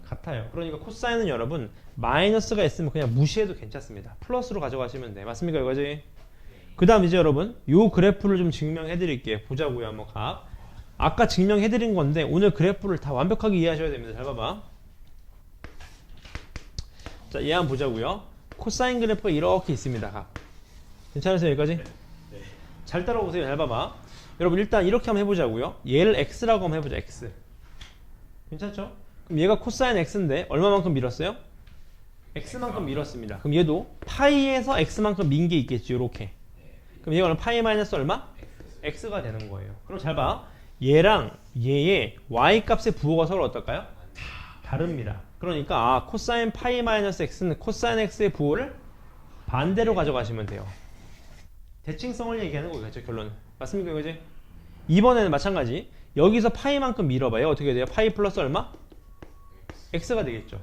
같아요. 그러니까 코사인은 여러분 마이너스가 있으면 그냥 무시해도 괜찮습니다. 플러스로 가져가시면 돼. 맞습니까 이거지? 그 다음 이제 여러분 요 그래프를 좀 증명해 드릴게요. 보자고요 한번 값. 아까 증명해 드린 건데 오늘 그래프를 다 완벽하게 이해하셔야 됩니다. 잘 봐봐. 자, 얘 한번 보자고요. 코사인 그래프가 이렇게 있습니다. 값. 괜찮으세요 여기까지? 잘 따라오세요. 잘 봐봐. 여러분 일단 이렇게 한번 해보자고요. 얘를 x라고 한번 해보자. x. 괜찮죠? 그럼 얘가 코사인 x인데 얼마만큼 밀었어요? x만큼 밀었습니다. 그럼 얘도 파이에서 x만큼 민 게 있겠지. 요렇게. 그럼 얘가 파이 마이너스 얼마? x가 되는 거예요. 그럼 잘 봐. 얘랑 얘의 y 값의 부호가 서로 어떨까요? 다릅니다. 그러니까 코사인 파이 마이너스 x는 코사인 x의 부호를 반대로 가져가시면 돼요. 대칭성을 얘기하는 거겠죠 결론은. 맞습니까 이거지? 이번에는 마찬가지. 여기서 파이만큼 밀어봐요. 어떻게 돼요? 파이 플러스 얼마? x가 되겠죠.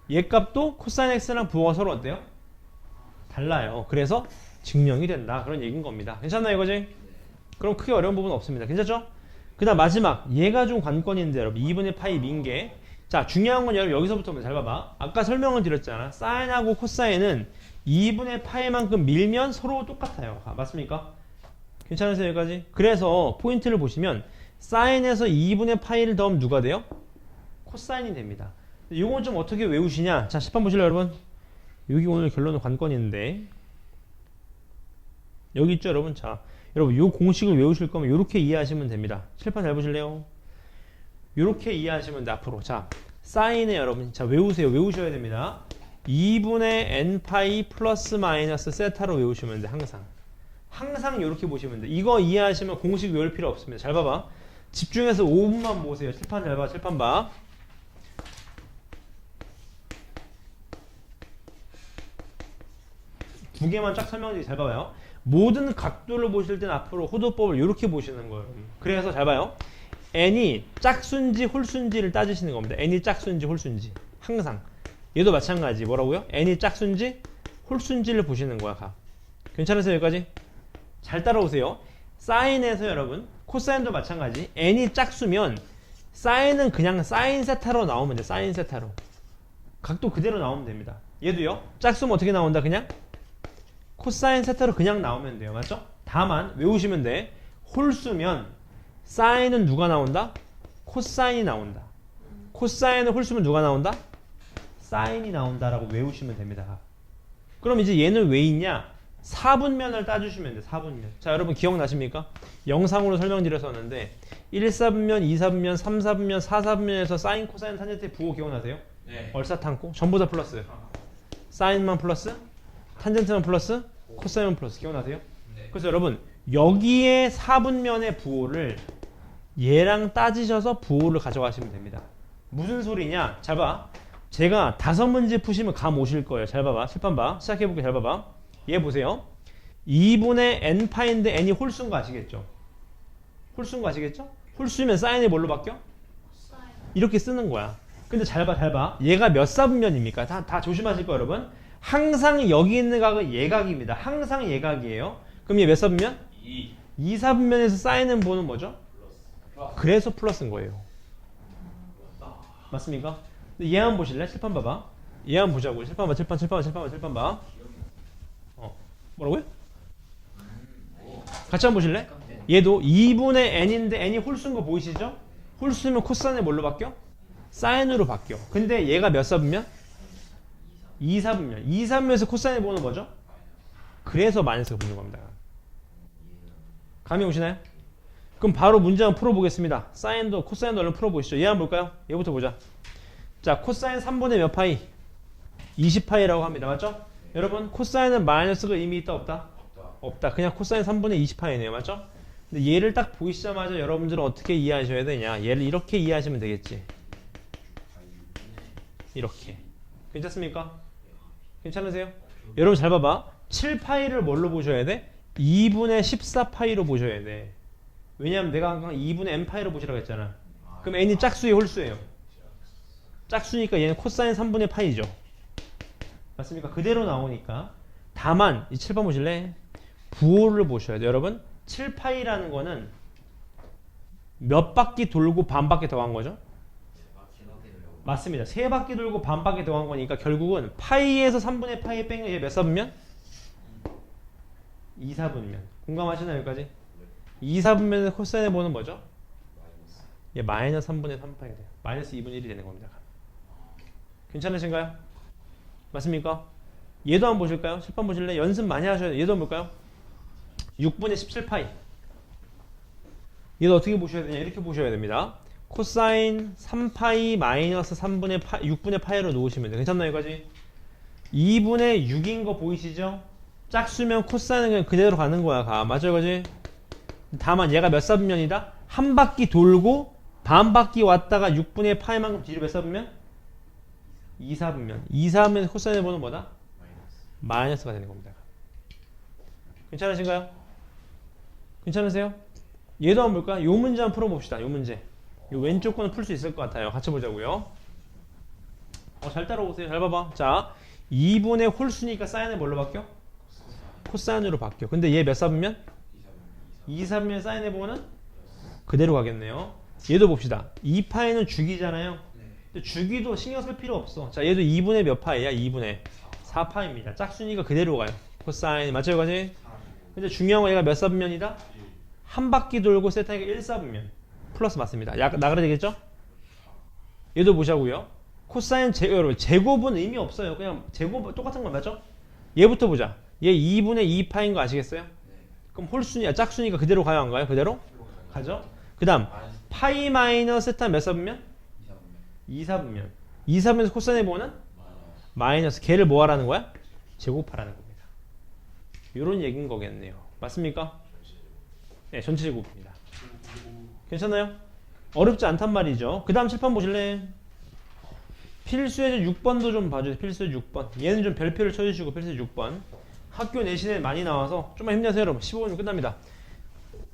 얘 값도 코사인 x랑 부호가 서로 어때요? 달라요. 그래서 증명이 된다. 그런 얘기인 겁니다. 괜찮나요 이거지? 그럼 크게 어려운 부분은 없습니다. 괜찮죠? 그 다음 마지막 얘가 좀 관건인데 여러분 2분의 파이 민계. 자, 중요한 건 여러분 여기서부터 잘 봐봐. 아까 설명을 드렸잖아. 사인하고 코사인은 2분의 파이만큼 밀면 서로 똑같아요. 맞습니까? 괜찮으세요 여기까지? 그래서 포인트를 보시면 사인에서 2분의 파이를 더하면 누가 돼요? 코사인이 됩니다. 이건 좀 어떻게 외우시냐? 자, 10번 보실래요 여러분? 여기 오늘 결론은 관건인데 여기 있죠 여러분? 자, 여러분 이 공식을 외우실 거면 이렇게 이해하시면 됩니다. 칠판 잘 보실래요? 이렇게 이해하시면 돼 앞으로. 자, 사인에 여러분 자 외우세요. 외우셔야 됩니다. 2분의 n파이 플러스 마이너스 세타로 외우시면 돼. 항상 이렇게 보시면 돼. 이거 이해하시면 공식 외울 필요 없습니다. 잘 봐봐. 집중해서 5분만 보세요. 칠판 잘 봐. 칠판 봐. 두 개만 쫙 설명드리기 잘 봐봐요. 모든 각도를 보실 때는 앞으로 호도법을 이렇게 보시는 거예요. 그래서 잘 봐요. n이 짝수인지 홀수인지를 따지시는 겁니다. n이 짝수인지 홀수인지. 항상. 얘도 마찬가지. 뭐라고요? n이 짝수인지 홀수인지를 보시는 거야. 가. 괜찮으세요? 여기까지? 잘 따라오세요. 사인에서 여러분 코사인도 마찬가지. n이 짝수면 사인은 그냥 사인 세타로 나오면 돼. 사인 세타로. 각도 그대로 나오면 됩니다. 얘도요. 짝수면 어떻게 나온다? 그냥 코사인 세타로 그냥 나오면 돼요. 맞죠? 다만 외우시면 돼. 홀수면 사인은 누가 나온다? 코사인이 나온다. 코사인을 홀수면 누가 나온다? 사인이 나온다라고 외우시면 됩니다. 그럼 이제 얘는 왜 있냐? 4분면을 따주시면 돼. 4분면. 자, 여러분 기억나십니까? 영상으로 설명드렸었는데 1, 4분면, 2, 4분면, 3, 4분면, 4, 4분면에서 사인, 코사인, 탄젠트의 부호 기억나세요? 네. 얼사탄고 전부 다 플러스. 사인만 플러스, 탄젠트만 플러스, 코사인만 플러스. 기억나세요? 네. 그래서 여러분 여기에 4분면의 부호를 얘랑 따지셔서 부호를 가져가시면 됩니다. 무슨 소리냐? 잘 봐. 제가 5문제 푸시면 감 오실 거예요. 잘 봐봐. 칠판 봐. 시작해볼게. 잘 봐봐. 얘 보세요. 2분의 n파인데 n이 홀수인 거 아시겠죠? 홀수인 거 아시겠죠? 홀수면 사인이 뭘로 바뀌어? 이렇게 쓰는 거야. 근데 잘 봐, 잘 봐. 얘가 몇 사분면입니까? 다 조심하실 거예요, 여러분. 항상 여기 있는 각은 예각입니다. 항상 예각이에요. 그럼 얘 몇 사분면? 2 사분면에서 사인은 보는 뭐죠? 그래서 플러스인 거예요. 맞습니까? 근데 얘 한번 보실래? 칠판 봐봐. 얘 한번 보자고. 칠판 봐, 칠판 봐. 뭐라고요? 같이 한번 보실래? 얘도 2분의 n인데 n이 홀수인 거 보이시죠? 홀수면 코사인이 뭘로 바뀌어? 사인으로 바뀌어. 근데 얘가 몇 사분면? 2 사분면. 2 사분면에서 코사인을 보는 뭐죠? 그래서 마이너스가 붙는 겁니다. 감이 오시나요? 그럼 바로 문제 한번 풀어보겠습니다. 사인도 코사인도 얼른 풀어보시죠. 얘 한번 볼까요? 얘부터 보자. 자, 코사인 3분의 몇 파이? 20파이라고 합니다. 맞죠? 여러분 코사인은 마이너스가 의미 있다 없다? 없다. 그냥 코사인 3분의 20파이네요. 맞죠? 근데 얘를 딱 보시자마자 여러분들은 어떻게 이해하셔야 되냐? 얘를 이렇게 이해하시면 되겠지. 이렇게. 괜찮습니까? 괜찮으세요? 여러분 잘 봐봐. 7파이를 뭘로 보셔야 돼? 2분의 14파이로 보셔야 돼. 왜냐하면 내가 아까 2분의 n파이로 보시라고 했잖아. 그럼 n이 짝수의 홀수예요. 짝수니까 얘는 코사인 3분의 파이죠. 맞습니까? 그대로 나오니까. 다만 이 7번 보실래? 부호를 보셔야 돼요. 여러분 7파이라는 거는 몇 바퀴 돌고 반 바퀴 더한 거죠? 맞습니다. 3바퀴 돌고 반 바퀴 더한 거니까 결국은 파이에서 3분의 파이 빼면 얘 몇 사분면? 2 사분면. 공감하시나요? 여기까지? 2 사분면의 코사인을 보는 뭐죠? 얘 마이너스 3분의 3파이 돼요. 마이너스 2분의 1이 되는 겁니다. 괜찮으신가요? 맞습니까? 얘도 한번 보실까요? 7번 보실래? 연습 많이 하셔야 돼요. 얘도 한번 볼까요? 6분의 17파이. 얘도 어떻게 보셔야 되냐? 이렇게 보셔야 됩니다. 코사인 3파이 마이너스 3분의 파, 6분의 파이로 놓으시면 돼요. 괜찮나요? 여기까지? 2분의 6인 거 보이시죠? 짝수면 코사인은 그냥 그대로 가는 거야. 맞죠? 여기까지? 다만 얘가 몇 사분면이다? 한 바퀴 돌고 반 바퀴 왔다가 6분의 파이만큼 뒤로 몇 사분면? 2 사분면. 2 사분면 코사인의 번호는 뭐다? 마이너스가 되는 겁니다. 괜찮으신가요? 괜찮으세요? 얘도 한번 볼까? 요 문제 한번 풀어봅시다. 요 문제. 요 왼쪽 거는 풀 수 있을 것 같아요. 같이 보자고요. 잘 따라오세요. 잘 봐봐. 자, 2분의 홀수니까 사인은 뭘로 바뀌어? 코사인으로 바뀌어. 근데 얘 몇 사분면? 2 사분면 사인의 번호는 그대로 가겠네요. 얘도 봅시다. 2파이는 주기잖아요. 근데 주기도 신경 쓸 필요 없어. 자, 얘도 2분의 몇 파이야? 2분의 4파입니다. 짝수니까 그대로 가요. 코사인. 맞죠? 여기까지? 근데 중요한 건 얘가 몇 사분면이다? 한 바퀴 돌고 세타니까 1사분면. 플러스 맞습니다. 나가야 되겠죠? 얘도 보자고요. 코사인 제곱은 의미 없어요. 그냥 제곱 똑같은 거 맞죠? 얘부터 보자. 얘 2분의 2파인 거 아시겠어요? 그럼 홀수니까 짝수니까 그대로 가요? 안 가요? 그대로? 가죠? 그 다음 파이 마이너스 세타 몇 사분면? 2사분면. 2사분면에서 코사인의 부호는? 마이너스. 걔를 뭐 하라는 거야? 제곱하라는 겁니다. 요런 얘기인 거겠네요. 맞습니까? 네, 전체 제곱입니다. 괜찮나요? 어렵지 않단 말이죠. 그 다음 칠판 보실래? 필수의 6번도 좀 봐주세요. 필수의 6번. 얘는 좀 별표를 쳐주시고 필수의 6번. 학교 내신에 많이 나와서 좀만 힘내세요, 여러분. 15분이면 끝납니다.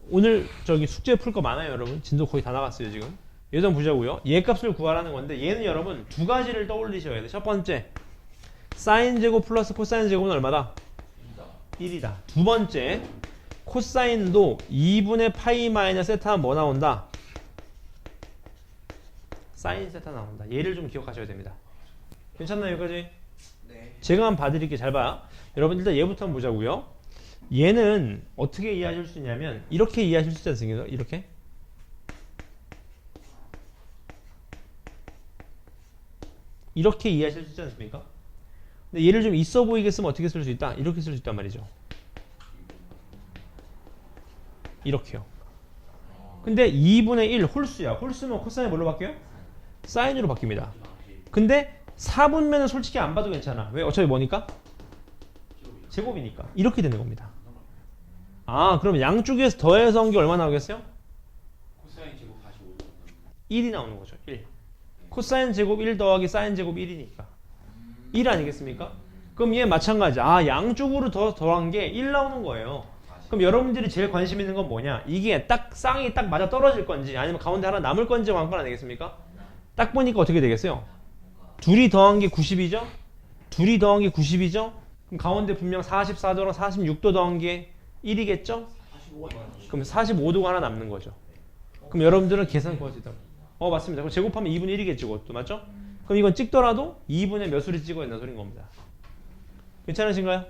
오늘 숙제 풀 거 많아요, 여러분. 진도 거의 다 나갔어요, 지금. 얘도 한번 보자고요. 얘 값을 구하라는 건데 얘는 여러분 두 가지를 떠올리셔야 돼요. 첫 번째, 사인 제곱 플러스 코사인 제곱은 얼마다? 1이다. 두 번째, 코사인도 2분의 파이 마이너스 세타 뭐 나온다? 사인 세타 나온다. 얘를 좀 기억하셔야 됩니다. 괜찮나요, 여기까지? 네. 제가 한번 봐드릴게요. 잘 봐. 여러분 일단 얘부터 한번 보자고요. 얘는 어떻게 이해하실 수 있냐면 이렇게 이해하실 수 있지 않습니까? 이렇게 이렇게 이해하실 수 있지 않습니까? 근데 얘를 좀 있어 보이게 쓰면 어떻게 쓸 수 있다? 이렇게 쓸 수 있단 말이죠. 이렇게요. 근데 2분의 1 홀수야. 홀수면 코사인이 뭘로 바뀌어요? 사인으로 바뀝니다. 근데 4분면은 솔직히 안 봐도 괜찮아. 왜? 어차피 뭐니까? 제곱이니까. 이렇게 되는 겁니다. 아, 그럼 양쪽에서 더해서 한 게 얼마 나오겠어요? 코사인 제곱 45도. 1이 나오는 거죠. 1. 코사인 제곱 1 더하기 사인 제곱 1이니까. 1 아니겠습니까? 그럼 얘 마찬가지. 아, 양쪽으로 더한 게 1 나오는 거예요. 그럼 여러분들이 제일 관심 있는 건 뭐냐? 이게 딱 쌍이 딱 맞아 떨어질 건지 아니면 가운데 하나 남을 건지 관건 아니겠습니까? 딱 보니까 어떻게 되겠어요? 둘이 더한 게 90이죠? 둘이 더한 게 90이죠? 그럼 가운데 분명 44도랑 46도 더한 게 1이겠죠? 45가 그럼 45도가 하나 남는 거죠. 그럼 여러분들은 계산 구하시다. 맞습니다. 그럼 제곱하면 2분의 1이겠죠, 그것도 맞죠? 그럼 이건 찍더라도 2분의 몇 수를 찍어야 된다는 소린 겁니다. 괜찮으신가요?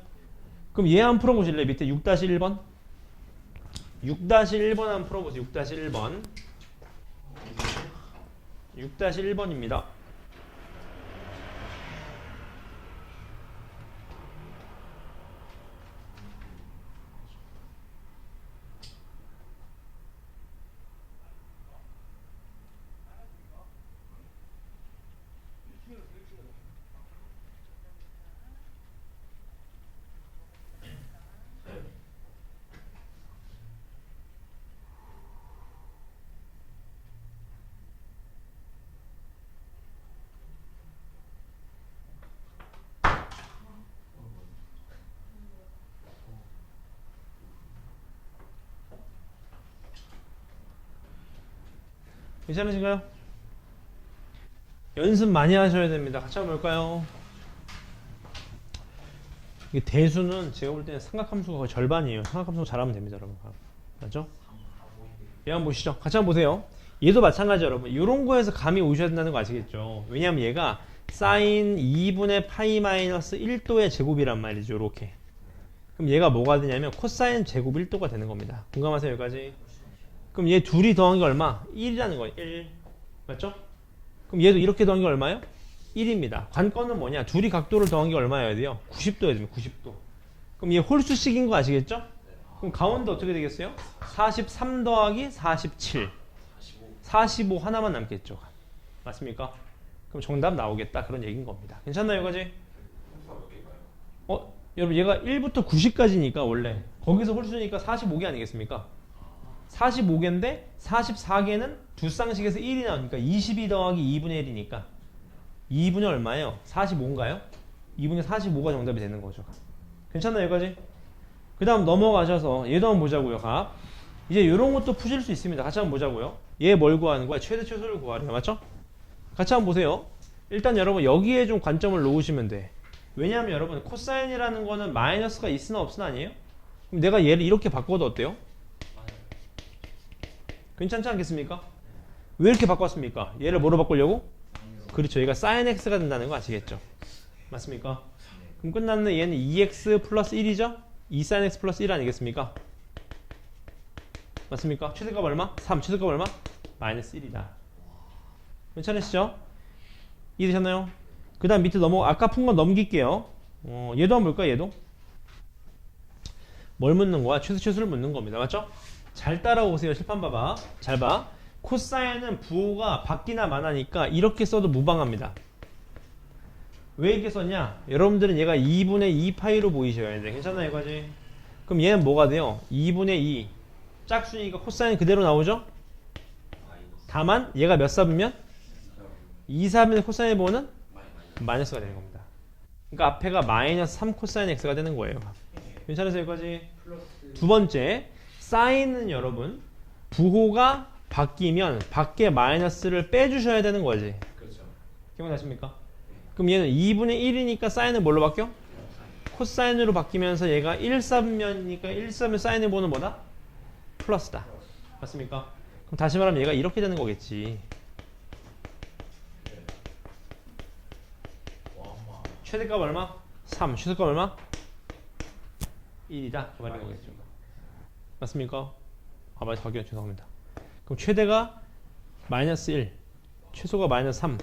그럼 얘 한번 풀어보실래요? 밑에 6-1번 6-1번 한번 풀어보세요. 6-1번 6-1번입니다. 괜찮으신가요? 연습 많이 하셔야 됩니다. 같이 한번 볼까요? 이게 대수는 제가 볼 때는 삼각함수가 거의 절반이에요. 삼각함수 잘하면 됩니다, 여러분. 맞죠? 얘 한번 보시죠. 같이 한번 보세요. 얘도 마찬가지 여러분. 이런 거에서 감이 오셔야 된다는 거 아시겠죠? 왜냐하면 얘가 사인 2분의 파이 마이너스 1도의 제곱이란 말이죠. 이렇게. 그럼 얘가 뭐가 되냐면 코사인 제곱 1도가 되는 겁니다. 공감하세요, 여기까지? 그럼 얘 둘이 더한 게 얼마? 1이라는 거예요. 1. 맞죠? 그럼 얘도 이렇게 더한 게 얼마예요? 1입니다. 관건은 뭐냐? 둘이 각도를 더한 게 얼마여야 돼요? 90도여야 됩니다. 90도. 그럼 얘 홀수식인 거 아시겠죠? 그럼 가운데 어떻게 되겠어요? 43 더하기 47. 45 하나만 남겠죠. 맞습니까? 그럼 정답 나오겠다. 그런 얘기인 겁니다. 괜찮나요, 여기까지? 여러분 얘가 1부터 90까지니까 원래 거기서 홀수니까 45개 아니겠습니까? 45개인데 44개는 두 쌍식에서 1이 나오니까 22 더하기 2분의 1이니까 2분의 얼마예요? 45인가요? 2분의 45가 정답이 되는 거죠. 괜찮나요, 여기까지? 그 다음 넘어가셔서 얘도 한번 보자고요. 값. 이제 이런 것도 푸실 수 있습니다. 같이 한번 보자고요. 얘 뭘 구하는 거야? 최대 최소를 구하래요. 맞죠? 같이 한번 보세요. 일단 여러분 여기에 좀 관점을 놓으시면 돼. 왜냐하면 여러분 코사인이라는 거는 마이너스가 있으나 없으나 아니에요? 그럼 내가 얘를 이렇게 바꿔도 어때요? 괜찮지 않겠습니까? 왜 이렇게 바꿨습니까? 얘를 뭐로 바꾸려고? 그렇죠. 얘가 sin x가 된다는 거 아시겠죠? 맞습니까? 그럼 끝났네. 얘는 2x 플러스 1이죠? 2 sin x 플러스 1 아니겠습니까? 맞습니까? 최대값 얼마? 3. 최대값 얼마? 마이너스 1이다. 괜찮으시죠? 이해되셨나요? 그 다음 밑에 아까 푼 건 넘길게요. 얘도 한번 볼까요? 얘도? 뭘 묻는 거야? 최소 최소를 묻는 겁니다. 맞죠? 잘 따라오세요. 실판 봐봐. 잘 봐. 코사인은 부호가 밖이나 많으니까 이렇게 써도 무방합니다. 왜 이렇게 썼냐? 여러분들은 얘가 2분의 2파이로 보이셔야 돼. 괜찮나요, 여기까지? 그럼 얘는 뭐가 돼요? 2분의 2. 짝수니까 코사인 그대로 나오죠? 다만 얘가 몇 사분면? 2사분의 코사인 부호는 마이너스가 되는 겁니다. 그러니까 앞에가 마이너스 3 코사인 x가 되는 거예요. 괜찮으세요, 여기까지? 두 번째, 사인은 여러분 부호가 바뀌면 밖에 마이너스를 빼주셔야 되는 거지. 그렇죠. 기억나십니까? 그럼 얘는 2분의 1이니까 사인은 뭘로 바뀌어? 코사인으로 바뀌면서 얘가 1사분면이니까 1사분면 사인의 부호는 뭐다? 플러스다. 맞습니까? 그럼 다시 말하면 얘가 이렇게 되는 거겠지. 최대값 얼마? 3. 최소값 얼마? 1이다. 그 말인 거겠죠. 맞습니까? 맞아. 확인 죄송합니다. 그럼 최대가 마이너스 1, 최소가 마이너스 3,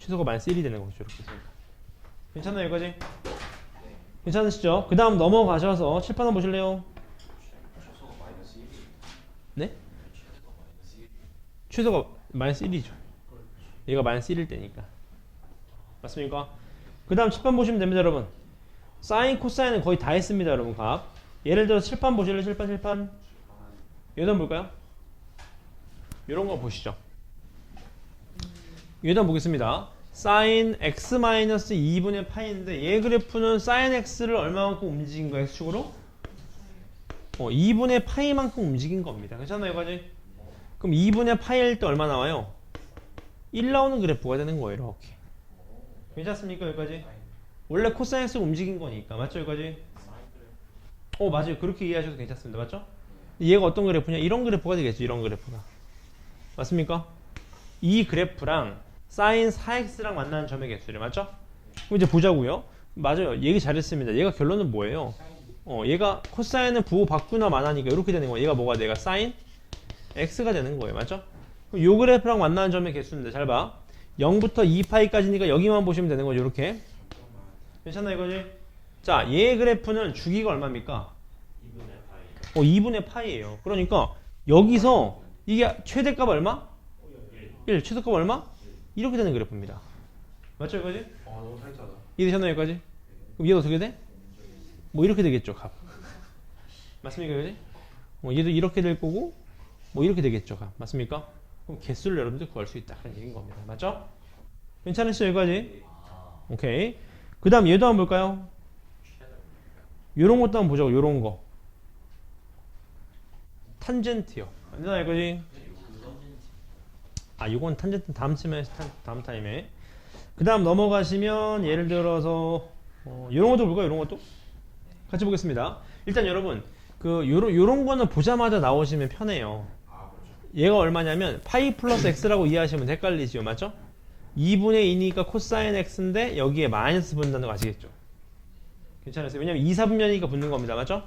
최소가 마이너스 1이 되는 거죠. 이렇게 있으니까. 괜찮나요 여기까지? 괜찮으시죠? 그 다음 넘어가셔서 칠판을 보실래요? 최소가 마이너스 1이. 네? 최소가 마이너스 1이. 최소가 마이너스 1이죠. 얘가 마이너스 1일 때니까. 맞습니까? 그 다음 칠판 보시면 됩니다 여러분. 사인 코사인은 거의 다 했습니다 여러분. 값 예를 들어 칠판 보실래요? 칠판 여기다 한번 볼까요? 이런 거 보시죠. 여기다 한번 보겠습니다. 사인 x 마이너스 2분의 파이인데 얘 그래프는 사인 x를 얼마만큼 움직인 거예요? x축으로? 2분의 파이만큼 움직인 겁니다. 괜찮나요 여기까지? 그럼 2분의 파이일 때 얼마 나와요? 1 나오는 그래프가 되는 거예요 이렇게. 괜찮습니까 여기까지? 원래 코사인 x를 움직인 거니까 맞죠 여기까지? 맞아요 그렇게 이해하셔도 괜찮습니다 맞죠? 얘가 어떤 그래프냐 이런 그래프가 되겠죠 이런 그래프가. 맞습니까? 이 그래프랑 사인 4x랑 만나는 점의 개수를 맞죠? 그럼 이제 보자고요. 맞아요 얘기 잘했습니다. 얘가 결론은 뭐예요? 얘가 코사인은 부호 바꾸나 마나니까 이렇게 되는 거예요. 얘가 뭐가 돼? 얘가 사인 x가 되는 거예요 맞죠? 그럼 요 그래프랑 만나는 점의 개수인데 잘 봐. 0부터 2파이까지니까 여기만 보시면 되는 거죠 이렇게. 괜찮나 이거지? 자, 얘 그래프는 주기가 얼마입니까? 2분의 파이. 2분의 파이예요. 그러니까 여기서 이게 최대값 얼마? 1. 최소값 얼마? 이렇게 되는 그래프입니다. 맞죠 이거지? 너무 타이트하다. 이해되셨나요 여기까지? 그럼 얘가 어떻게 돼? 뭐 이렇게 되겠죠 값. 맞습니까 이거지? 얘도 이렇게 될 거고 뭐 이렇게 되겠죠 값. 맞습니까? 그럼 개수를 여러분들 구할 수 있다 그런 얘기인 겁니다. 맞죠? 괜찮으시죠 여기까지? 오케이. 그 다음 얘도 한번 볼까요? 요런 것도 한번 보자고 요런 거 탄젠트요. 안되나 이거지? 요건 탄젠트 다음 타임에. 그 다음 넘어가시면 예를 들어서 요런 것도 볼까요? 요런 것도 같이 보겠습니다. 일단 여러분 요런 거는 보자마자 나오시면 편해요. 얘가 얼마냐면 파이 플러스 x라고 이해하시면 헷갈리지요 맞죠? 2분의 2니까 코사인 x인데 여기에 마이너스 붙는다는 거 아시겠죠? 괜찮으세요? 왜냐면 2, 4분면이니까 붙는 겁니다. 맞죠?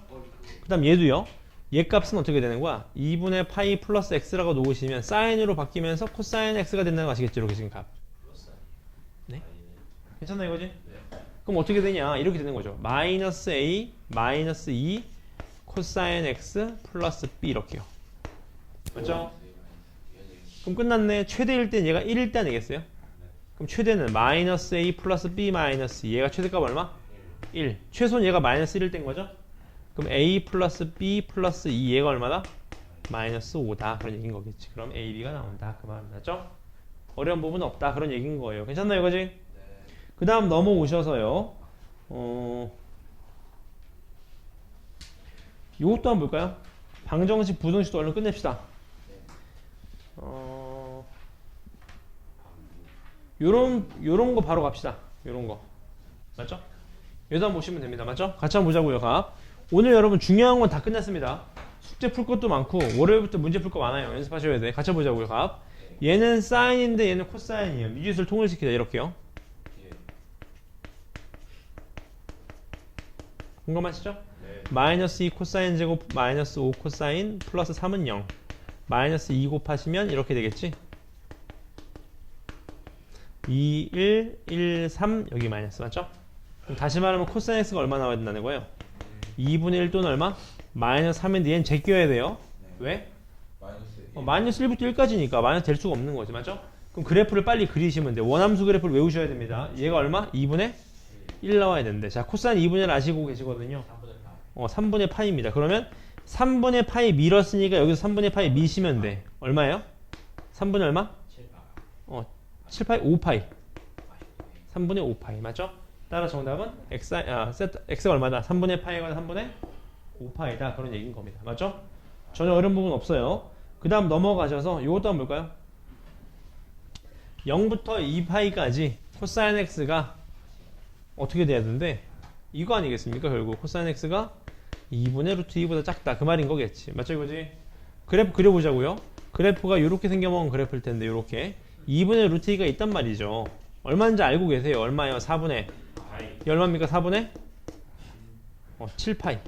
그 다음 얘도요. 얘 값은 어떻게 되는 거야? 2분의 파이 플러스 x라고 놓으시면 사인으로 바뀌면서 코사인 x가 된다는 거 아시겠죠? 이렇게 지금 값. 네? 괜찮나 이거지? 그럼 어떻게 되냐? 이렇게 되는 거죠. 마이너스 a 마이너스 2 코사인 x 플러스 b 이렇게요. 맞죠? 그럼 끝났네. 최대일 땐 얘가 1일 때 아니겠어요? 그럼 최대는 마이너스 a 플러스 b 마이너스 2. 얘가 최대값 얼마? 1. 최소는 얘가 마이너스 1일 땐 거죠? 그럼 a 플러스 b 플러스 2 얘가 얼마다? 마이너스 5다. 그런 얘기인 거겠지. 그럼 a, b가 나온다. 그 말은 맞죠? 어려운 부분은 없다. 그런 얘기인 거예요. 괜찮나요 이거지? 그 다음 넘어오셔서요. 요것도 한번 볼까요? 방정식, 부등식도 얼른 끝냅시다. 요런 거 바로 갑시다. 요런 거. 맞죠? 여기다 한번 보시면 됩니다. 맞죠? 같이 한번 보자고요. 가. 오늘 여러분 중요한 건 다 끝났습니다. 숙제 풀 것도 많고 월요일부터 문제 풀 거 많아요. 연습하셔야 돼. 같이 보자고요. 가. 얘는 사인인데 얘는 코사인이에요. 미지수를 통일시키자. 이렇게요. 공감하시죠? 네. 마이너스 2 코사인 제곱 마이너스 5 코사인 플러스 3은 0. 마이너스 2 곱하시면 이렇게 되겠지? 2, 1, 1, 3 여기 마이너스 맞죠? 그럼 다시 말하면 코사인 x가 얼마 나와야 된다는 거예요? 2분의 1 또는 얼마? 마이너스 3인데 얘는 제껴야 돼요. 왜? 마이너스 1부터 1까지니까 마이너스 될 수가 없는 거지 맞죠? 그럼 그래프를 빨리 그리시면 돼요. 원함수 그래프를 외우셔야 됩니다. 얘가 얼마? 2분의 1 나와야 되는데 자 코사인 2분의 1 아시고 계시거든요. 3분의 파이입니다. 그러면 3분의 파이 밀었으니까 여기서 3분의 파이 미시면 돼. 얼마예요? 3분의 얼마? 7파이 5파이 3분의 5파이 맞죠? 따라 정답은 x가 얼마다? 3분의 파이가 3분의 5파이다 그런 얘기인 겁니다. 맞죠? 전혀 어려운 부분 없어요. 그 다음 넘어가셔서 이것도 한번 볼까요? 0부터 2파이까지 코사인 x가 어떻게 돼야 되는데 이거 아니겠습니까? 결국 코사인 x가 2분의 루트 2보다 작다 그 말인 거겠지. 맞죠 이거지? 그래프 그려보자고요. 그래프가 이렇게 생겨먹은 그래프일 텐데 이렇게 2분의 루트 2가 있단 말이죠. 얼마인지 알고 계세요? 얼마예요? 4분의 이 얼마입니까? 4분의 7파이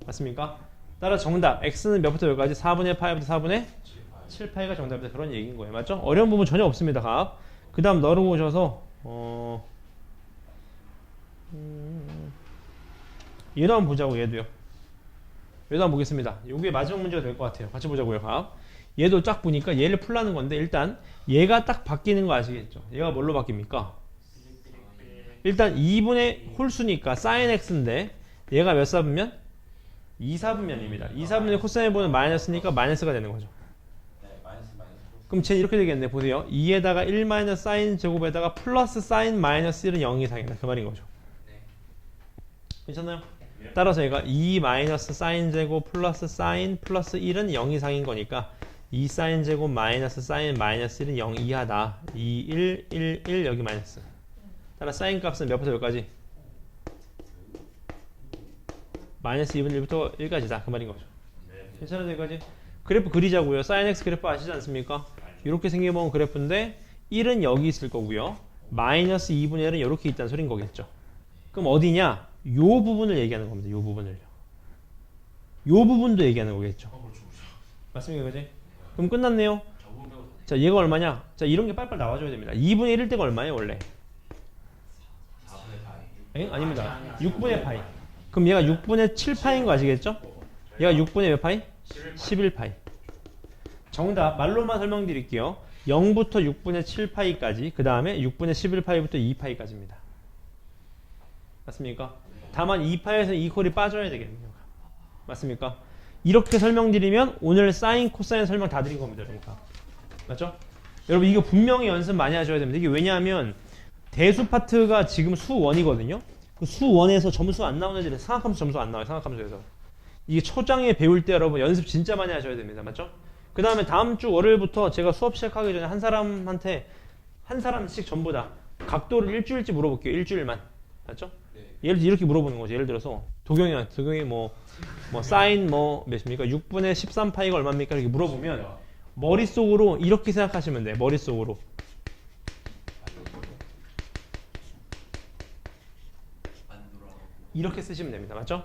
맞습니까? 따라 정답 x는 몇부터 몇까지? 4분의 파이부터 4분의 7파이가 정답이다 그런 얘기인 거예요. 맞죠? 어려운 부분 전혀 없습니다. 값. 그 다음 넘어오셔서 얘도 한번 보자고. 얘도 한번 보겠습니다. 이게 마지막 문제가 될 것 같아요. 같이 보자고요. 각. 얘도 딱 보니까 얘를 풀라는 건데 일단 얘가 딱 바뀌는 거 아시겠죠? 얘가 뭘로 바뀝니까? 일단 2분의 홀수니까 sin x인데 얘가 몇 사분면? 2사분면입니다. 2사분면 코사인을 보는 마이너스니까 마이너스가 되는 거죠. 네, 마이너스. 그럼 쟤는 이렇게 되겠네. 보세요. 2에다가 1 마이너스 사인 제곱에다가 플러스 사인 마이너스 1은 0 이상이다. 그 말인 거죠. 괜찮나요? 따라서 얘가 2 마이너스 사인 제곱 플러스 사인 플러스 1은 0 이상인 거니까 2 사인 제곱 마이너스 사인 마이너스 1은 0 이하다. 2, 1, 1, 1 여기 마이너스. 따라 사인 값은 몇부터 몇까지? 마이너스 2분의 1부터 1까지다. 그 말인 거죠. 괜찮아요? 여기까지? 그래프 그리자고요. 사인 x 그래프 아시지 않습니까? 이렇게 생겨본 그래프인데 1은 여기 있을 거고요. 마이너스 2분의 1은 이렇게 있다는 소린 거겠죠. 그럼 어디냐? 요 부분을 얘기하는 겁니다. 요 부분을요. 요 부분도 얘기하는 거겠죠. 맞습니까? 그지? 그럼 끝났네요. 자, 얘가 얼마냐? 자, 이런 게 빨빨 나와줘야 됩니다. 2분의 1일 때가 얼마예요, 원래? 4분의 파이. 아닙니다. 6분의 파이. 그럼 얘가 6분의 7파이인 거 아시겠죠? 얘가 6분의 몇 파이? 11파이. 정답 말로만 설명드릴게요. 0부터 6분의 7파이까지, 그 다음에 6분의 11파이부터 2파이까지입니다. 맞습니까? 다만 2파이에서 이퀄이 빠져야 되겠네요. 맞습니까? 이렇게 설명드리면 오늘 사인, 코사인 설명 다 드린 겁니다. 여러분. 맞죠? 여러분 이거 분명히 연습 많이 하셔야 됩니다. 이게 왜냐하면 대수 파트가 지금 수1이거든요. 그 수1에서 점수 안 나오는 애들은 상학함수 점수 안 나와요. 상학함수에서. 이게 초장에 배울 때 여러분 연습 진짜 많이 하셔야 됩니다. 맞죠? 그 다음에 다음 주 월요일부터 제가 수업 시작하기 전에 한 사람씩 전부 다 각도를 일주일치 물어볼게요. 일주일만. 맞죠? 예를 들어 이렇게 물어보는 거죠. 예를 들어서 도경이 뭐 사인 몇입니까? 6분의 13파이가 얼마입니까? 이렇게 물어보면 머릿속으로 이렇게 생각하시면 돼요. 머릿속으로. 이렇게 쓰시면 됩니다. 맞죠?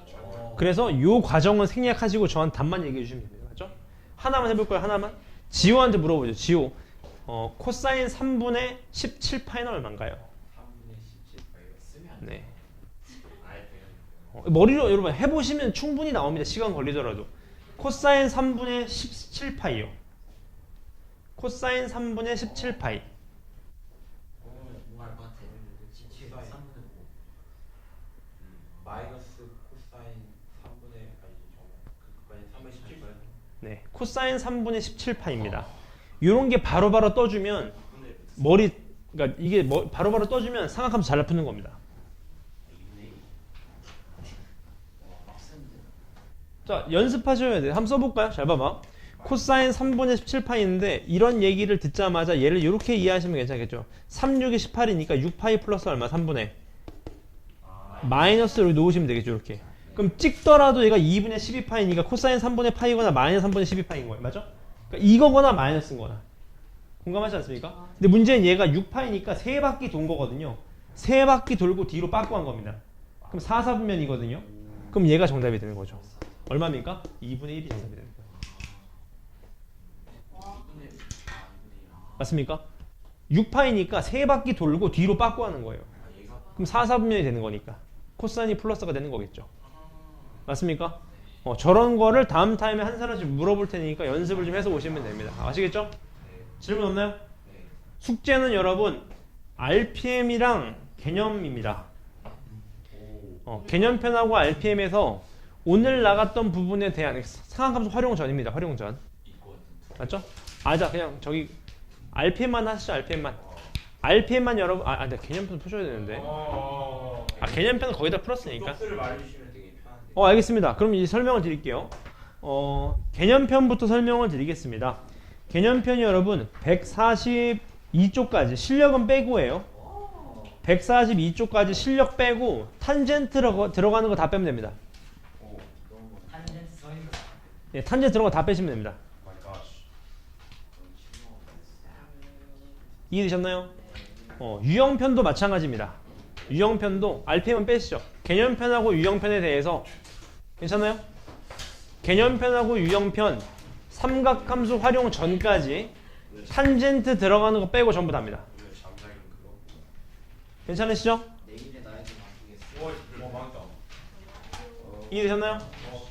그래서 이 과정은 생략하시고 저한테 답만 얘기해 주시면 됩니다. 맞죠? 하나만 해볼 거예요. 하나만. 지호한테 물어보죠. 지호. 코사인 3분의 17파이는 얼마인가요? 3분의 17파이가 쓰면 안 돼. 네. 아예 머리로 여러분 해보시면 충분히 나옵니다. 시간 걸리더라도. 코사인 3분의 17파이요. 코사인 3분의 17파이. 뭔가 알것 같아. 17파이 3분의 5. 마이너스 코사인 3분의 그까지 3분의 17파이. 네. 코사인 3분의 17파입니다. 이런 게 바로바로 떠주면 그러니까 이게 바로바로 떠주면 삼각함수 잘 푸는 겁니다. 자, 연습하셔야 돼요. 한번 써볼까요? 잘 봐봐. 코사인 3분의 17파이인데 이런 얘기를 듣자마자 얘를 이렇게 이해하시면 괜찮겠죠. 3, 6이 18이니까 6파이 플러스 얼마? 3분의 마이너스 여기 놓으시면 되겠죠. 이렇게. 그럼 찍더라도 얘가 2분의 12파이니까 코사인 3분의 파이거나 마이너스 3분의 12파이인 거예요. 맞죠? 그러니까 이거거나 마이너스인 거나. 공감하지 않습니까? 근데 문제는 얘가 6파이니까 3바퀴 돈 거거든요. 3바퀴 돌고 뒤로 빠꾸 한 겁니다. 그럼 4사분면이거든요. 그럼 얘가 정답이 되는 거죠. 얼마입니까? 2분의 1이 정답이 되는 거예요. 맞습니까? 6파이니까 3바퀴 돌고 뒤로 빠꾸 하는 거예요. 그럼 4사분면이 되는 거니까 코사인이 플러스가 되는 거겠죠. 맞습니까? 저런 거를 다음 타임에 한 사람씩 물어볼 테니까 연습을 좀 해서 오시면 됩니다. 아시겠죠? 질문 없나요? 숙제는 여러분 RPM이랑 개념입니다. 개념편하고 RPM에서 오늘 나갔던 부분에 대한 상한함수 활용 전입니다. 활용 전. 맞죠? 자 그냥 저기 RPM만 하시죠. RPM만 여러분 네, 개념편 푸셔야 되는데. 개념편은 거기다 풀었으니까. 쪽수를 말해주시면 되게 편한데. 알겠습니다. 그럼 이제 설명을 드릴게요. 개념편부터 설명을 드리겠습니다. 개념편이 여러분 142쪽까지 실력은 빼고예요. 142쪽까지 실력 빼고 탄젠트 들어가는 거 다 빼면 됩니다. 탄젠트 써있는 거. 예, 탄젠트 들어가는 거 다 빼시면 됩니다. 이해되셨나요? 유형편도 마찬가지입니다. 유형편도 RPM은 빼시죠. 개념편하고 유형편에 대해서 괜찮아요? 개념편하고 유형편 삼각함수 활용 전까지 탄젠트 들어가는 거 빼고 전부 답니다. 괜찮으시죠? 내일의 나에게 맡기겠어. 오, 망했다. 이해되셨나요? 어,